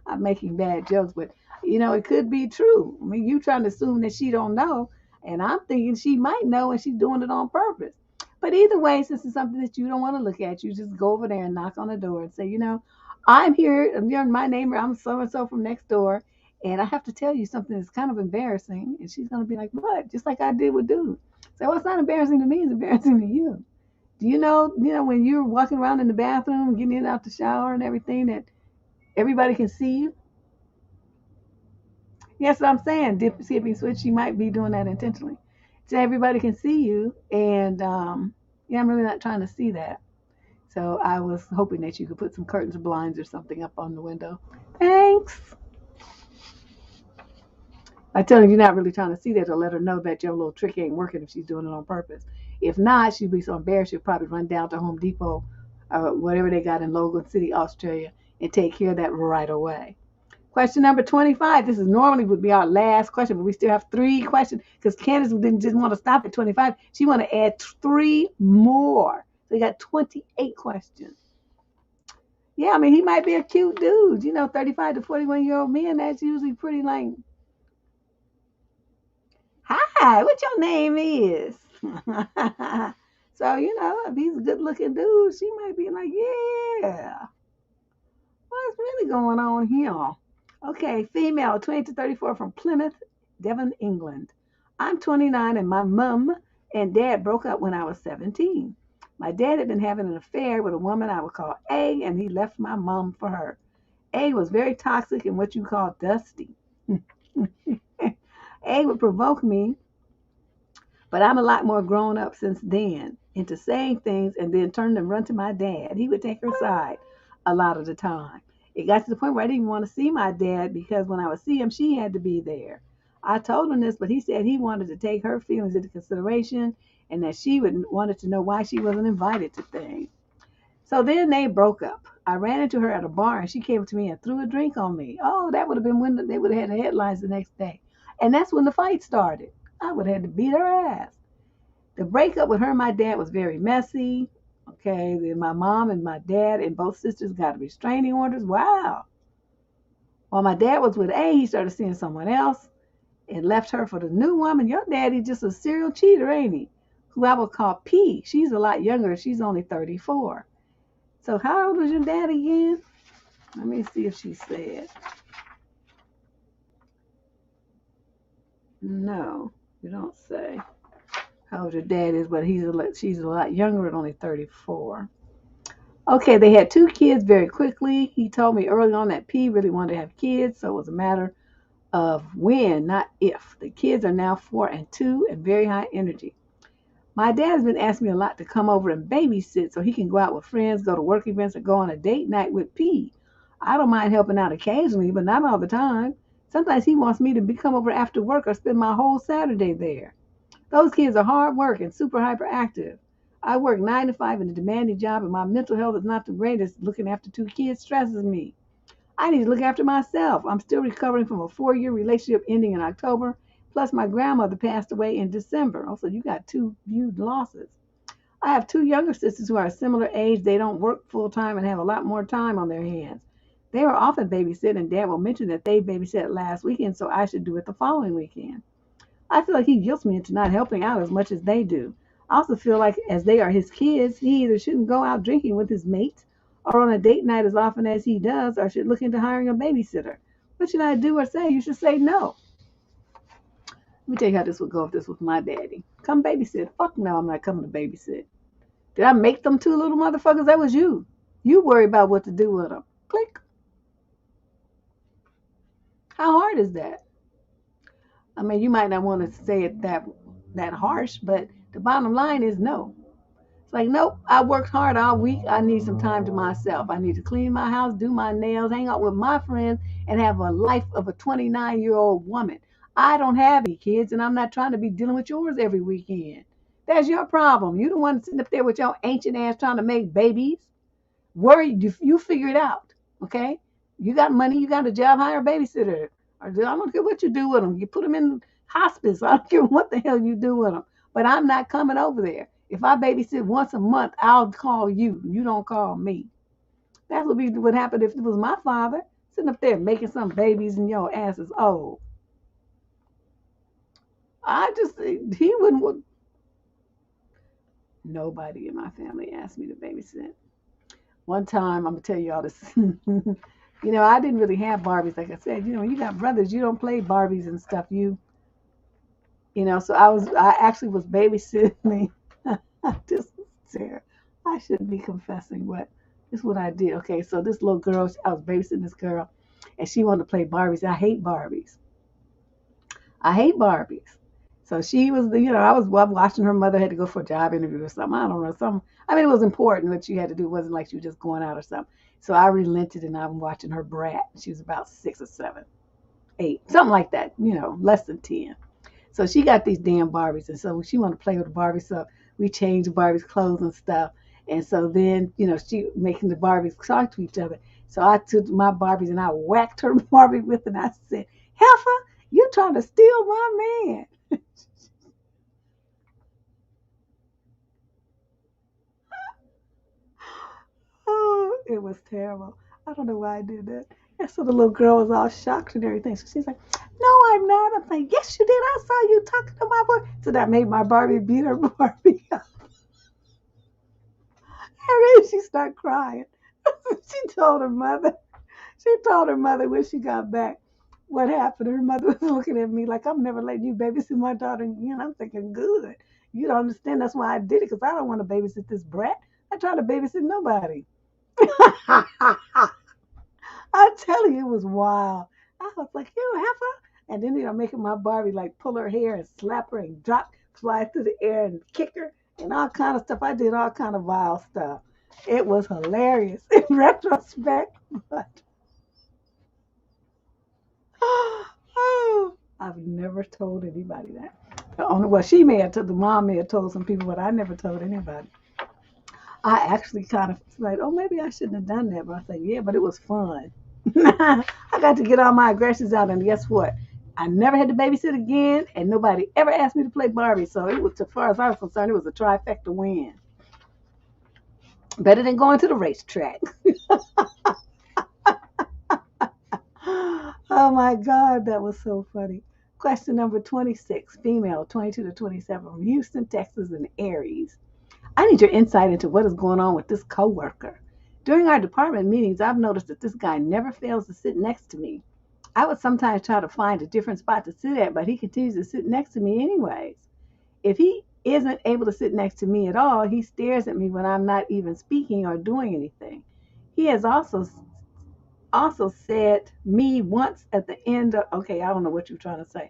I'm making bad jokes, but it could be true. I mean, you trying to assume that she don't know, and I'm thinking she might know and she's doing it on purpose. But either way, since it's something that you don't want to look at, you just go over there and knock on the door and say, I'm here, my neighbor, I'm so and so from next door, and I have to tell you something that's kind of embarrassing. And she's gonna be like, what? Just like I did with dude. So it's not embarrassing to me, it's embarrassing to you. Do you know, when you're walking around in the bathroom, getting in and out the shower and everything, that everybody can see you? Yes, what I'm saying. Dip, skipping, switch. She might be doing that intentionally, so everybody can see you. And yeah, I'm really not trying to see that. So I was hoping that you could put some curtains or blinds or something up on the window. Thanks. I tell her you're not really trying to see that, to let her know that your little trick ain't working if she's doing it on purpose. If not, she'd be so embarrassed she'll probably run down to Home Depot, whatever they got in Logan City, Australia, and take care of that right away. Question number 25. This is normally would be our last question, but we still have 3 questions because Candace didn't just want to stop at 25. She want to add 3 more. So you got 28 questions. Yeah, I mean, he might be a cute dude. 35 to 41-year-old men, that's usually pretty like, hi, what your name is? So, if he's a good looking dude, she might be like, yeah, what's really going on here? Okay, female, 20 to 34 from Plymouth, Devon, England. I'm 29 and my mum and dad broke up when I was 17. My dad had been having an affair with a woman I would call A, and he left my mom for her. A was very toxic and what you call dusty. A would provoke me, but I'm a lot more grown up since then into saying things and then turn and run to my dad. He would take her side a lot of the time. It got to the point where I didn't even want to see my dad because when I would see him, she had to be there. I told him this, but he said he wanted to take her feelings into consideration and that she wanted to know why she wasn't invited to things. So then they broke up. I ran into her at a bar and she came up to me and threw a drink on me. Oh, that would have been when they would have had the headlines the next day. And that's when the fight started. I would have had to beat her ass. The breakup with her and my dad was very messy. Okay, then my mom and my dad and both sisters got restraining orders. Wow. While my dad was with A, he started seeing someone else and left her for the new woman. Your daddy just a serial cheater, ain't he? who I would call P. She's a lot younger. She's only 34. So how old was your dad again? Let me see if she said. No, you don't say how old your dad is, but she's a lot younger at only 34. Okay, they had 2 kids very quickly. He told me early on that P really wanted to have kids, so it was a matter of when, not if. The kids are now 4 and 2 and very high energy. My dad has been asking me a lot to come over and babysit so he can go out with friends, go to work events, or go on a date night with P. I don't mind helping out occasionally, but not all the time. Sometimes he wants me to come over after work or spend my whole Saturday there. Those kids are hard work and super hyperactive. I work 9 to 5 in a demanding job, and my mental health is not the greatest. Looking after 2 kids stresses me. I need to look after myself. I'm still recovering from a 4-year relationship ending in October. Plus, my grandmother passed away in December. Also, you got 2 huge losses. I have 2 younger sisters who are a similar age. They don't work full time and have a lot more time on their hands. They are often babysitting, and Dad will mention that they babysat last weekend, so I should do it the following weekend. I feel like he guilts me into not helping out as much as they do. I also feel like as they are his kids, he either shouldn't go out drinking with his mates or on a date night as often as he does, or should look into hiring a babysitter. What should I do or say? You should say no. Let me tell you how this would go if this was my daddy. Come babysit. Fuck no, I'm not coming to babysit. Did I make them 2 little motherfuckers? That was you. You worry about what to do with them. Click. How hard is that? I mean, you might not want to say it that harsh, but the bottom line is no. It's like, nope, I worked hard all week. I need some time to myself. I need to clean my house, do my nails, hang out with my friends, and have a life of a 29-year-old woman. I don't have any kids, and I'm not trying to be dealing with yours every weekend. That's your problem. You the one sitting up there with your ancient ass trying to make babies. Worry, you figure it out, okay? You got money, you got a job, hire a babysitter. Or I don't care what you do with them. You put them in hospice. I don't care what the hell you do with them. But I'm not coming over there. If I babysit once a month, I'll call you. You don't call me. That would be what happened if it was my father sitting up there making some babies and your ass is old. He wouldn't. Nobody in my family asked me to babysit. One time, I'm going to tell you all this. I didn't really have Barbies. Like I said, when you got brothers, you don't play Barbies and stuff. So I actually was babysitting. This is terrible. I shouldn't be confessing, but this is what I did. Okay, so this little girl, I was babysitting this girl, and she wanted to play Barbies. I hate Barbies. So she was, I was watching her mother had to go for a job interview or something. I don't know, it was important what she had to do. It wasn't like she was just going out or something. So I relented and I'm watching her brat. She was about 6 or 7, 8, something like that, less than 10. So she got these damn Barbies. And so she wanted to play with the Barbies. So we changed the Barbies' clothes and stuff. And so then, she making the Barbies talk to each other. So I took my Barbies and I whacked her Barbie with it. And I said, heifer, you trying to steal my man. Oh, it was terrible. I don't know why I did that. And so the little girl was all shocked and everything. So she's like, no, I'm not. I'm like, yes, you did. I saw you talking to my boy. So that made my Barbie beat her Barbie up. And then she started crying. She told her mother when she got back what happened. Her mother was looking at me like, I'm never letting you babysit my daughter again. I'm thinking, good. You don't understand. That's why I did it, because I don't want to babysit this brat. I try to babysit nobody. I tell you, it was wild. I was like, you heifer. And then making my Barbie like pull her hair and slap her and fly through the air and kick her and all kind of stuff. I did all kind of vile stuff. It was hilarious in retrospect, but I've never told anybody that. The mom may have told some people, but I never told anybody. I actually kind of like, oh, maybe I shouldn't have done that. But I said, yeah, but it was fun. I got to get all my aggressions out, and guess what? I never had to babysit again, and nobody ever asked me to play Barbie. So it was, as far as I was concerned, it was a trifecta win. Better than going to the racetrack. Oh my God, that was so funny. Of Question number 26, female, 22 to 27, from Houston, Texas, and Aries. I need your insight into what is going on with this coworker. During our department meetings, I've noticed that this guy never fails to sit next to me. I would sometimes try to find a different spot to sit at, but he continues to sit next to me anyways. If he isn't able to sit next to me at all, he stares at me when I'm not even speaking or doing anything. He has also said me once at the end of, okay, I don't know what you're trying to say.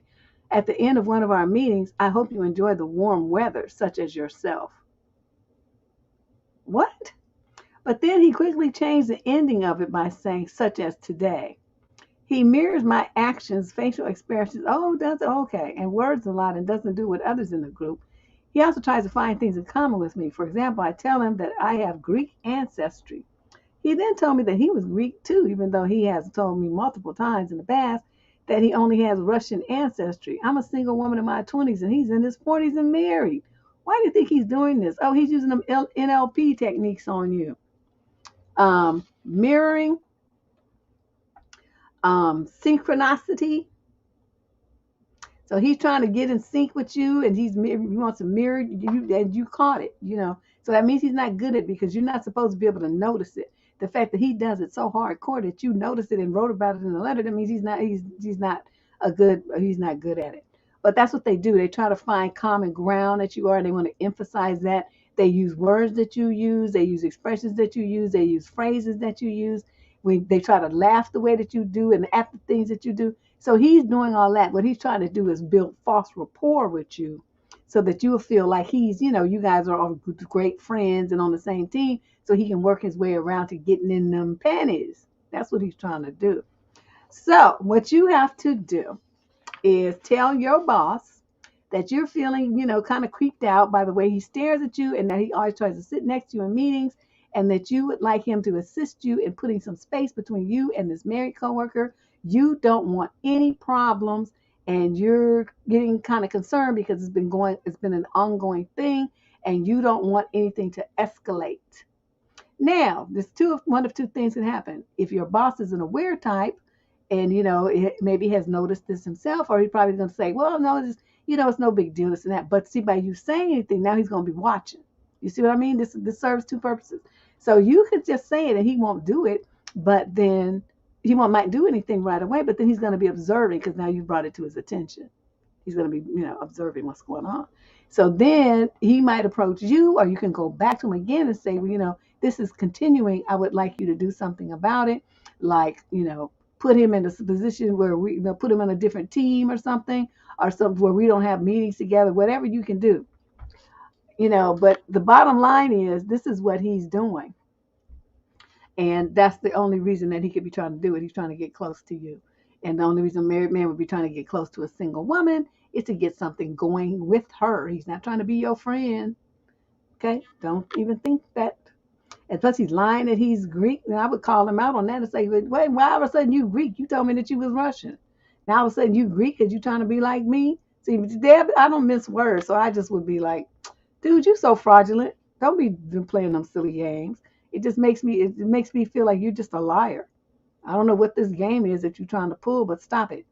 At the end of one of our meetings, I hope you enjoy the warm weather, such as yourself. What? But then he quickly changed the ending of it by saying, such as today. He mirrors my actions, facial expressions, oh, that's okay, and words a lot and doesn't do what others in the group. He also tries to find things in common with me. For example, I tell him that I have Greek ancestry. He then told me that he was Greek too, even though he has told me multiple times in the past that he only has Russian ancestry. I'm a single woman in my 20s and he's in his 40s and married. Why do you think he's doing this? Oh, he's using them NLP techniques on you. Mirroring, synchronicity. So he's trying to get in sync with you, and he wants to mirror you, and you caught it, So that means he's not good at it because you're not supposed to be able to notice it. The fact that he does it so hardcore that you noticed it and wrote about it in a letter, that means he's not good at it. But that's what they do. They try to find common ground that you are, and they want to emphasize that. They use words that you use, they use expressions that you use, they use phrases that you use. They try to laugh the way that you do and at the things that you do. So he's doing all that. What he's trying to do is build false rapport with you so that you'll feel like you guys are all great friends and on the same team, so he can work his way around to getting in them panties. That's what he's trying to do. So what you have to do is tell your boss that you're feeling, kind of creeped out by the way he stares at you and that he always tries to sit next to you in meetings, and that you would like him to assist you in putting some space between you and this married coworker. You don't want any problems, and you're getting kind of concerned because it's been an ongoing thing, and you don't want anything to escalate. Now, there's one of two things can happen. If your boss is an aware type, and maybe has noticed this himself, or he's probably going to say, well, no, it's no big deal, this and that. But see, by you saying anything, now he's going to be watching. You see what I mean? This serves two purposes. So you could just say it and he won't do it, but then he might do anything right away, but then he's going to be observing because now you brought it to his attention. He's going to be, observing what's going on. So then he might approach you, or you can go back to him again and say, well, this is continuing. I would like you to do something about it. Like, put him in a position where we put him on a different team or something where we don't have meetings together, whatever you can do. But the bottom line is this is what he's doing. And that's the only reason that he could be trying to do it. He's trying to get close to you. And the only reason a married man would be trying to get close to a single woman is to get something going with her. He's not trying to be your friend. Okay? Don't even think that. And plus he's lying that he's Greek. And I would call him out on that and say, wait, why all of a sudden you Greek? You told me that you was Russian. Now all of a sudden you Greek because you trying to be like me? See, Deb, I don't miss words. So I just would be like, dude, you so fraudulent. Don't be playing them silly games. It just makes me feel like you're just a liar. I don't know what this game is that you're trying to pull, but stop it,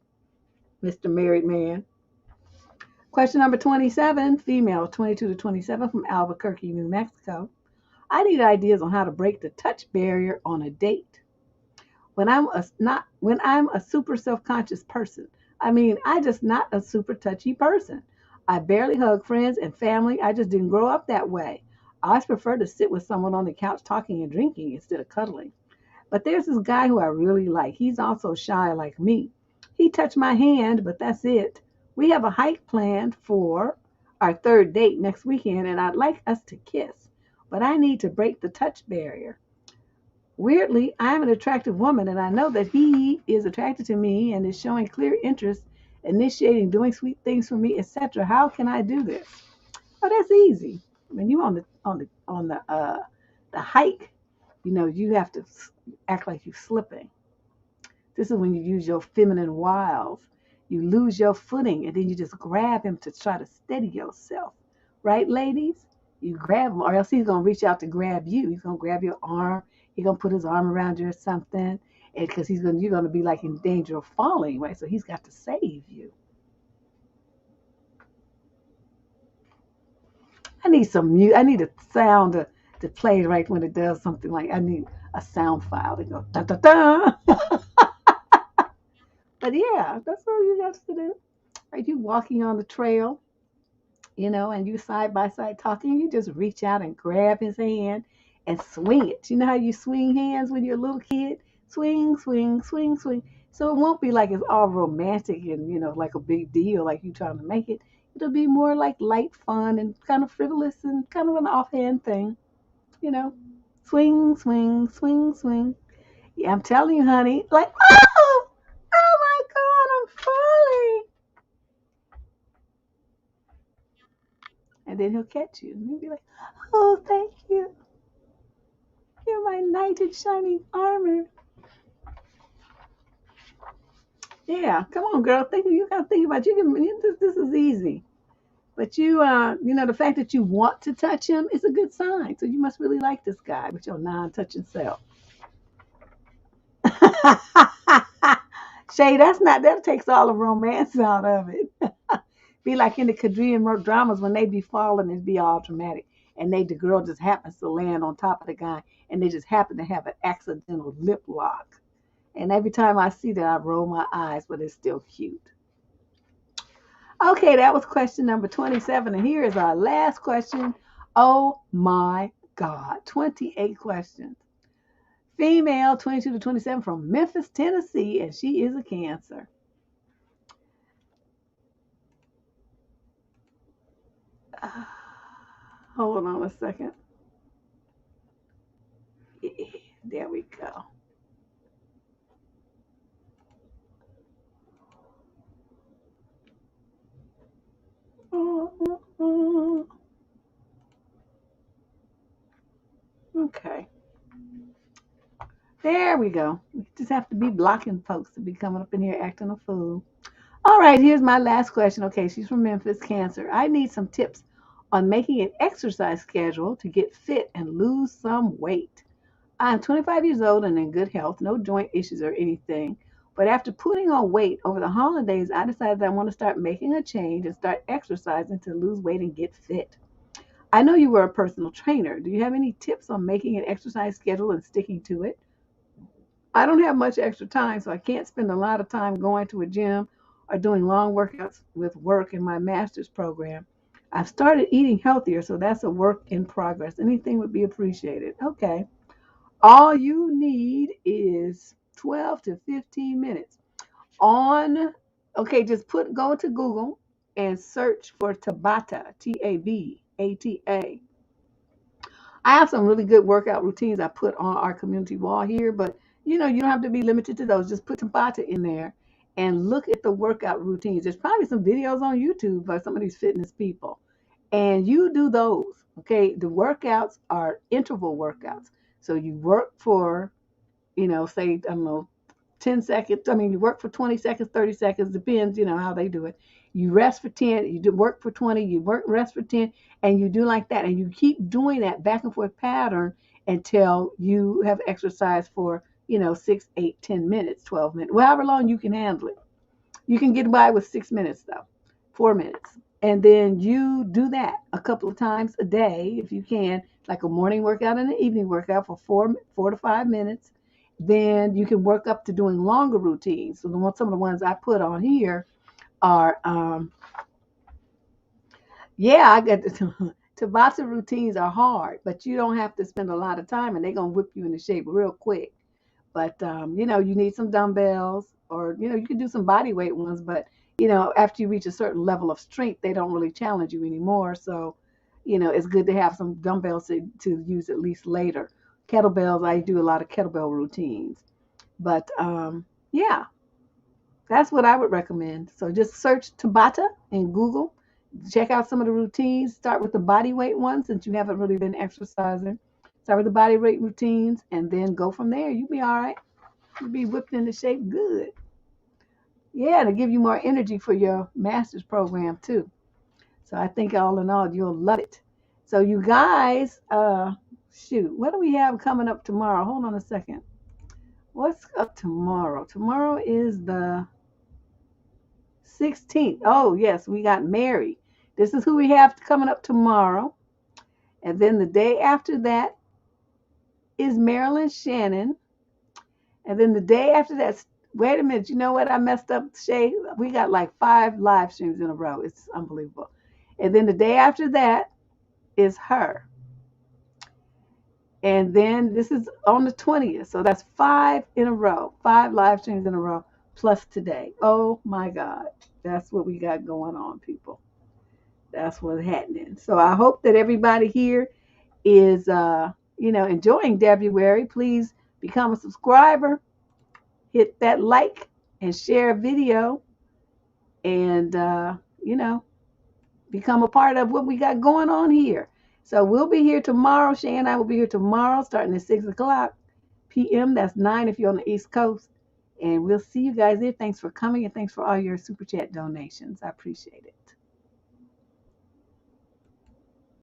Mr. Married Man. Question number 27, female, 22 to 27, from Albuquerque, New Mexico. I need ideas on how to break the touch barrier on a date. When I'm a super self-conscious person. I just not a super touchy person. I barely hug friends and family. I just didn't grow up that way. I always prefer to sit with someone on the couch talking and drinking instead of cuddling. But there's this guy who I really like. He's also shy like me. He touched my hand, but that's it. We have a hike planned for our third date next weekend, and I'd like us to kiss. But I need to break the touch barrier. Weirdly, I'm an attractive woman, and I know that he is attracted to me and is showing clear interest, initiating, doing sweet things for me, etc. How can I do this? Oh, that's easy. When you on the hike, you have to act like you're slipping. This is when you use your feminine wiles. You lose your footing, and then you just grab him to try to steady yourself. Right, ladies? You grab him, or else he's going to reach out to grab you. He's going to grab your arm. He's going to put his arm around you or something, because you're going to be like in danger of falling, right? So he's got to save you. I need some music. I need a sound to play right when it does something. Like I need a sound file to go da da da. But yeah, that's all you got to do. Are you walking on the trail, and you side by side talking? You just reach out and grab his hand and swing it. You know how you swing hands when you're a little kid? Swing, swing, swing, swing. So it won't be like it's all romantic and, like a big deal, like you trying to make it. It'll be more like light fun and kind of frivolous and kind of an offhand thing, you know. Swing, swing, swing, swing. Yeah, I'm telling you, honey. Like, oh my God, I'm falling. And then he'll catch you. And he'll be like, oh, thank you. You're my knight in shining armor. Yeah, come on, girl. You gotta think about this is easy. But the fact that you want to touch him is a good sign. So you must really like this guy with your non-touching self. Shay, that takes all the romance out of it. Be like in the Korean dramas when they be falling, and be all dramatic. And the girl just happens to land on top of the guy, and they just happen to have an accidental lip lock. And every time I see that, I roll my eyes, but it's still cute. Okay, that was question number 27. And here is our last question. Oh my God, 28 questions. Female, 22 to 27, from Memphis, Tennessee, and she is a Cancer. Hold on a second. Yeah, there we go. Okay. There we go. We just have to be blocking folks to be coming up in here acting a fool. All right, here's my last question. Okay, she's from Memphis, Cancer. I need some tips on making an exercise schedule to get fit and lose some weight. I'm 25 years old and in good health, no joint issues or anything. But after putting on weight over the holidays, I decided I want to start making a change and start exercising to lose weight and get fit. I know you were a personal trainer. Do you have any tips on making an exercise schedule and sticking to it? I don't have much extra time, so I can't spend a lot of time going to a gym or doing long workouts with work in my master's program. I've started eating healthier, so that's a work in progress. Anything would be appreciated. Okay. All you need is 12 to 15 minutes on. Okay, just go to Google and search for Tabata, Tabata. I have some really good workout routines I put on our community wall here, but you don't have to be limited to those. Just put Tabata in there and look at the workout routines. There's probably some videos on YouTube by some of these fitness people, and you do those. Okay, the workouts are interval workouts. So you work for, say, I don't know, 10 seconds. I mean, you work for 20 seconds, 30 seconds, depends, how they do it. You rest for 10, you do work for 20, rest for 10, and you do like that. And you keep doing that back and forth pattern until you have exercised for, 6, 8, 10 minutes, 12 minutes, however long you can handle it. You can get by with 6 minutes though, 4 minutes. And then you do that a couple of times a day if you can, like a morning workout and an evening workout for 4 to 5 minutes. Then you can work up to doing longer routines. So some of the ones I put on here are, I got the Tabata routines are hard, but you don't have to spend a lot of time, and they're gonna whip you into shape real quick. But you need some dumbbells, or you can do some body weight ones. But after you reach a certain level of strength, they don't really challenge you anymore. So it's good to have some dumbbells to use at least later. Kettlebells, I do a lot of kettlebell routines. But yeah, that's what I would recommend. So just search Tabata in Google. Check out some of the routines. Start with the body weight ones since you haven't really been exercising. Start with the body weight routines and then go from there. You'll be all right. You'll be whipped into shape good. Yeah, to give you more energy for your master's program too. So I think all in all, you'll love it. So you guys, shoot, what do we have coming up tomorrow? Hold on a second. What's up tomorrow? Tomorrow is the 16th. Oh, yes, we got Mary. This is who we have coming up tomorrow. And then the day after that is Marilyn Shannon. And then the day after that, wait a minute, you know what? I messed up, Shay. We got like 5 live streams in a row. It's unbelievable. And then the day after that is her. And then this is on the 20th. So that's 5 in a row, 5 live streams in a row, plus today. Oh my God. That's what we got going on, people. That's what's happening. So I hope that everybody here is, enjoying February. Please become a subscriber, hit that like and share a video, and, become a part of what we got going on here. So we'll be here tomorrow. Shay and I will be here tomorrow starting at 6 o'clock p.m. That's 9 if you're on the East Coast. And we'll see you guys there. Thanks for coming and thanks for all your super chat donations. I appreciate it.